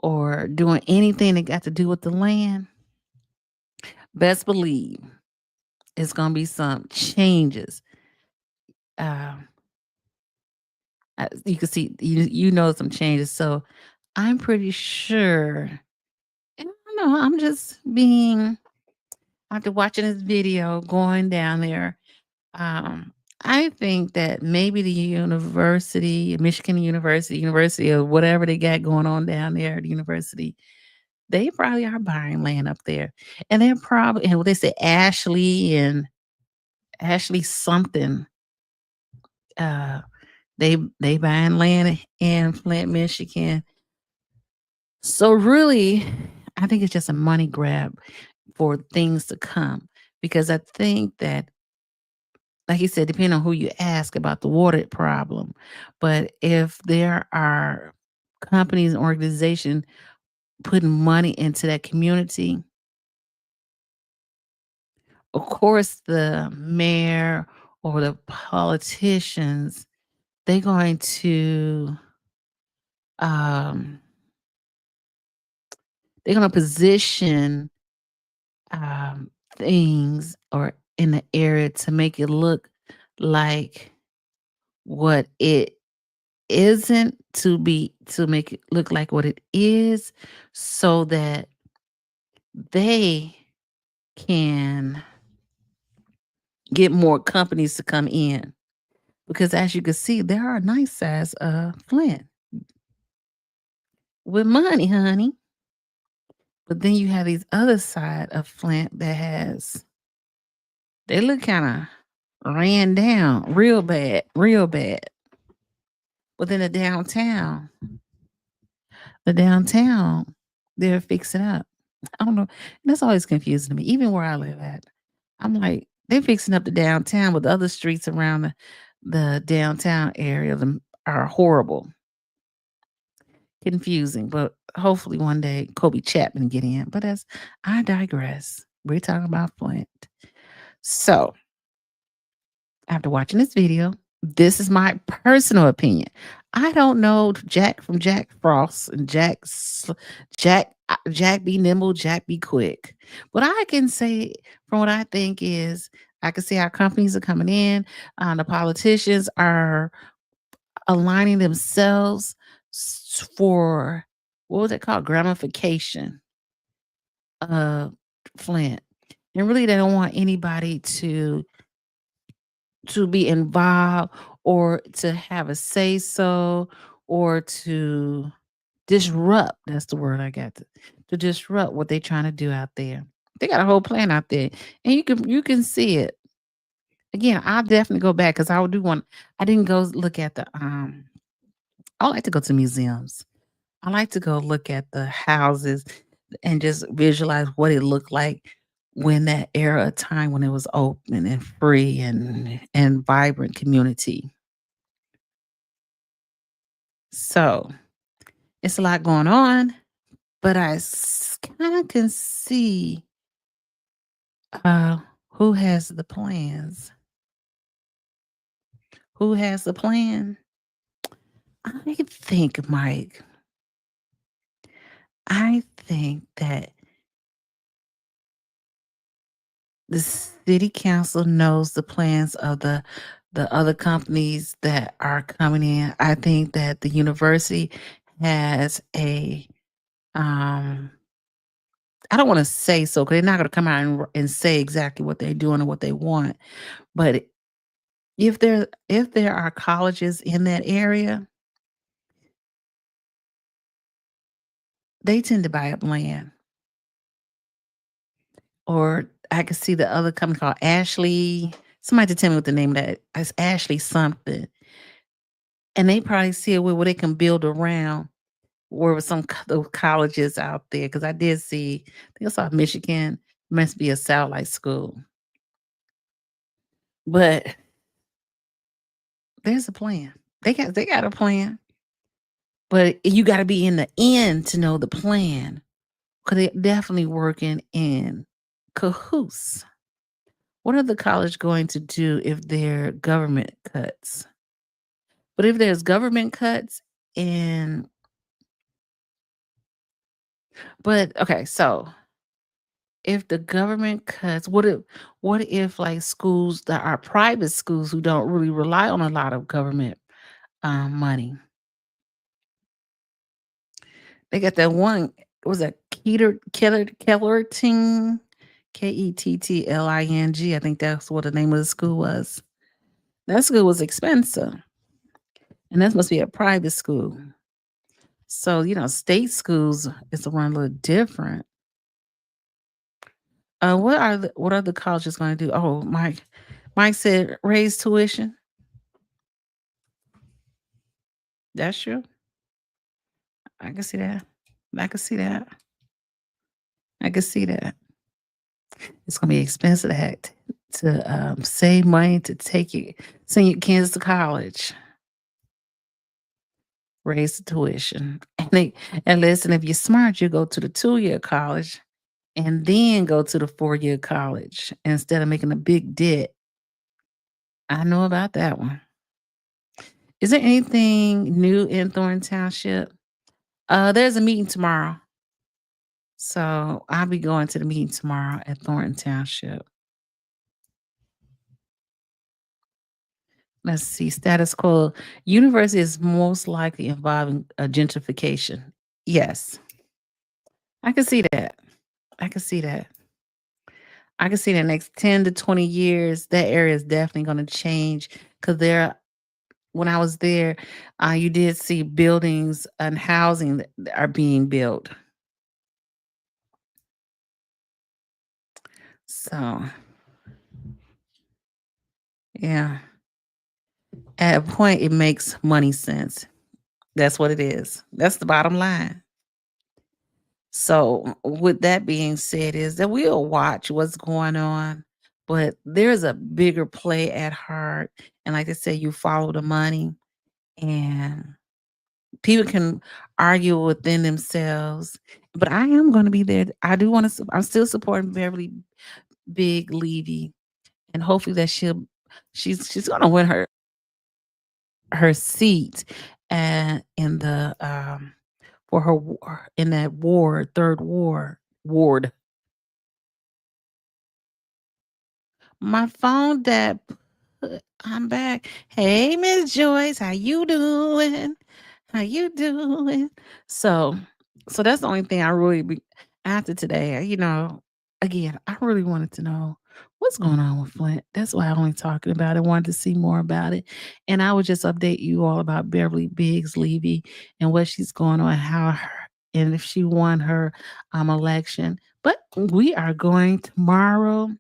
or doing anything that got to do with the land, best believe it's going to be some changes. You can see, you know, some changes. So I'm pretty sure, and I don't know, I'm just being, after watching this video, going down there, I think that maybe the university, Michigan University, or whatever they got going on down there at the university, they probably are buying land up there. And they're probably, and what they say, Ashley something, they buying land in Flint, Michigan. So really, I think it's just a money grab for things to come, because I think that, like you said, depending on who you ask about the water problem, but if there are companies and organizations putting money into that community, of course, the mayor or the politicians, they're going to um, position things or in the area to make it look like what it isn't, to make it look like what it is, so that they can get more companies to come in. Because as you can see, there are nice size Flint with money, honey. But then you have these other side of Flint that they look kind of ran down real bad, real bad. But then the downtown, they're fixing up. I don't know. That's always confusing to me. Even where I live at, I'm like, they're fixing up the downtown, but the other streets around the downtown area are horrible, confusing. But hopefully one day Kobe Chapman get in. But I digress. We're talking about Flint. So after watching this video, this is my personal opinion. I don't know Jack from Jack Frost and Jack be nimble, Jack be quick. But I can say, from what I think is, I can see how companies are coming in. The politicians are aligning themselves for, what was it called, gramification of Flint. And really, they don't want anybody to be involved or to have a say so, or to disrupt. That's the word I got, to disrupt what they're trying to do out there. They got a whole plan out there, and you can see it. Again, I'll definitely go back, because I didn't go look at I like to go to museums. I like to go look at the houses and just visualize what it looked like when that era of time, when it was open and free and vibrant community. So it's a lot going on, but I kind of can see who has the plans. Who has the plan? I think, Mike, I think that the city council knows the plans of the other companies that are coming in. I think that the university has a I don't want to say so, because they're not going to come out and say exactly what they're doing or what they want. But if there are colleges in that area, they tend to buy up land. Or I could see the other company called Ashley. Somebody to tell me what the name of that. It's Ashley something. And they probably see a way where they can build around where with some those colleges out there. Because I did see, I think I saw Michigan, must be a satellite school. But There's a plan. They got a plan. But you got to be in the end to know the plan. Because they're definitely working in cahoots. What are the college going to do if there are government cuts? But if there's government cuts and okay, so if the government cuts, what if like schools that are private schools who don't really rely on a lot of government money? They got that one, was that Kellerting, Kettling. I think that's what the name of the school was. That school was expensive, and that must be a private school. So state schools is run a little different. What are the colleges going to do? Oh, Mike said raise tuition. That's true. I can see that. I can see that. I can see that. It's gonna be expensive to save money to send your kids to college. Raise the tuition. And listen, if you're smart, you go to the 2-year college and then go to the 4-year college instead of making a big debt. I know about that one. Is there anything new in Thornton Township? There's a meeting tomorrow. So I'll be going to the meeting tomorrow at Thornton Township. Let's see. Status quo. University is most likely involving gentrification. Yes. I can see that. I can see that. I can see the next 10 to 20 years, that area is definitely going to change because when I was there, you did see buildings and housing that are being built. So, yeah, at a point, it makes money sense. That's what it is. That's the bottom line. So, with that being said, is that we'll watch what's going on, but there's a bigger play at heart. And like I said, you follow the money, and people can argue within themselves. But I am going to be there. I do want to. I'm still supporting Beverly Big Levy, and hopefully that she's going to win her seat, and in the for in that third ward. My phone that I'm back. Hey, Miss Joyce, how you doing? How you doing? So, that's the only thing I really after today. Again, I really wanted to know what's going on with Flint. That's why I'm only talking about it. I wanted to see more about it, and I would just update you all about Beverly Biggs Levy and what she's going on, and if she won her election. But we are going tomorrow.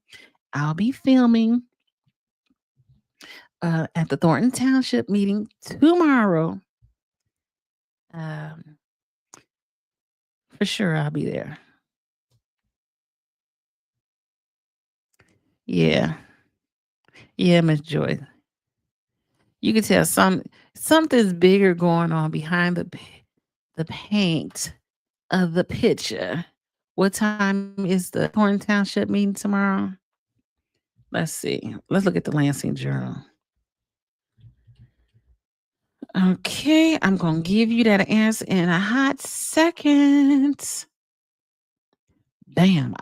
I'll be filming at the Thornton Township meeting tomorrow. Um, for sure, I'll be there. Yeah, yeah, Miss Joy. You can tell something's bigger going on behind the paint of the picture. What time is the Thornton Township meeting tomorrow? Let's see. Let's look at the Lansing Journal. Okay, I'm gonna give you that answer in a hot second. Damn.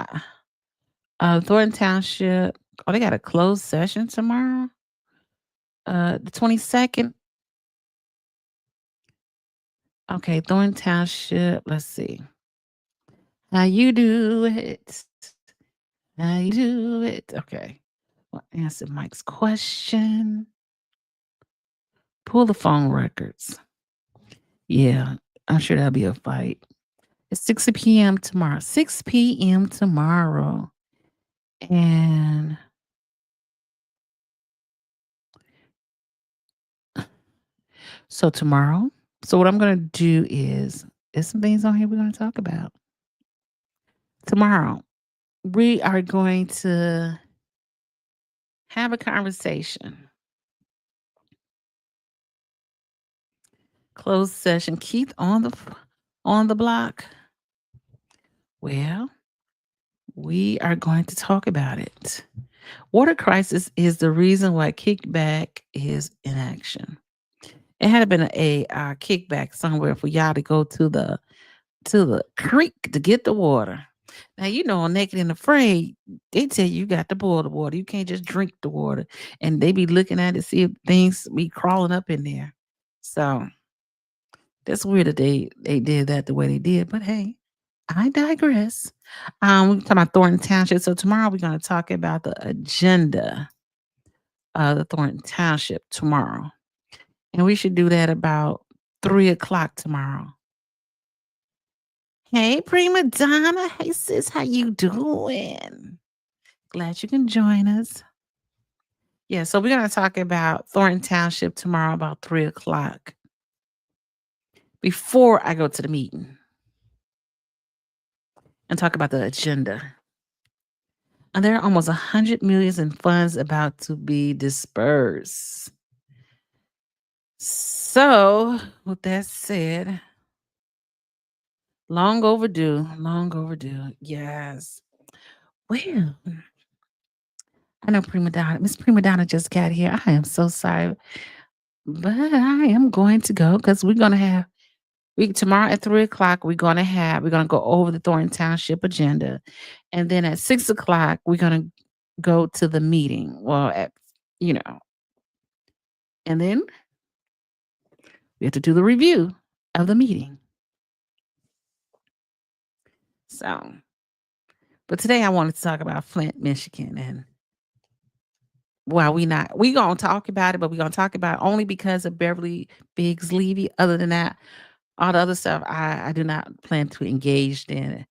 Thornton Township. Oh, they got a closed session tomorrow. The 22nd. Okay, Thornton Township. Let's see. How you do it? How you do it? Okay. Well, answer Mike's question. Pull the phone records. Yeah, I'm sure that'll be a fight. It's 6 p.m. tomorrow. 6 p.m. tomorrow. And so tomorrow, what I'm going to do is, there's some things on here we're going to talk about. Tomorrow, we are going to have a conversation Closed session. Keith on the block. Well, we are going to talk about it. Water crisis is the reason why kickback is in action. It had been a kickback somewhere for y'all to go to the creek to get the water. Now, on Naked and Afraid, they tell you got to boil the water. You can't just drink the water. And they be looking at it, see if things be crawling up in there. So that's weird that they did that the way they did. But hey, I digress. We're talking about Thornton Township. So tomorrow we're going to talk about the agenda of the Thornton Township tomorrow. And we should do that about 3:00 tomorrow. Hey, prima donna. Hey, sis, how you doing? Glad you can join us. Yeah, so we're going to talk about Thornton Township tomorrow about 3:00 before I go to the meeting and talk about the agenda. And there are almost 100 million in funds about to be dispersed. So, with that said, long overdue. Yes. Well, I know Miss Prima Donna just got here. I am so sorry. But I am going to go because we're going to have tomorrow at 3:00, we're going to go over the Thornton Township agenda. And then at 6:00, we're going to go to the meeting. Well, and then we have to do the review of the meeting. So, but today I wanted to talk about Flint, Michigan. And well, we going to talk about it, but we're going to talk about it only because of Beverly Biggs Levy. Other than that, all the other stuff, I do not plan to engage in it.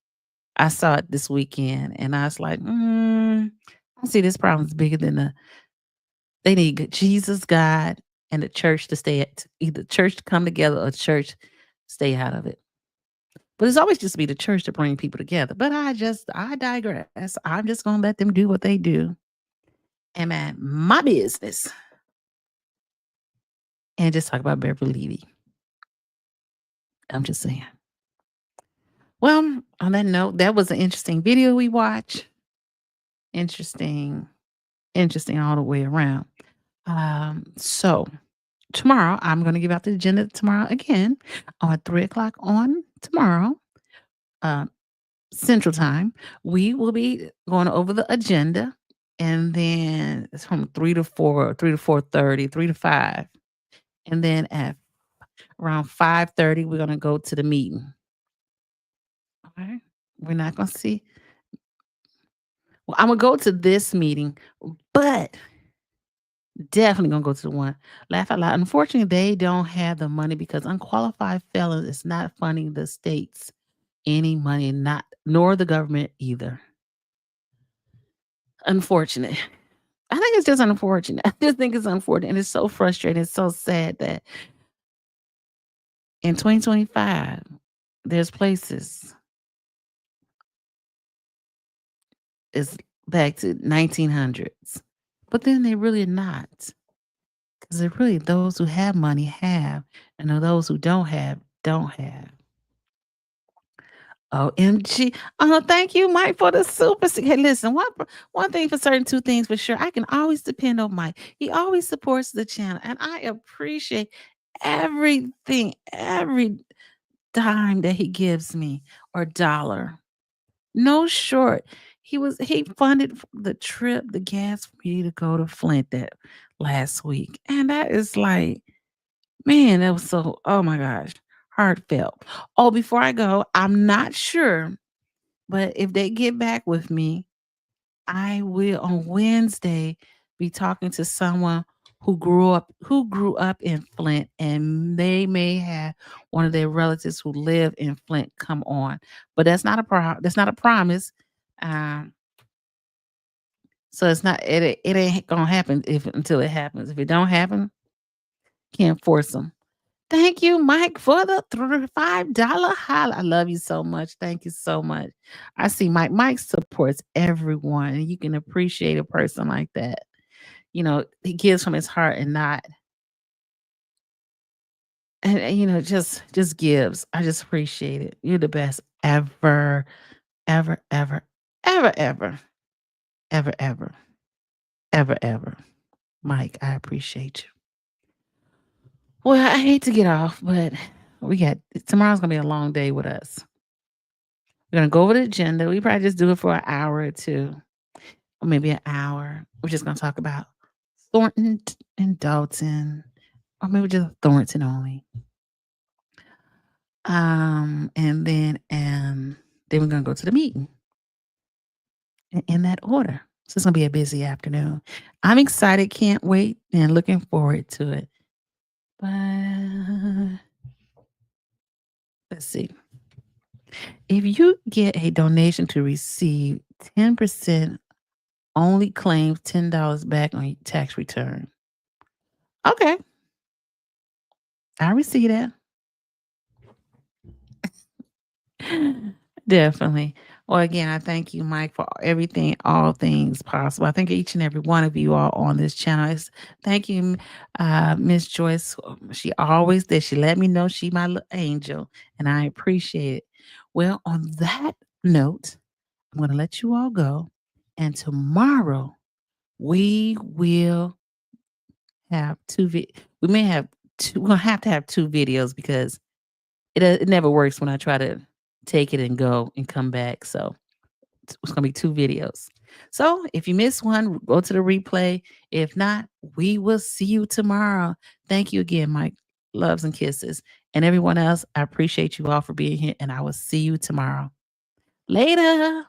I saw it this weekend, and I was like, I see this problem is bigger than they need Jesus, God, and the church to stay at, either church to come together or church stay out of it. But it's always just be the church to bring people together. But I digress. I'm just going to let them do what they do. And man, my business. And just talk about Beverly Levy. I'm just saying. Well, on that note, that was an interesting video we watched. Interesting all the way around. So tomorrow, I'm going to give out the agenda tomorrow again on 3:00 on tomorrow, Central Time. We will be going over the agenda, and then it's from 3 to 4, 3 to 4:30, 3 to 5. And then at around 5:30, we're going to go to the meeting. Okay. We're not going to see. Well, I'm going to go to this meeting, but definitely going to go to the one. Laugh out loud. Unfortunately, they don't have the money because unqualified felons is not funding the states any money, nor the government either. Unfortunate. I think it's just unfortunate. I just think it's unfortunate. And it's so frustrating. It's so sad that in 2025, there's places it's back to 1900s. But then they're really not. Because they're really those who have money have, and those who don't have, don't have. OMG. Oh, thank you, Mike, for the super. Hey, listen, one thing for certain, two things for sure. I can always depend on Mike. He always supports the channel, and I appreciate everything, every dime that he gives me or dollar. No short. He funded the trip, the gas for me to go to Flint that last week. And that is like, man, that was so, oh my gosh, heartfelt. Oh, before I go, I'm not sure, but if they get back with me, I will on Wednesday be talking to someone who grew up in Flint, and they may have one of their relatives who live in Flint come on. But that's not a promise. So it's not it ain't gonna happen until it happens. If it don't happen, can't force them. Thank you, Mike, for the $5 holla. I love you so much. Thank you so much. I see Mike. Mike supports everyone, and you can appreciate a person like that. He gives from his heart and not and just gives. I just appreciate it. You're the best ever, ever, ever, ever, ever, ever, ever, ever, ever. Mike, I appreciate you. Well, I hate to get off, but tomorrow's gonna be a long day with us. We're gonna go over the agenda. We probably just do it for an hour or two, or maybe an hour. We're just gonna talk about Thornton and Dalton, or maybe just Thornton only. And then we're gonna go to the meeting in that order. So it's gonna be a busy afternoon. I'm excited, can't wait, and looking forward to it. But let's see. If you get a donation to receive 10%, only claim $10 back on your tax return. Okay. I receive that. Definitely. Well, again, I thank you, Mike, for everything, all things possible. I thank each and every one of you all on this channel. Thank you, Miss Joyce. She always did. She let me know she my little angel, and I appreciate it. Well, on that note, I'm going to let you all go. And tomorrow, we will have we may have two. We're going to have two videos because it never works when I try to take it and go and come back. So it's going to be two videos. So if you miss one, go to the replay. If not, we will see you tomorrow. Thank you again, Mike. Loves and kisses. And everyone else, I appreciate you all for being here, and I will see you tomorrow. Later.